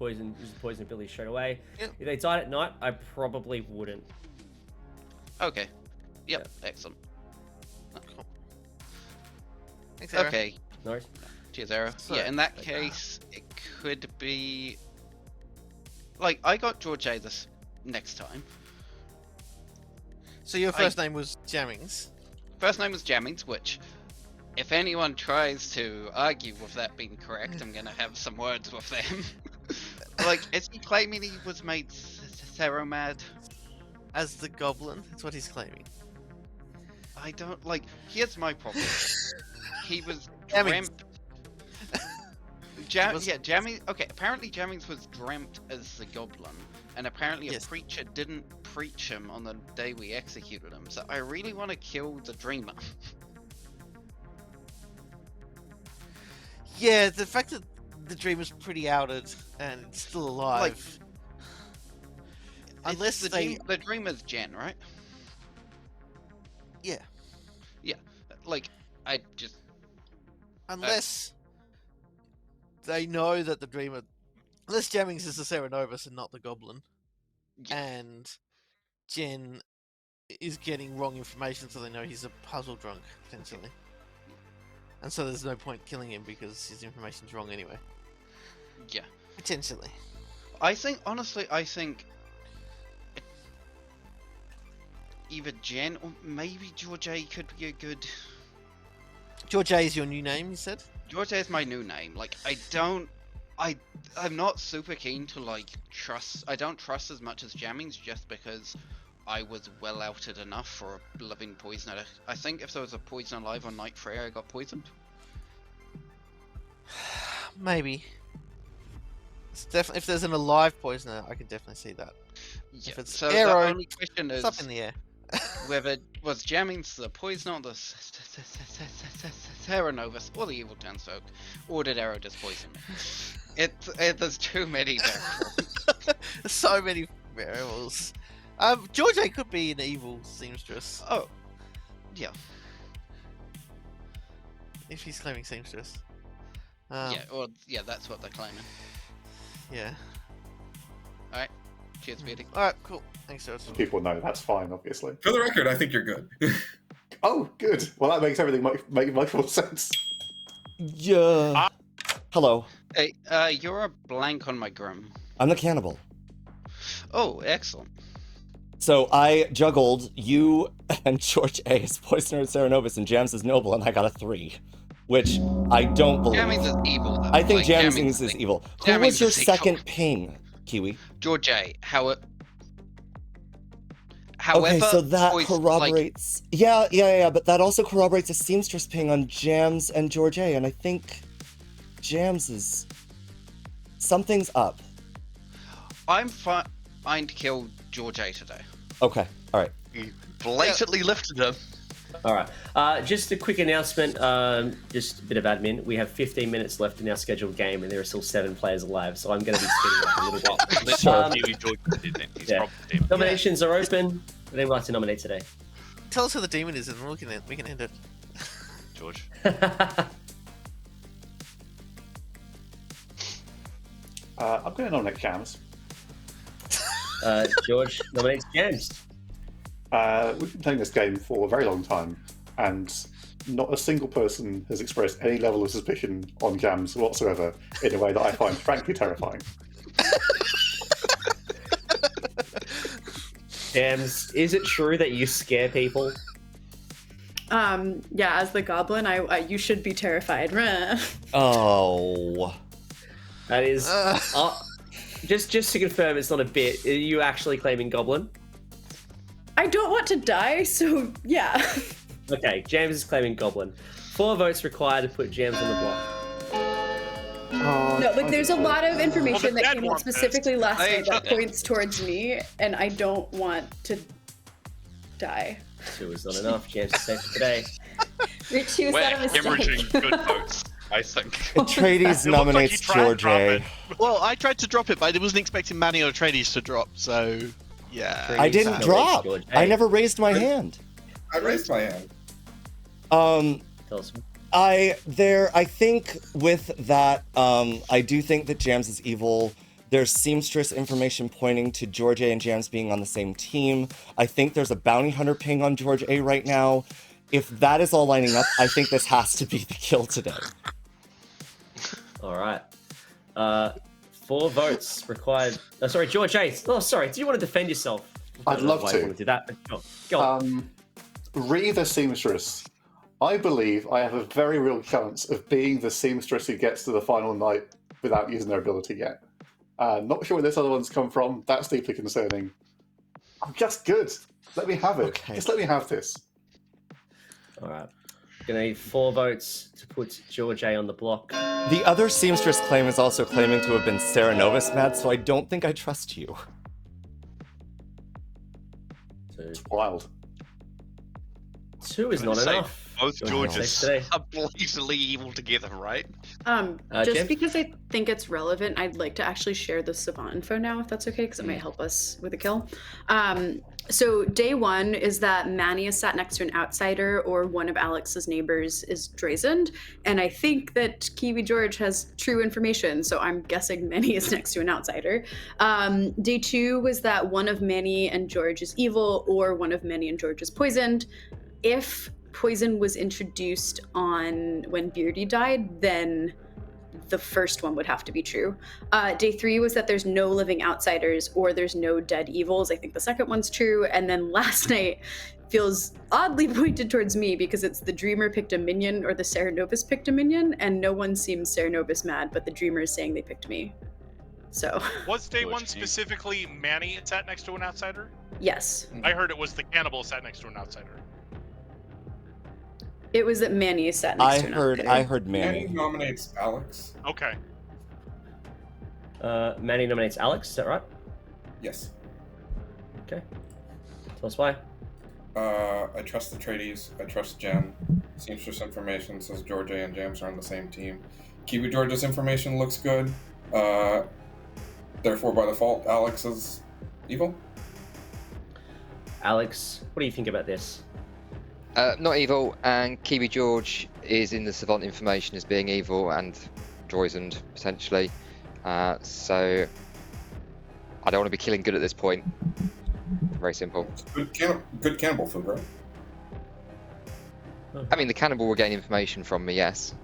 use the poison ability straight away. Yep. If they died at night, I probably wouldn't. Okay. Yep. Excellent. Cool. Thanks, Aero. Okay. No worries. Cheers, Aero. Yeah, in that case, it could be like I got George A this next time. So your first name was Jammings? First name was Jammings, which, if anyone tries to argue with that being correct, I'm gonna have some words with them. Like, is he claiming he was made Ceromad? As the Goblin? That's what he's claiming. I don't, like, here's my problem. He was Jammings. Jammings, okay, apparently Jammings was dreamt as the Goblin, and apparently a preacher didn't preach him on the day we executed him, so I really want to kill the dreamer. Yeah, the fact that the dreamer's pretty outed and it's still alive. Like, unless the dreamer's Jen, right? Yeah. Yeah, like, I just... Unless they know that the dreamer... Unless Jammings is the Cerenovus and not the Goblin. Yeah. And Jen is getting wrong information, so they know he's a puzzle drunk, potentially. And so there's no point killing him because his information's wrong anyway. Yeah. Potentially. Honestly, I think either Jen or maybe George A could be a good... George A is your new name, you said? George A is my new name. Like, I'm not super keen to, like, trust... I don't trust as much as Jammings just because I was well outed enough for a living poisoner. I think if there was a poison alive on Night Freya, I got poisoned. Maybe. If there's an alive poisoner, I can definitely see that. Yeah. If it's so Aero, the only question is... it's up in the air. Whether was Jammings the poisoner, the Cerenovus, or the evil townsfolk, or did Aero just poison me? There's too many variables. So many variables. George A could be an evil seamstress. Oh, yeah. If he's claiming seamstress. Yeah, that's what they're claiming. Yeah. Alright. Cheers, Beardy. Alright, cool. Thanks, George. People know that's fine, obviously. For the record, I think you're good. Oh, good. Well, that makes everything make much more sense. Yeah. Hello. Hey, you're a blank on my grim. I'm the cannibal. Oh, excellent. So I juggled you and George A as Poisoner and Cerenovus and Jams as Noble, and I got a 3. Which I don't believe. Jammings is evil, though. I think like, Jammings is evil. Who was your second ping, Kiwi? George A. However, okay, so that choice, corroborates. Yeah, but that also corroborates a seamstress ping on Jams and George A, and I think Jams is something's up. I'm fine to kill George A today. Okay, all right. You blatantly lifted him. All right. Just a quick announcement. Just a bit of admin. We have 15 minutes left in our scheduled game, and there are still 7 players alive. So I'm going to be spinning up a little while. Nominations are open. Would anyone like to nominate today? Tell us who the demon is, and we can end it. George. I'm going to nominate Jams. George nominates Jams. We've been playing this game for a very long time, and not a single person has expressed any level of suspicion on Jams whatsoever in a way that I find frankly terrifying. Jams, is it true that you scare people? Yeah, as the goblin, you should be terrified. Oh. That is... just to confirm, it's not a bit. Are you actually claiming goblin? I don't want to die, so yeah. Okay, James is claiming goblin. 4 votes required to put James on the block. No, like there's a lot of information that came out specifically last night that points towards me, and I don't want to die. 2 is not enough. James is safe for today. Richie, was that a mistake? Hemorrhaging good votes, I think. Atreides nominates George A. Well, I tried to drop it, but I wasn't expecting Manny or Atreides to drop, so yeah. I didn't drop. I never raised my hand. I raised my hand. Tell us. I think with that, I do think that Jams is evil. There's seamstress information pointing to George A and Jams being on the same team. I think there's a bounty hunter ping on George A right now. If that is all lining up, I think this has to be the kill today. All right. 4 votes required. Oh, sorry, George A. Oh, sorry. Do you want to defend yourself? I'd love to. I want to do that. Go on. Re the seamstress. I believe I have a very real chance of being the seamstress who gets to the final night without using their ability yet. Not sure where this other one's come from. That's deeply concerning. I'm just good. Let me have it. Okay. Just let me have this. All right. Gonna need 4 votes to put George A on the block. The other seamstress claim is also claiming to have been Sarah Novus mad, so I don't think I trust you. It's wild. 2 is not enough. Both Georges are blatantly evil together, right? Just Jim? because I think it's relevant, I'd like to actually share the Savant info now, if that's okay, because it might help us with a kill. So day 1 is that Manny is sat next to an outsider, or one of Alex's neighbors is Drazened, and I think that Kiwi George has true information, so I'm guessing Manny is next to an outsider. Day 2 was that one of Manny and George is evil, or one of Manny and George is poisoned. If poison was introduced on when Beardy died, then the first one would have to be true. Day 3 was that there's no living outsiders or there's no dead evils. I think the second one's true. And then last night feels oddly pointed towards me because it's the Dreamer picked a minion or the Sarah Novus picked a minion, and no one seems Sarah Novus mad, but the Dreamer is saying they picked me. So. Was day 1 specifically Manny sat next to an outsider? Yes. I heard it was the cannibal sat next to an outsider. It was that Manny sat next to an outsider. I heard Manny. Manny nominates Alex. Okay. Manny nominates Alex, is that right? Yes. Okay. Tell us why. I trust the Atreides. I trust Jen. Seamstress information says George A and James are on the same team. Kiwi George's information looks good. Therefore, by default, Alex is evil. Alex, what do you think about this? Not evil, and Kiwi George is in the Savant Information as being evil and Droizened, potentially. So I don't want to be killing good at this point. Very simple. Good cannibal food, right? I mean, the cannibal will gain information from me, yes.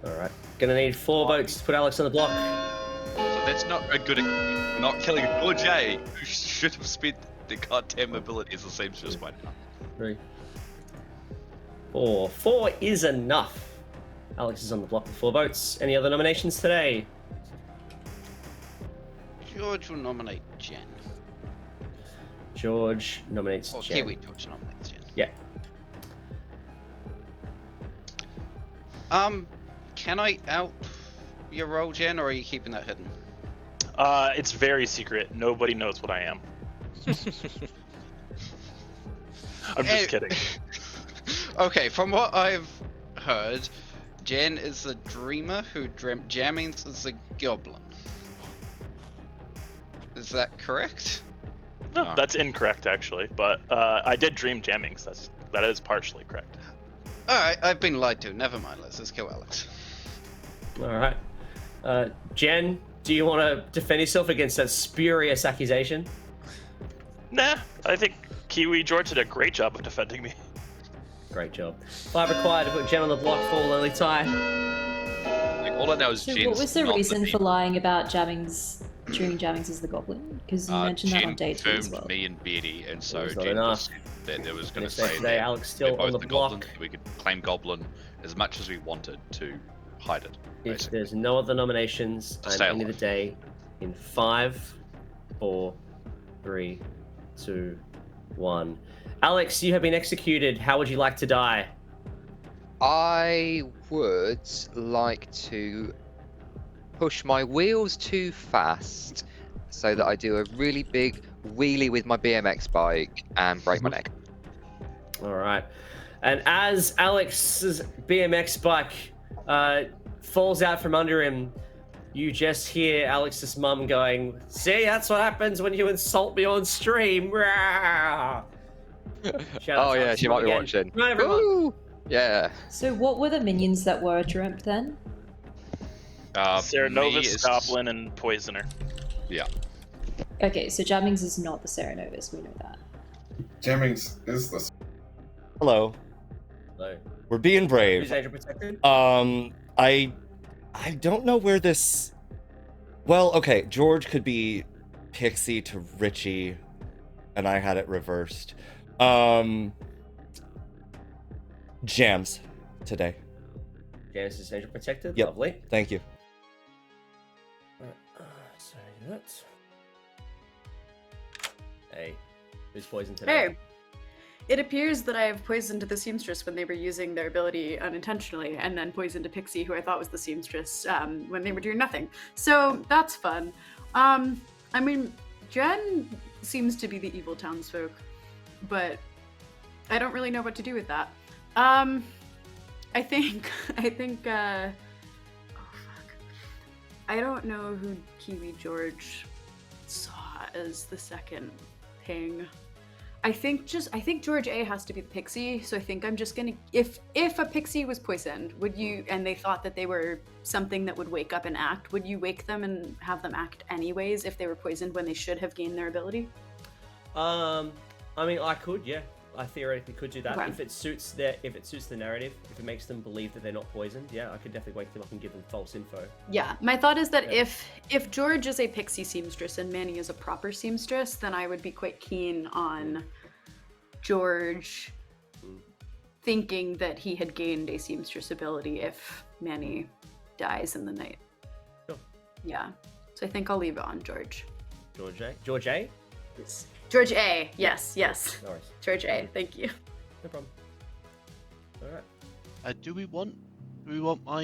Alright. Gonna need 4 votes to put Alex on the block. So that's not a good... Not killing George A, who should have spent the goddamn ability as the seamstress by now. 3, 4. 4 is enough. Alex is on the block with 4 votes. Any other nominations today? George will nominate Jen. George nominates Jen. Kiwi George nominates Jen. Yeah. Can I out your role, Jen, or are you keeping that hidden? It's very secret. Nobody knows what I am. I'm just kidding. Okay, from what I've heard, Jen is the dreamer who dreamt Jammings as a goblin. Is that correct? No, that's incorrect actually. But I did dream jammings. That is partially correct. Alright, I've been lied to. Never mind, let's just kill Alex. Alright. Jen, do you want to defend yourself against that spurious accusation? Nah, I think Kiwi George did a great job of defending me. Great job. 5 required to put Jen on the block for only tie. Like, all I know is So Jen's what was the not reason for people. lying about Jammings, during Jammings as the goblin? Because you mentioned that on day 2 as well. Me and Beatty, and so Was not Jen enough. that there was going to Finish say today, that Alex still we're on both the goblin, block. we could claim goblin as much as we wanted to hide it. If Basically. there's no other nominations, To I'm stay ending the alive. day in 5, 4, 3, 2, 1. Alex, you have been executed. How would you like to die? I would like to push my wheels too fast so that I do a really big wheelie with my BMX bike and break my neck. All right. And as Alex's BMX bike falls out from under him, you just hear Alex's mum going, "See, that's what happens when you insult me on stream." Rah! Shout out Oh to yeah, Alex's she mum might be again. watching. Right, everyone. Woo! Yeah. So what were the minions that were dreamt then? Ceranovus, Goblin, and Poisoner. Yeah. Okay, so Jammings is not the Ceranovus, we know that. Jammings is this. Hello. Hello. We're being brave. Who's Angel Protected? I don't know where this. Well, okay, George could be Pixie to Richie, and I had it reversed. Jams today. Janice is Angel Protected. Yep. Lovely. Thank you. Alright, so that. Hey, who's poisoned today? Hey, it appears that I have poisoned the seamstress when they were using their ability unintentionally, and then poisoned a pixie who I thought was the seamstress when they were doing nothing. So that's fun. I mean, Jen seems to be the evil townsfolk, but I don't really know what to do with that. I think, oh fuck. I don't know who Kiwi George saw as the second thing. I think George A has to be the pixie, so I think I'm just gonna, if a pixie was poisoned, would you, and they thought that they were something that would wake up and act, would you wake them and have them act anyways if they were poisoned when they should have gained their ability? I mean, I could, yeah. I theoretically could do that Okay. if it suits the narrative. If it makes them believe that they're not poisoned, yeah, I could definitely wake them up and give them false info. Yeah, my thought is that if George is a pixie seamstress and Manny is a proper seamstress, then I would be quite keen on George thinking that he had gained a seamstress ability if Manny dies in the night. Sure. Yeah, so I think I'll leave it on George. George A. George A. Yes. George A. Yes. No worries. George A. Thank you. No problem. All right. Do we want my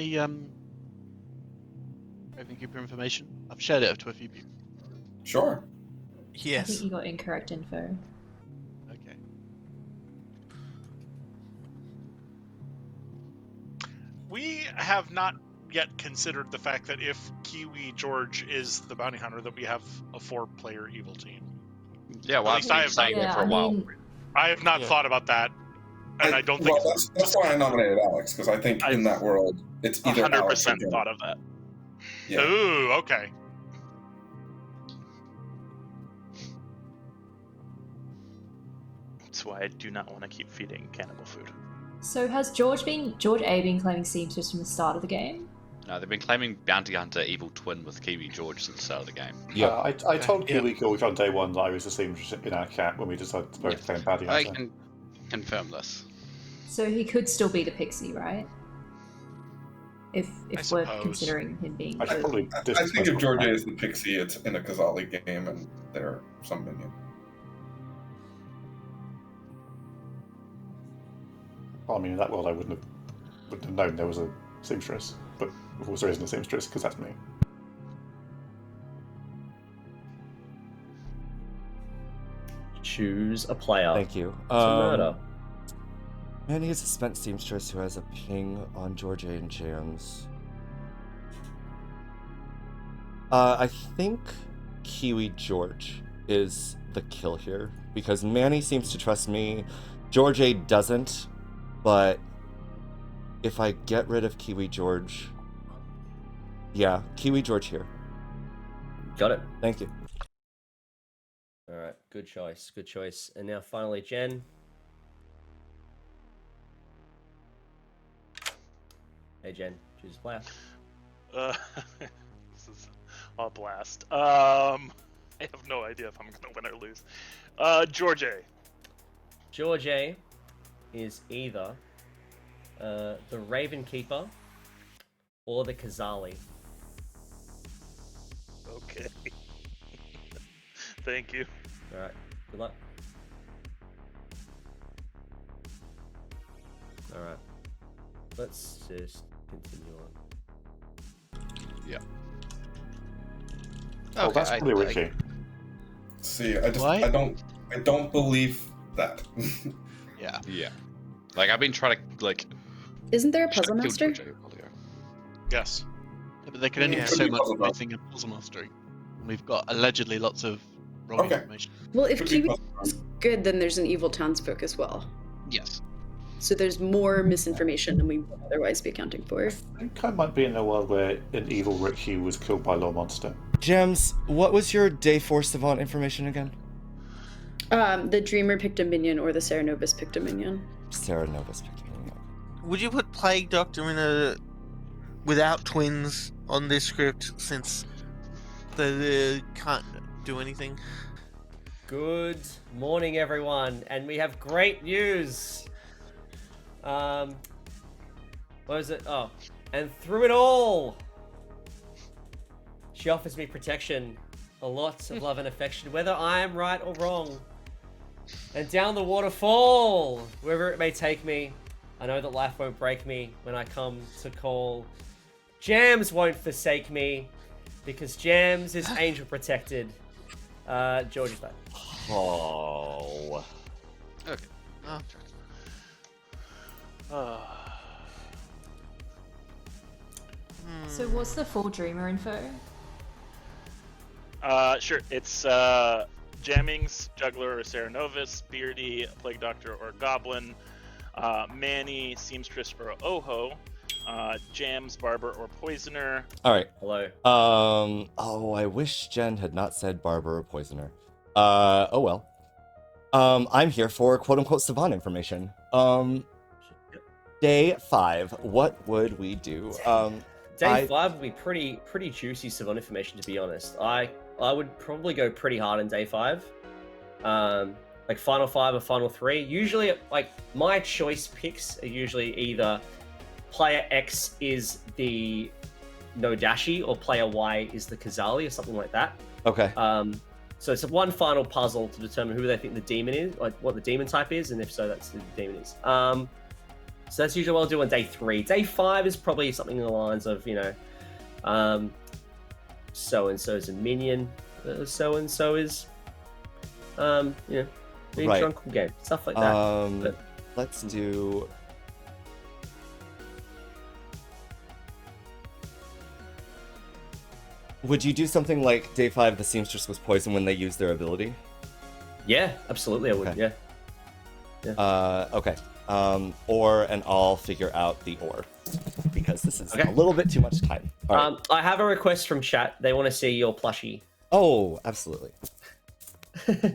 Ravenkeeper information? I've shared it to a few people. Sure. I Yes. think you got incorrect info. Okay. We have not yet considered the fact that if Kiwi George is the bounty hunter, that we have a 4-player evil team. Yeah, well, At I've least I been have saying not- that for a while. I have not thought about that, and I don't think Well, that's why I nominated Alex, because I think in that world, it's either Alex or 100% Jen. thought of that. Yeah. Ooh, okay. That's why I do not want to keep feeding cannibal food. So has George A been claiming seamstress from the start of the game? No, they've been claiming bounty hunter evil twin with Kiwi George since the start of the game. Yeah, I told Kiwi George on day one that I was the seamstress in our chat when we decided to both claim bounty I hunter. can confirm this. So he could still be the pixie, right? If we're suppose. considering him being I should probably I think if George is the pixie, it's in a Kazali game and they're some minion. Well, I mean, in that world, I wouldn't have known there was a seamstress, but of course there isn't a seamstress because that's me. Choose a player. Thank you. To murder. Man, he's a spent seamstress who has a ping on George A. and Jams. I think Kiwi George is the kill here, because Manny seems to trust me. George A. doesn't, but if I get rid of Kiwi George... Yeah, Kiwi George here. Got it. Thank you. Alright, good choice, good choice. And now finally, Jen. Hey Jen, choose a player. This is a blast. I have no idea if I'm gonna win or lose. George A. George A is either the Raven Keeper or the Kazali. Okay. Thank you. Alright, good luck. Alright. Let's just continue on. Yeah. Oh, that's pretty risky. See, I don't believe that. Yeah. Yeah. Like, I've been trying to, like... Isn't there a puzzle master? Yes. Yeah, but they can only do so much by thinking of puzzle mastery. And we've got allegedly lots of wrong information. Well, if Kiwi is good, then there's an evil townsfolk as well. Yes. So there's more misinformation than we would otherwise be accounting for. I think I might be in a world where an evil Rick Hugh was killed by a law monster. Gems, what was your day 4 Savant information again? The Dreamer picked a minion or the Sarah Novus picked a minion. Sarah Novus picked a minion. Would you put Plague Doctor in a without twins on this script since they can't do anything? Good morning, everyone, and we have great news. What is it? Oh, and through it all, she offers me protection, a lot of love and affection, whether I am right or wrong. And down the waterfall, wherever it may take me, I know that life won't break me when I come to call. Jams won't forsake me, because Jams is angel protected. George is back. Oh. Okay. So what's the full Dreamer info? Sure. It's Jammings, Juggler or Sarah Novus, Beardy, Plague Doctor or Goblin, Manny, Seamstress or Oho, Jams, Barber or Poisoner. All right. Hello. Oh, I wish Jen had not said Barber or Poisoner. Oh well. I'm here for quote-unquote Savant information. Day 5, what would we do? Day 5 would be pretty juicy Savant information, to be honest. I would probably go pretty hard in day 5. Like final 5 or final 3. Usually, like, my choice picks are usually either player X is the Nodashi or player Y is the Kazali or something like that. Okay. So it's one final puzzle to determine who they think the demon is, like what the demon type is, and if so, that's who the demon is. So that's usually what I'll do on day 3. Day 5 is probably something in the lines of, you know, so-and-so is a minion, so-and-so is, you know, being Right. drunk all game, stuff like that. But Let's do... Would you do something like day 5, the seamstress was poisoned when they used their ability? yeah, absolutely I would, Okay. yeah. Okay. And I'll figure out the or, because this is Okay. a little bit too much time. All right. I have a request from chat. They want to see your plushie. Oh, absolutely. Is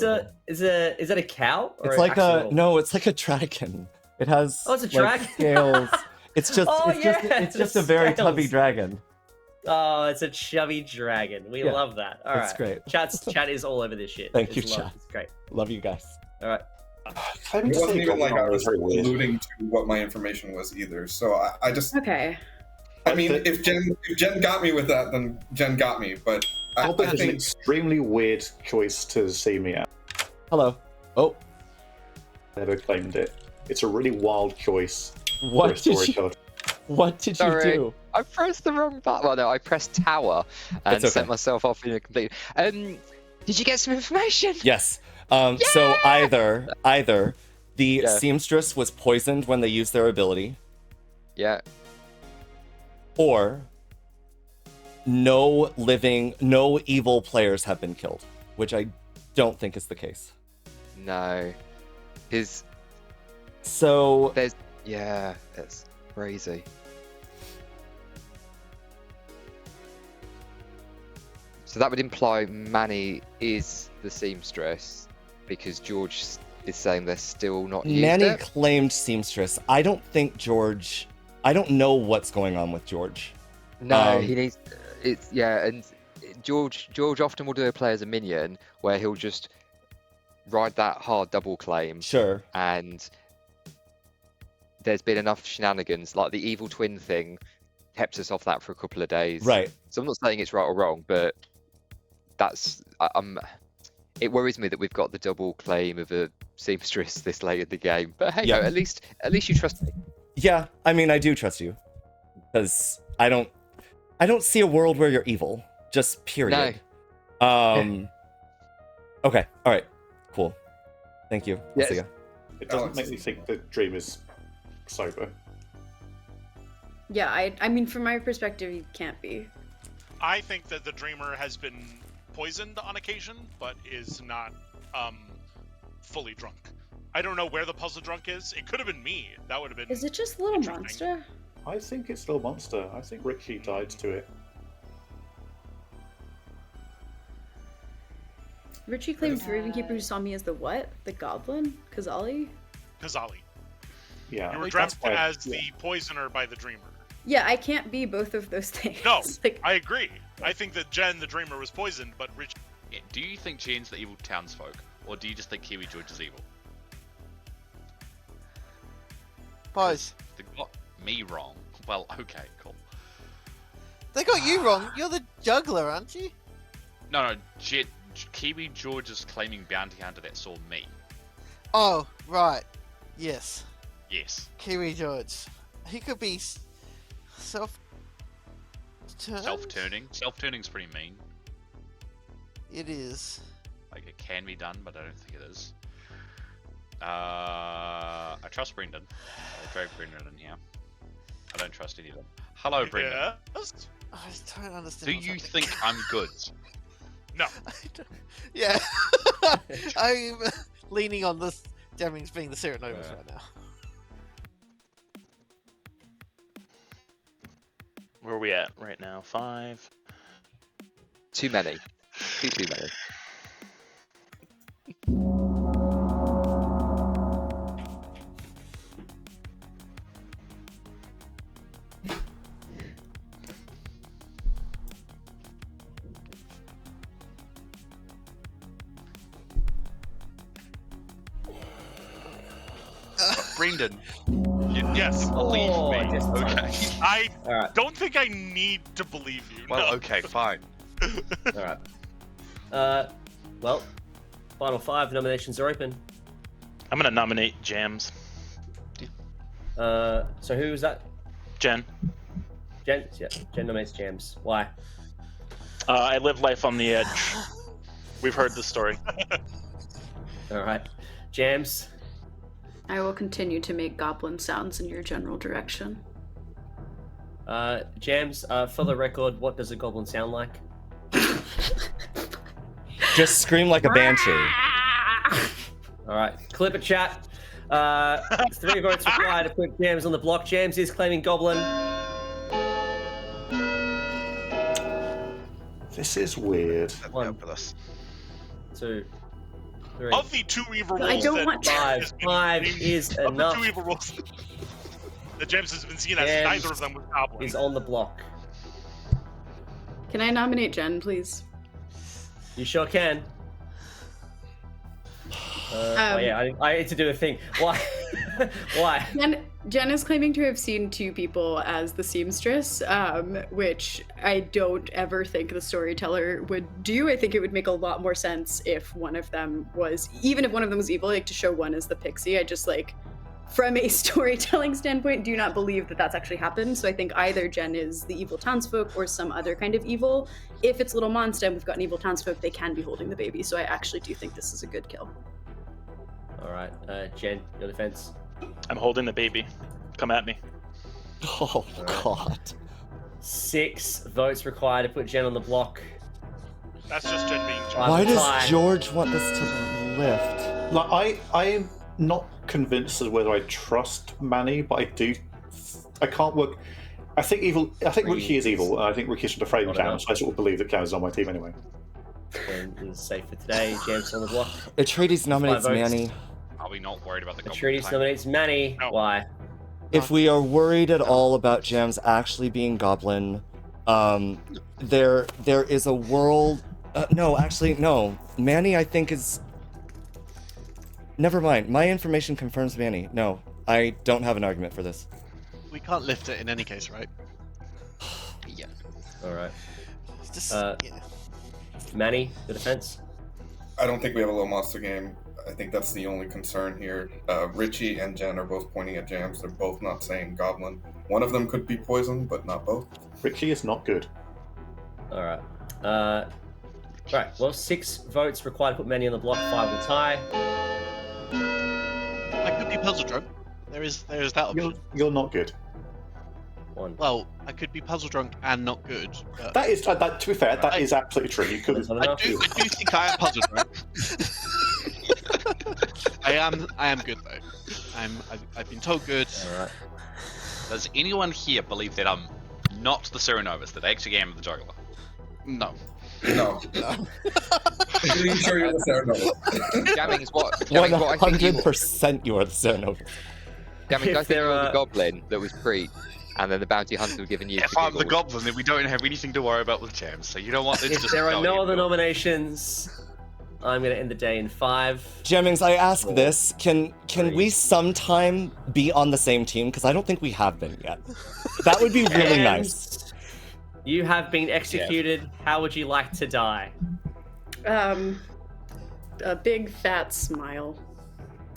it a cow? Or It's an like actual... no, it's like a dragon. It has Oh, it's a like, dragon. scales. It's just Oh, it's just a the very scales. tubby dragon. Oh, it's a chubby dragon. We Yeah, love that. All right, it's great. Chat is all over this shit. Thank you, It's love. chat. It's great. Love you guys. All right. It wasn't even like I was alluding to what my information was either. So I just Okay. I mean, if Jen got me with that, then Jen got me. But I Albert has an think extremely weird choice to see me at. Hello. Oh. never claimed it. It's a really wild choice What for a storyteller. What did you do? I pressed the wrong button. Well, no, I pressed tower and set myself off in a complete. Did you get some information? Yes. So either the seamstress was poisoned when they used their ability. Yeah. Or no evil players have been killed, which I don't think is the case. No. There's that's crazy. So that would imply Manny is the seamstress because George is saying they're still not used Manny it. claimed seamstress. I don't think George. I don't know what's going on with George. No, he needs. And George often will do a play as a minion where he'll just ride that hard double claim. Sure. And there's been enough shenanigans, like the evil twin thing, kept us off that for a couple of days. Right. So I'm not saying it's right or wrong, but that's it worries me that we've got the double claim of a seamstress this late in the game. But hey, at least you trust me. Yeah, I mean, I do trust you because I don't see a world where you're evil. Just period. No. Okay. All right. Cool. Thank you. Yes. See ya. It doesn't make me think the dream is sober. Yeah, I mean, from my perspective, you can't be. I think that the dreamer has been poisoned on occasion, but is not fully drunk. I don't know where the puzzle drunk is. It could have been me. That would have been. Is it just Little Monster? I think it's Little Monster. I think Richie died to it. Richie claimed Ravenkeeper who saw me as the what? The goblin? Kazali? Kazali. Yeah. You were dreamt as the poisoner by the dreamer. Yeah, I can't be both of those things. No, I agree. I think that Jen, the dreamer, was poisoned, but Richie... Yeah, do you think Jen's the evil townsfolk, or do you just think Kiwi George is evil? Boys. They got me wrong. Well, okay, cool. They got you wrong. You're the juggler, aren't you? No, Kiwi George is claiming bounty hunter that saw me. Oh, right. Yes. Yes. Kiwi George. He could be self-turning. Self-turning's pretty mean. It is. Like, it can be done, but I don't think it is. I trust Brendan. I'll drag Brendan in here. I don't trust any of them. Hello, Brendan. Yes? I don't understand. Do you think I'm good? No. Yeah. I'm leaning on this Demings being the Serenovas right now. Where are we at right now? 5. Too many. Too many. Brendan. Yes. Believe me. Okay. I don't think I need to believe you. Well, no. okay, fine. Alright. Well, final 5 nominations are open. I'm gonna nominate Jams. So who was that? Jen. Jen? Yeah, Jen nominates Jams. Why? I live life on the edge. We've heard the story. Alright. Jams? I will continue to make goblin sounds in your general direction. Jams, for the record, what does a goblin sound like? Just scream like a banshee. Alright, clip it, chat. 3 votes required to put Jams on the block. Jams is claiming goblin. This is weird. 1, 2, 3. Of the 2 evil rules, I don't want 5 is enough. Of the 2 evil rules that James has been seen as, neither of them was goblin. Is on the block. Can I nominate Jen, please? You sure can. Oh yeah, I need to do a thing. Why? Why? Jen is claiming to have seen two people as the seamstress, which I don't ever think the storyteller would do. I think it would make a lot more sense if one of them was, even if one of them was evil, like to show one as the pixie. I just like, from a storytelling standpoint, do not believe that that's actually happened. So I think either Jen is the evil townsfolk or some other kind of evil. If it's Little Monster and we've got an evil townsfolk, they can be holding the baby. So I actually do think this is a good kill. All right, Jen, your defense. I'm holding the baby. Come at me. Oh, God. 6 votes required to put Jen on the block. That's just Jen being Jen. Why does George want this to lift? Like, I'm not convinced as whether I trust Manny, but I can't work. I think Ricky is evil, and I think Ricky should have framed Cam, so I sort of believe that Cam is on my team anyway. Jen is safe for today. Jam's on the block. Atreides nominates Manny. Are we not worried about the goblin? Atreides nominates Manny. No. Why? If we are worried at all about Jams actually being goblin, there is a world. No. Manny, I think is. Never mind. My information confirms Manny. No, I don't have an argument for this. We can't lift it in any case, right? Yeah. All right. Just, Manny, the defense. I don't think we have a Little Monster game. I think that's the only concern here. Richie and Jen are both pointing at Jams. They're both not saying goblin. One of them could be poison, but not both. Richie is not good. All right. Right. Well, 6 votes required to put Manny on the block. 5 will tie. I could be puzzle drunk. There is that option. You're not good. 1. Well, I could be puzzle drunk and not good. But That is, to be fair, that is absolutely true. You could. I do think I am puzzle drunk. I am good though. I've been told good. All right. Does anyone here believe that I'm not the Serenovus, that I actually am the juggler? No. No. Are you sure you're the Serenovus? Jamming is what? 100% you are the Serenovus. Jamming, I think you're the goblin that was preached, and then the bounty hunter was given you. If I'm the goblin, then we don't have anything to worry about with Jams. So you know what? If there are no other nominations, I'm going to end the day in 5. Jemmings, I ask this: Can we sometime be on the same team? Because I don't think we have been yet. That would be really nice. You have been executed. Yeah. How would you like to die? A big fat smile.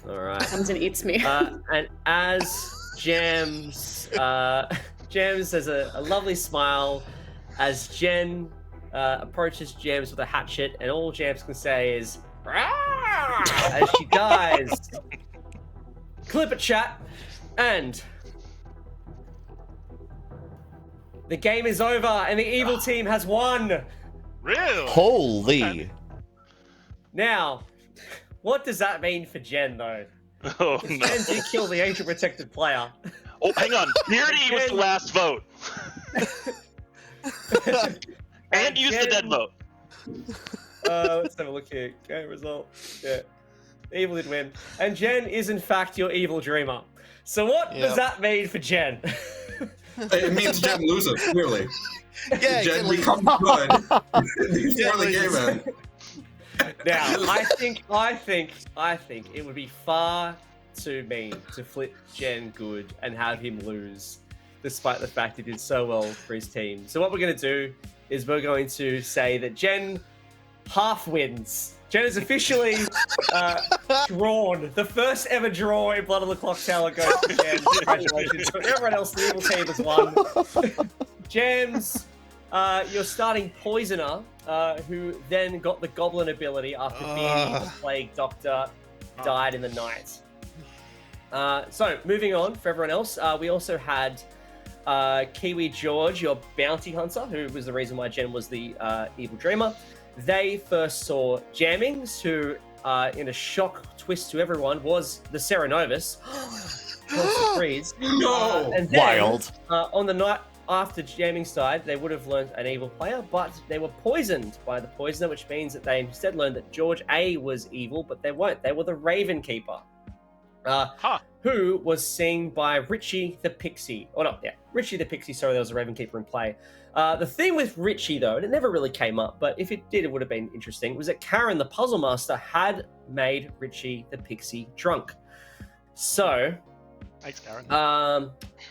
All right. Comes and eats me. And as Jams has a lovely smile as Jen approaches Jams with a hatchet, and all Jams can say is "Rah!" as she dies. Clip it, chat, and the game is over, and the evil team has won. Really? Holy! Okay. Now, what does that mean for Jen, though? Oh no! Jen did kill the angel protected player. Oh, hang on. Beardy was the last vote. And use the dead vote. Let's have a look here. Game result. Yeah. Evil did win. And Jen is, in fact, your evil dreamer. So what does that mean for Jen? It means Jen loses, clearly. Yeah, Jen becomes good before the game ends. Now, I think it would be far too mean to flip Jen good and have him lose, despite the fact he did so well for his team. So what we're going to do is we're going to say that Jen half wins. Jen is officially drawn. The first ever draw in Blood of the Clocktower goes to Jen. Congratulations. Everyone else in the evil team has won. Jams, you're starting Poisoner, who then got the Goblin ability after being the Plague Doctor died in the night. So, moving on, for everyone else, we also had Kiwi George, your Bounty Hunter, who was the reason why Jen was the Evil Dreamer. They first saw Jammings, who, in a shock twist to everyone, was the Serenovus. No! And then, Wild. On the night after Jammings died, they would have learned an evil player, but they were poisoned by the poisoner, which means that they instead learned that George A was evil, but they weren't. They were the Raven Keeper. Who was seen by Richie the Pixie. Richie the Pixie, sorry, there was a Raven Keeper in play. The thing with Richie, though, and it never really came up, but if it did, it would have been interesting, was that Karen, the Puzzle Master, had made Richie the Pixie drunk. So, thanks, Karen.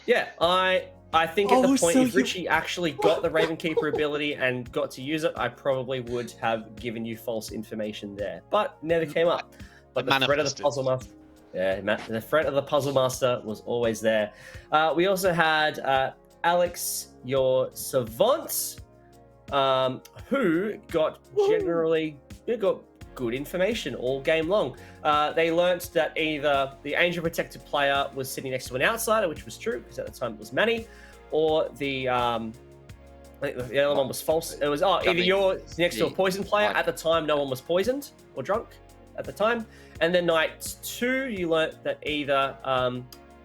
Yeah, I think at the point, so if Richie actually got the Ravenkeeper ability and got to use it, I probably would have given you false information there. But never came up. But the threat of the Puzzle Master, the threat of the Puzzle Master was always there. We also had Alex, your Savant, who got good information all game long. They learnt that either the Angel Protected player was sitting next to an outsider, which was true because at the time it was Manny, or the I think the other one was false. It was either you're next to a poison player. At the time, no one was poisoned or drunk at the time. And then night 2, you learnt that either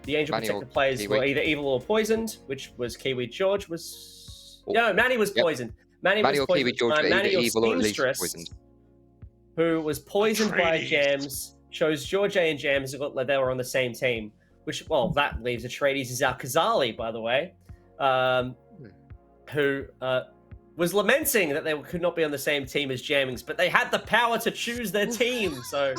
the Angel Protected players were either evil or poisoned, which was Kiwi George was. No, Manny was poisoned. Manny was or poisoned. Kiwi George were either evil or at least Seamstress, poisoned. who was poisoned by Jams, chose George A and Jams, and they were on the same team. Which, well, that leaves Atreides is our Kazali, by the way, who was lamenting that they could not be on the same team as Jammings, but they had the power to choose their team. So,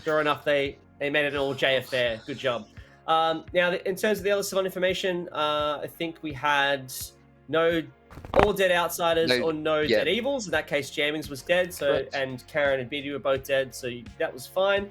sure enough, they made it an all J affair. Good job. Now, in terms of the other Savant Information, I think we had no all dead outsiders or no dead evils. In that case, Jammings was dead, and Karen and Biddy were both dead, so that was fine.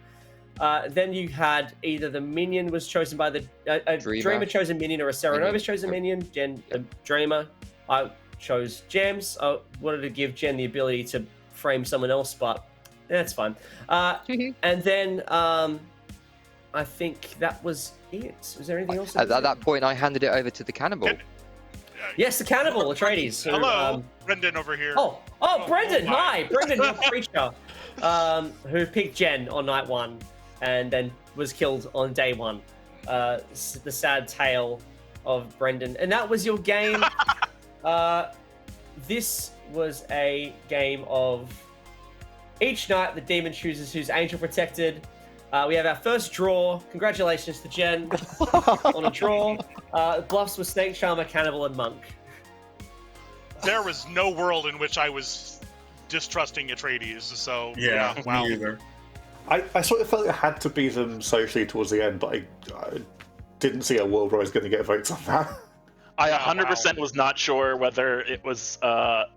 Then you had either the minion was chosen by a Dreamer chose a minion, or a Serenovus chose a minion. Jen, the Dreamer, I chose Jams. I wanted to give Jen the ability to frame someone else, but that's fine. And then I think that was it. Was there anything else? At that point, I handed it over to the cannibal. Yes, the cannibal, Atreides. Hello, Brendan over here. Oh, Brendan, hi. Brendan, your creature, who picked Jen on night 1 and then was killed on day 1. The sad tale of Brendan. And that was your game. This was a game of each night the demon chooses who's angel protected. We have our first draw. Congratulations to Jen on a draw. Bluffs with Snake Charmer, Cannibal, and Monk. There was no world in which I was distrusting Atreides, so wow. Me either. I sort of felt it had to be them socially towards the end, but I didn't see a world where I was going to get votes on that. I 100% was not sure whether it was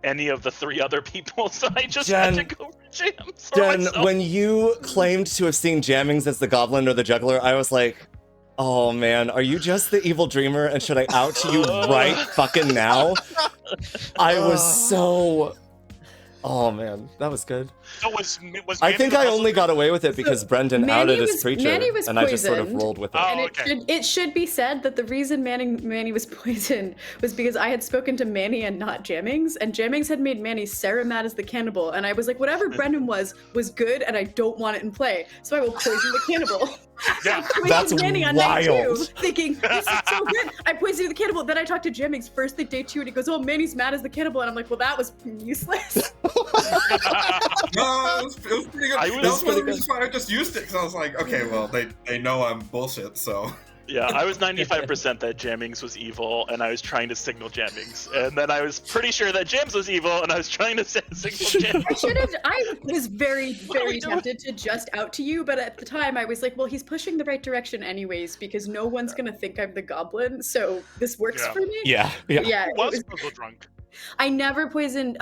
any of the 3 other people, so I just had to go for Jams. Jen, when you claimed to have seen Jammings as the Goblin or the Juggler, I was like, oh man, are you just the evil dreamer and should I out to you right fucking now? I was so... Oh man, that was good. So was I think I only got away with it because Brendan outed his preacher, and I just sort of rolled with it. And it should be said that the reason Manny was poisoned was because I had spoken to Manny and not Jammings, and Jammings had made Manny Sarah mad as the cannibal, and I was like, whatever Brendan was good, and I don't want it in play, so I will poison the cannibal. Yeah, that's Manny on wild. night 2, thinking this is so good. I poisoned the cannibal. Then I talked to Jammings first thing day 2, and he goes, "Oh, Manny's mad as the cannibal," and I'm like, "Well, that was useless." No, it was pretty good. That was one of the reasons why I just used it, because I was like, okay, well, they know I'm bullshit, so. Yeah, I was 95% that Jammings was evil, and I was trying to signal Jammings. And then I was pretty sure that Jams was evil, and I was trying to signal Jammings. I was very, very tempted to just out to you, but at the time I was like, well, he's pushing the right direction anyways, because no one's gonna think I'm the goblin, so this works for me. Yeah. Who was puzzle drunk? I never poisoned,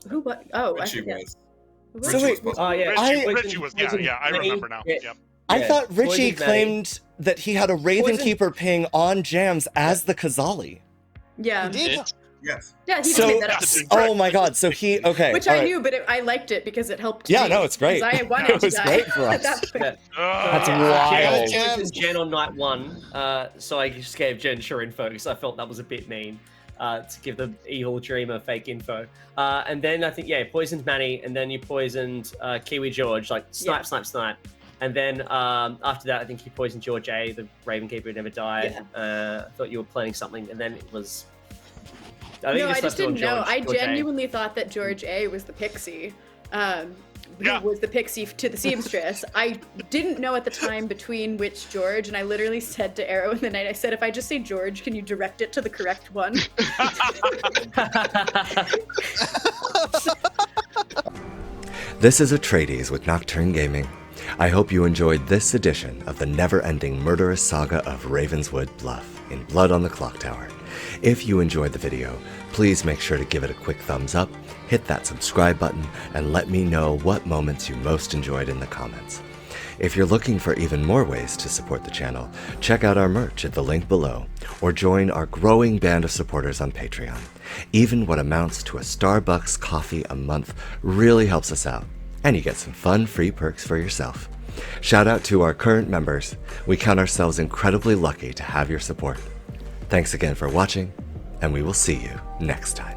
who was? Oh, Richie I forget. was. So wait, Richie was, I remember now. Yeah. I thought Richie claimed that he had a Ravenkeeper ping on Jams as the Kazali. Yeah. He did? Yes. Yeah, he made that up. Oh my god, so he, okay. Which I knew, but I liked it because it helped Yeah, me, no, it's great. I wanted It was to die great for at us. that point. That's wild. Jen was Jen on night 1, so I just gave Jen sure info because I felt that was a bit mean. To give the evil dreamer fake info. And then I think, poisoned Manny, and then you poisoned Kiwi George, like snipe. And then after that, I think you poisoned George A, the Ravenkeeper who never died. I thought you were planning something, and then it was... I just didn't know. I genuinely thought that George A was the pixie. Who was the pixie to the seamstress. I didn't know at the time between which George, and I literally said to Aero in the night, I said, if I just say George, can you direct it to the correct one? This is Atreides with Nocturne Gaming. I hope you enjoyed this edition of the never-ending murderous saga of Ravenswood Bluff in Blood on the Clocktower. If you enjoyed the video, please make sure to give it a quick thumbs up, hit that subscribe button, and let me know what moments you most enjoyed in the comments. If you're looking for even more ways to support the channel, check out our merch at the link below, or join our growing band of supporters on Patreon. Even what amounts to a Starbucks coffee a month really helps us out, and you get some fun free perks for yourself. Shout out to our current members. We count ourselves incredibly lucky to have your support. Thanks again for watching, and we will see you next time.